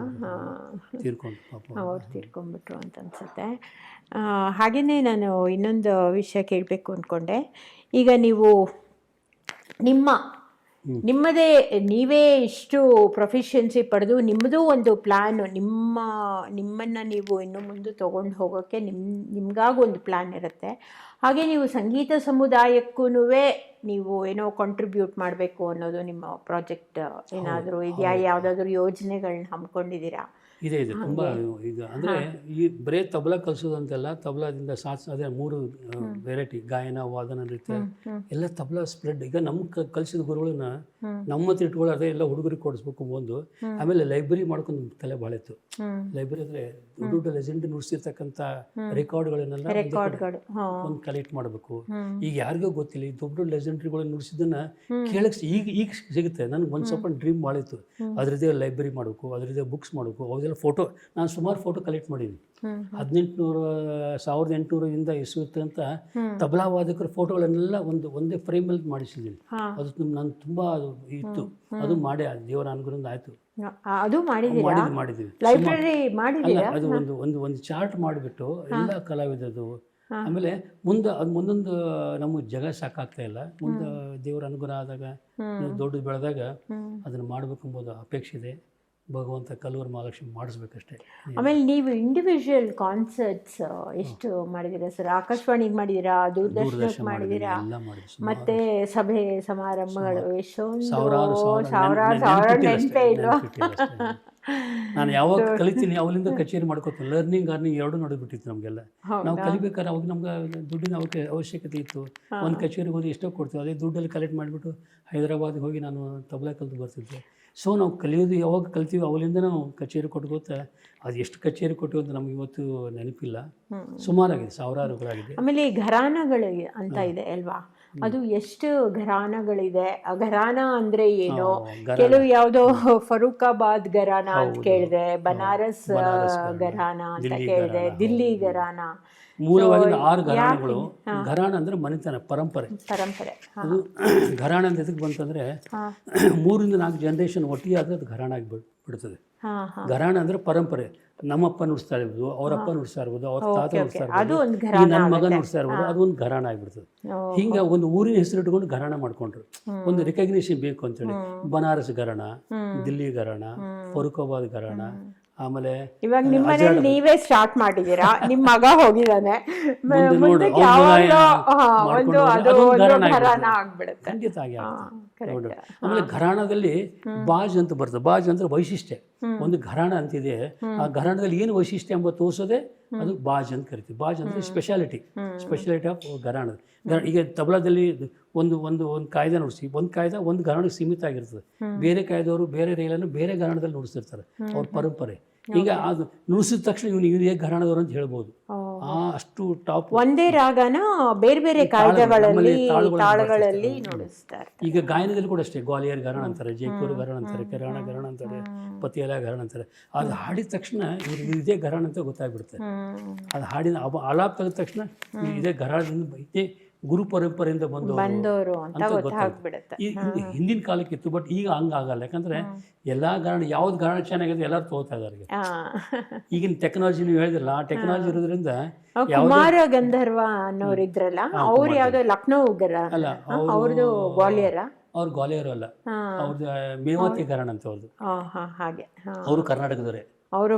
ಅವ್ರು ತೀರ್ಕೊಂಡ್ಬಿಟ್ರು ಅಂತ ಅನ್ಸುತ್ತೆ. ಹಾಗೆಯೇ ನಾನು ಇನ್ನೊಂದು ವಿಷಯ ಕೇಳಬೇಕು ಅಂದ್ಕೊಂಡೆ. ಈಗ ನೀವು ನಿಮ್ಮದೇ ನೀವೇ ಇಷ್ಟು ಪ್ರೊಫಿಷಿಯನ್ಸಿ ಪಡೆದು ನಿಮ್ಮದು ಒಂದು ಪ್ಲ್ಯಾನು, ನಿಮ್ಮನ್ನು ನೀವು ಇನ್ನು ಮುಂದೆ ತೊಗೊಂಡು ಹೋಗೋಕ್ಕೆ ನಿಮಗಾಗೂ ಒಂದು ಪ್ಲ್ಯಾನ್ ಇರುತ್ತೆ. ಹಾಗೆ ನೀವು ಸಂಗೀತ ಸಮುದಾಯಕ್ಕೂ ನೀವು ಏನೋ ಕಾಂಟ್ರಿಬ್ಯೂಟ್ ಮಾಡಬೇಕು ಅನ್ನೋದು ನಿಮ್ಮ ಪ್ರಾಜೆಕ್ಟ್ ಏನಾದರೂ ಇದೆಯಾ? ಯಾವುದಾದ್ರೂ ಯೋಜನೆಗಳನ್ನ ಹಮ್ಮಿಕೊಂಡಿದ್ದೀರಾ? ಇದೆ ತುಂಬ ಈಗ ಅಂದರೆ ಈ ಬರೇ ತಬಲಾ ಕಲಿಸೋದಂತೆಲ್ಲ ತಬಲಾದಿಂದ ಅದೇ 3 ವೆರೈಟಿ ಗಾಯನ ವಾದನ ನೃತ್ಯ ಎಲ್ಲ ತಬಲಾ ಸ್ಪ್ರೆಡ್. ಈಗ ನಮ್ಮ ಕಲಿಸಿದ ಗುರುಗಳನ್ನ ನಮ್ಮ ಹತ್ರ ಇಟ್ಕೊಳ್ಳೋ ಅದೇ ಎಲ್ಲ ಹುಡುಗರಿಗೆ ಕೊಡಿಸ್ಬೇಕು ಒಂದು. ಆಮೇಲೆ ಲೈಬ್ರರಿ ಮಾಡ್ಕೊಂಡು ತಲೆ ಭಾಳ ಇತ್ತು. ಲೈಬ್ರರಿ ಅಂದರೆ ದೊಡ್ಡ ಲೆಜೆಂಡ್ ನುಡಿಸಿರ್ತಕ್ಕಂಥ ರೆಕಾರ್ಡ್ಗಳನ್ನೆಲ್ಲ ಒಂದು ಕಲೆಕ್ಟ್ ಮಾಡಬೇಕು. ಈಗ ಯಾರಿಗೂ ಗೊತ್ತಿಲ್ಲ ಈ ದೊಡ್ಡ ಲೆಜೆಂಡ್ರಿಗಳನ್ನ ನುಡಿಸಿದ್ದನ್ನ ಕೇಳಕ್ಕೆ ಈಗ ಸಿಗುತ್ತೆ. ನನಗೆ ಒಂದು ಸ್ವಲ್ಪ ಡ್ರೀಮ್ ಭಾಳ ಇತ್ತು, ಅದರದ್ದೇ ಲೈಬ್ರರಿ ಮಾಡಬೇಕು, ಅದರದ್ದೇ ಬುಕ್ಸ್ ಮಾಡಬೇಕು. ಅವೆಲ್ಲ ಫೋಟೋ ನಾನು ಸುಮಾರು ಫೋಟೋ ಕಲೆಕ್ಟ್ ಮಾಡಿದ್ದೀನಿ. 1800 ಇಸುತ್ತಂತ ತಬಲಾ ವಾದಕರ ಫೋಟೋಗಳನ್ನೆಲ್ಲ ಒಂದೇ ಫ್ರೇಮಲ್ಲಿ ಮಾಡಿಸಿದ್ದೀನಿ. ಅದು ನಾನು ತುಂಬ ಇತ್ತು, ಅದು ಮಾಡಿ ದೇವರ ಅನುಗ್ರಹದಿಂದ ಆಯಿತು. ಅದು ಮಾಡಿದ್ದೀವಿ. ಅಲ್ಲ, ಅದು ಒಂದು ಚಾರ್ಟ್ ಮಾಡಿಬಿಟ್ಟು ಎಲ್ಲ ಕಲಾವಿದರದು. ಆಮೇಲೆ ಮುಂದೊಂದು ನಮಗೆ ಜಗ ಸಾಕಾಗ್ತಾ ಇಲ್ಲ. ಮುಂದೆ ದೇವರ ಅನುಗ್ರಹ ಆದಾಗ ದೊಡ್ಡದು ಬೆಳೆದಾಗ ಅದನ್ನು ಮಾಡಬೇಕೆಂಬುದು ಅಪೇಕ್ಷೆ ಇದೆ. ಭಗವಂತ ಕಲ್ಲೂರು ಮಹಾಲಕ್ಷ್ಮಿ ಮಾಡಿಸ್ಬೇಕಷ್ಟೇ. ಆಮೇಲೆ ನೀವು ಇಂಡಿವಿಜುವಲ್ ಕಾನ್ಸರ್ಟ್ಸ್ ಎಷ್ಟು ಮಾಡಿದ್ದೀರಾ ಸರ್? ಆಕಾಶವಾಣಿಗೆ ಮಾಡಿದ್ದೀರಾ, ದೂರದರ್ಶನಕ್ಕೆ ಮಾಡಿದ್ದೀರಾ, ಮತ್ತೆ ಸಭೆ ಸಮಾರಂಭಗಳು ಎಷ್ಟೊಂದು ಸಾವಿರಾರು ನೆನಪೇ ಇಲ್ವಾ? ನಾನು ಯಾವಾಗ ಕಲಿತೀನಿ ಅವಲಿಂದ ಕಚೇರಿ ಮಾಡ್ಕೋತೀನಿ. ಲರ್ನಿಂಗ್ ಅರ್ನಿಂಗ್ ಎರಡೂ ನಡೆದ್ಬಿಟ್ಟಿತ್ತು ನಮಗೆಲ್ಲ. ನಾವು ಕಲಿಬೇಕಾದ್ರೆ ಅವಾಗ ನಮ್ಗೆ ದುಡ್ಡಿನ ಅವಶ್ಯಕತೆ ಇತ್ತು. ಒಂದು ಕಚೇರಿಗೆ ಹೋಗಿ ಎಷ್ಟೋ ಕೊಡ್ತೀವಿ, ಅದೇ ದುಡ್ಡಲ್ಲಿ ಕಲೆಕ್ಟ್ ಮಾಡಿಬಿಟ್ಟು ಹೈದರಾಬಾದ್ಗೆ ಹೋಗಿ ನಾನು ತಬಲಾ ಕಲಿತು ಬರ್ತಿದ್ದೆ. ಸೊ ನಾವು ಕಲಿಯೋದು ಯಾವಾಗ ಕಲ್ತೀವಿ ಅವಲಿಂದ ನಾವು ಕಚೇರಿ ಕೊಟ್ಕೋತಾ ಅದು ಎಷ್ಟು ಕಚೇರಿ ಕೊಟ್ಟಿವಿ ಅಂತ ನಮ್ಗೆ ಇವತ್ತು ನೆನಪಿಲ್ಲ. ಸುಮಾರಾಗಿದೆ, ಸಾವಿರಾರುಗಳಾಗಿದೆ. ಆಮೇಲೆ ಘರಾನಗಳು ಅಂತ ಇದೆ ಅಲ್ವಾ? ಅದು ಎಷ್ಟು ಘರಾನಗಳಿದೆ? ಘರಾನ ಅಂದ್ರೆ ಏನು? ಕೆಲವು ಯಾವುದೋ ಫರೂಕಾಬಾದ್ ಘರಾನ ಅಂತ ಕೇಳಿದೆ, ಬನಾರಸ್ ಘರಾನ ಅಂತ ಕೇಳಿದೆ, ದಿಲ್ಲಿ ಘರಾನ. ಮೂಲವಾಗಿ 6 ಘರಾಣಗಳು. ಘರಾಣ ಅಂದ್ರೆ ಮನೆತನ, ಪರಂಪರೆ. ಅದು ಘರಾಣ ಅಂತ ಎದಕ್ಕೆ ಬಂತಂದ್ರೆ 3 ರಿಂದ 4 ಜನರೇಷನ್ ಒಟ್ಟಿಗೆ ಆದ್ರೆ ಅದು ಘರಾಣ ಆಗಿ ಬಿಡ್ತದೆ. ಘರಾಣ ಅಂದ್ರೆ ಪರಂಪರೆ. ನಮ್ಮಪ್ಪ ನುಡಿಸ್ತಾ ಇರ್ಬೋದು, ಅವರಪ್ಪ ನುಡಿಸ್ತಾ ಇರ್ಬೋದು, ಅವ್ರ ತಾತ ನುಡಿಸ್ತಾ ಇರ್ಬೋದು, ನನ್ನ ಮಗ ನುಡಿಸ್ತಾ ಇರ್ಬೋದು, ಅದು ಒಂದು ಘರಾಣ ಆಗಿಬಿಡ್ತದೆ. ಹಿಂಗೆ ಒಂದು ಊರಿನ ಹೆಸರು ಇಟ್ಕೊಂಡು ಘರಾಣ ಮಾಡ್ಕೊಂಡ್ರು. ಒಂದು ರಿಕಗ್ನಿಷನ್ ಬೇಕು ಅಂತೇಳಿ ಬನಾರಸ್ ಘರಾಣ, ದಿಲ್ಲಿ ಘರಾಣ, ಫರೂಕಾಬಾದ್ ಘರಾಣ. ಆಮೇಲೆ ಇವಾಗ ನಿಮ್ಮನೇಲಿ ನೀವೇ ಸ್ಟಾರ್ಟ್ ಮಾಡಿದ್ದೀರಾ, ನಿಮ್ಮ ಮಗ ಹೋಗಿದ್ದಾನೆ, ಖಂಡಿತ ಆಗಿ. ಆಮೇಲೆ ಘರಾಣದಲ್ಲಿ ಬಾಜ್ ಅಂತ ಬರ್ತದೆ. ಬಾಜ್ ಅಂದ್ರೆ ವೈಶಿಷ್ಟ್ಯ. ಒಂದು ಘರಾಣ ಅಂತಿದೆ, ಆ ಘರಾಣದಲ್ಲಿ ಏನು ವೈಶಿಷ್ಟ್ಯ ಎಂಬ ತೋರಿಸೋದೆ ಅದು ಬಾಜ್ ಅಂತ ಕರಿತೀವಿ. ಬಾಜ್ ಅಂದ್ರೆ ಸ್ಪೆಷಾಲಿಟಿ ಆಫ್ ಘರಾಣ. ಈಗ ತಬಲಾದಲ್ಲಿ ಒಂದು ಕಾಯ್ದೆ ನುಡಿಸಿ, ಒಂದು ಕಾಯ್ದೆ ಒಂದು ಘರಾಣಕ್ಕೆ ಸೀಮಿತ ಆಗಿರ್ತದೆ. ಬೇರೆ ಕಾಯ್ದವರು ಬೇರೆ ರೈಲನ್ನು ಬೇರೆ ಘರಾಣದಲ್ಲಿ ನುಡಿಸಿರ್ತಾರೆ, ಅವ್ರ ಪರಂಪರೆ. ಈಗ ಅದು ನುಡಿಸಿದ ತಕ್ಷಣ ಇವನಿಗೆ ಘರಾಣದವರು ಅಂತ ಹೇಳ್ಬೋದು. ಅಷ್ಟು ಟಾಪ್. ಒಂದೇ ರಾಗನ ಬೇರೆ ಬೇರೆ ಕಾಯ್ದೆಗಳಲ್ಲಿ ತಾಳಗಳಲ್ಲಿ ನುಡಿಸ್ತಾರೆ. ಈಗ ಗಾಯನದಲ್ಲಿ ಕೂಡ ಅಷ್ಟೇ, ಗ್ವಾಲಿಯರ್ ಘರಾಣ ಅಂತಾರೆ, ಜೈಪುರ್ ಘರಾಣ ಅಂತಾರೆ, ಕೆರಾಣ ಘರಾಣ ಅಂತಾರೆ, ಪತಿಯಾಲ ಘರಾಣ ಅಂತಾರೆ. ಅದು ಹಾಡಿದ ತಕ್ಷಣ ಇದೇ ಘರಾಣ ಅಂತ ಗೊತ್ತಾಗ್ಬಿಡುತ್ತೆ. ಅದು ಹಾಡಿನ ಆಲಾಪ ತೆಗೆದ ತಕ್ಷಣ ಇದೇ ಘರಾಣದಿಂದ ಇದೇ ಗುರು ಪರಂಪರೆಯಿಂದ ಬಂದವರು ಅಂತ ಗೊತ್ತಾಗ್ಬಿಡುತ್ತೆ. ಹಿಂದಿನ ಕಾಲಕ್ಕಿತ್ತು, ಬಟ್ ಈಗ ಹಂಗಾಗಲ್ಲ. ಯಾಕಂದ್ರೆ ಎಲ್ಲಾ ಘರಾಣ ಯಾವ್ದು ಘರಾಣ ಚೆನ್ನಾಗಿದೆ ಎಲ್ಲರೂ ತಗೋತಾ ಇದ್ದಾರೆ. ಈಗಿನ ಟೆಕ್ನಾಲಜಿ ನೀವು ಹೇಳಿದ್ರಲ್ಲ, ಆ ಟೆಕ್ನಾಲಜಿ ಇರೋದ್ರಿಂದ ಕುಮಾರ ಗಂಧರ್ವ ಅನ್ನೋರು ಇದ್ರಲ್ಲ, ಅವ್ರು ಯಾವ್ದೋ ಲಕ್ನೋ ಅಲ್ಲ, ಅವ್ರದ್ದು ಗ್ವಾಲಿಯರ. ಅವ್ರು ಗ್ವಾಲಿಯರ್ ಅಲ್ಲ, ಅವ್ರದ್ದು ಮೇವಾತಿ ಘರಾಣ ಅಂತ ಅವ್ರದ್ದು. ಹಾಗೆ ಅವರು ಕರ್ನಾಟಕದವರೇ. ಅವರು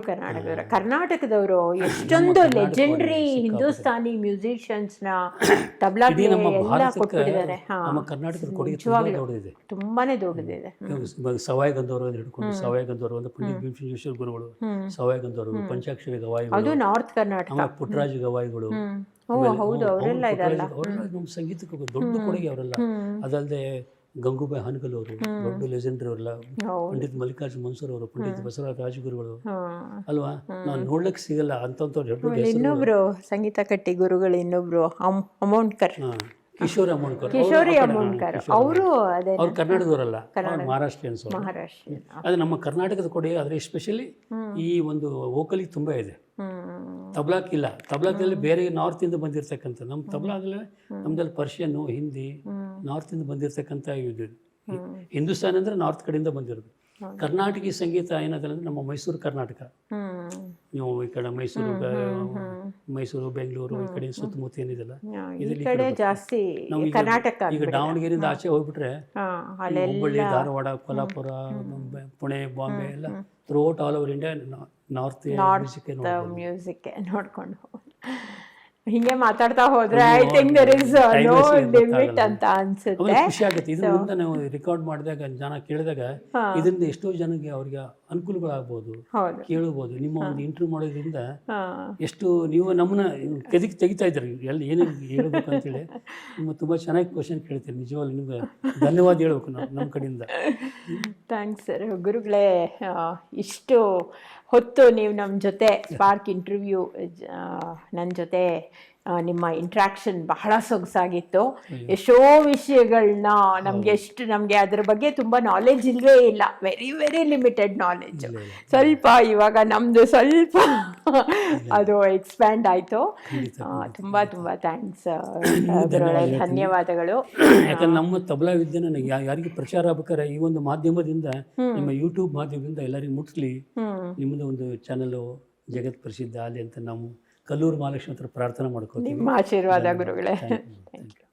ಕರ್ನಾಟಕದವರು. ಎಷ್ಟೊಂದು ಲೆಜೆಂಡ್ರಿ ಹಿಂದೂಸ್ತಾನಿ ಮ್ಯೂಸಿಷಿಯನ್ಸ್ನ ತಬಲಾಗೆ ಎಲ್ಲ ಕೊಟ್ಬಿಟ್ಟಿದ್ದಾರೆ. ತುಂಬಾನೇ ದೊಡ್ಡದಿದೆ. ಸವಾಯ್ ಗಂಧರ್ವ ಹಿಡ್ಕೊಂಡು ಸವಾಯ್ ಗಂಧರ್ವ ಒಂದು ಪಂಡಿತ್ ಭೀಮಸೇನೇಶ್ವರ ಗುರುಗಳು, ಸವಾಯ್ ಗಂಧರ್ವ, ಪಂಚಾಕ್ಷರಿ ಗವಾಯಿಗಳು, ಅದು ನಾರ್ತ್ ಕರ್ನಾಟಕ, ಪುಟ್ಟರಾಜ ಗವಾಯಿಗಳು. ಹೌದು, ಅವರೆಲ್ಲ ಇರಲ್ಲ. ನಮ್ಮ ಸಂಗೀತಕ್ಕೆ ದೊಡ್ಡ ಕೊಡುಗೆ ಅವರೆಲ್ಲ. ಅದಲ್ಲದೆ ಗಂಗೂಬಾಯಿ ಹಾನಗಲ್ ಅವರು ದೊಡ್ಡ ಲೆಜೆಂಡ್ರಿ ಅವರೆಲ್ಲ, ಪಂಡಿತ್ ಮಲ್ಲಿಕಾರ್ಜುನ್ ಮನ್ಸೂರ್ ಅವರು, ಪಂಡಿತ್ ಬಸವರಾಜ ರಾಜಗುರುಗಳು ಅಲ್ವಾ. ನಾವು ನೋಡ್ಲಿಕ್ಕೆ ಸಿಗಲ್ಲ ಅಂತವ್ರು. ಇನ್ನೊಬ್ರು ಸಂಗೀತ ಕಟ್ಟಿ ಗುರುಗಳು, ಇನ್ನೊಬ್ರು ಅಮೋಣ್ಕರ್, ಕಿಶೋರಿ ಅಮೋಣ್ಕರ್. ಅವರು ಅವ್ರು ಕರ್ನಾಟಕದವರಲ್ಲ, ಮಹಾರಾಷ್ಟ್ರೀಯನ್ಸ್. ಅದು ನಮ್ಮ ಕರ್ನಾಟಕದ ಕೊಡುಗೆ. ಆದರೆ ಎಸ್ಪೆಷಲಿ ಈ ಒಂದು ವೋಕಲಿಗೆ ತುಂಬ ಇದೆ. ತಬ್ಲಾಕ್ಕಿಲ್ಲ. ತಬ್ಲಾಕಲ್ಲಿ ಬೇರೆ ನಾರ್ತ್ ಇಂದ ಬಂದಿರತಕ್ಕಂಥ, ನಮ್ಮ ತಬ್ಲಾದಲ್ಲಿ ನಮ್ದಲ್ಲಿ ಪರ್ಷಿಯನ್ನು, ಹಿಂದಿ, ನಾರ್ತ್ ಇಂದ ಬಂದಿರತಕ್ಕಂಥ ಇದು. ಹಿಂದೂಸ್ತಾನ್ ಅಂದ್ರೆ ನಾರ್ತ್ ಕಡೆಯಿಂದ ಬಂದಿರೋದು. ಕರ್ನಾಟಕಿ ಸಂಗೀತ ಏನದಲ್ಲ ಅಂದ್ರೆ ನಮ್ಮ ಮೈಸೂರು ಕರ್ನಾಟಕ. ನೀವು ಈ ಕಡೆ ಮೈಸೂರು ಬೆಂಗಳೂರು ಈ ಕಡೆ ಸುತ್ತಮುತ್ತ ಏನಿದೆಲ್ಲ ಜಾಸ್ತಿ. ಈಗ ದಾವಣಗೆರೆಯಿಂದ ಆಚೆ ಹೋಗ್ಬಿಟ್ರೆ ಹುಬ್ಬಳ್ಳಿ, ಧಾರವಾಡ, ಕೊಲ್ಹಾಪುರ, ಪುಣೆ, ಬಾಂಬೆ ಎಲ್ಲ throughout all over India north music ನೋಡ್ಕೊಂಡು. ಹಿಂಗೆ ಮಾತಾಡ್ತಾ ಹೋದ್ರೆ I think there is no limit ಅಂತ ಅನ್ಸುತ್ತೆ. ಖುಷಿ ಆಗುತ್ತೆ ಇದ್ರ ಮುಂದೆ ನಾವು ರೆಕಾರ್ಡ್ ಮಾಡಿದಾಗ ಜನ ಕೇಳಿದಾಗ ಇದರಿಂದ ಎಷ್ಟೋ ಜನಕ್ಕೆ ಅವ್ರಿಗೆ ಅನುಕೂಲಗಳಾಗ್ಬೋದು, ಕೇಳಬಹುದು. ನಿಮ್ಮ ಒಂದು ಇಂಟರ್ವ್ಯೂ ಮಾಡೋದ್ರಿಂದ ಎಷ್ಟು ನೀವು ನಮ್ಮನ್ನ ತೆಗಿತಾ ಇದ್ರಿ ಎಲ್ಲಿ ಏನೇನು ಹೇಳ್ಬೇಕು ಅಂತೇಳಿ ನಿಮ್ಮ ತುಂಬ ಚೆನ್ನಾಗಿ ಕ್ವಶನ್ ಕೇಳ್ತೀರಿ. ನಿಜವಾಗ್ಲೂ ನಿಮ್ಗೆ ಧನ್ಯವಾದ ಹೇಳ್ಬೇಕು ನಾವು ನಮ್ಮ ಕಡೆಯಿಂದ. Thanks sir. ಗುರುಗಳೇ, ಇಷ್ಟು ಹೊತ್ತು ನೀವು ನಮ್ಮ ಜೊತೆ ಸ್ಪಾರ್ಕ್ ಇಂಟರ್ವ್ಯೂ ನನ್ನ ಜೊತೆ ನಿಮ್ಮ ಇಂಟ್ರಾಕ್ಷನ್ ಬಹಳ ಸೊಗಸಾಗಿತ್ತು. ಎಷ್ಟೋ ವಿಷಯಗಳನ್ನ ನಮಗೆ ಅದ್ರ ಬಗ್ಗೆ ತುಂಬ ನಾಲೆಜ್ ಇಲ್ಲವೇ ಇಲ್ಲ, ವೆರಿ ವೆರಿ ಲಿಮಿಟೆಡ್ ನಾಲೆಜ್. ಸ್ವಲ್ಪ ಇವಾಗ ನಮ್ಮದು ಸ್ವಲ್ಪ ಅದು ಎಕ್ಸ್ಪ್ಯಾಂಡ್ ಆಯಿತು. ತುಂಬ ತುಂಬ ಥ್ಯಾಂಕ್ಸ್ ಧನ್ಯವಾದಗಳು. ಯಾಕಂದ್ರೆ ನಮ್ಮ ತಬಲಾ ವಿದ್ಯೆ ನನಗೆ ಯಾರಿಗೆ ಪ್ರಚಾರ ಆಗ್ಬೇಕಾದ್ರೆ ಈ ಒಂದು ಮಾಧ್ಯಮದಿಂದ, ನಿಮ್ಮ ಯೂಟ್ಯೂಬ್ ಮಾಧ್ಯಮದಿಂದ ಎಲ್ಲರಿಗೂ ಮುಟ್ಲಿ, ನಿಮ್ಮದು ಒಂದು ಚಾನಲ್ ಜಗತ್ ಪ್ರಸಿದ್ಧ ಆಗಲಿ ಅಂತ ನಾವು ಕಲ್ಲೂರು ಮಹಾಲಕ್ಷ್ಮಿ ಹತ್ರ ಪ್ರಾರ್ಥನೆ ಮಾಡ್ಕೋತೀವಿ. ನಿಮ್ಮ ಆಶೀರ್ವಾದ ಗುರುಗಳೇ. Thank you.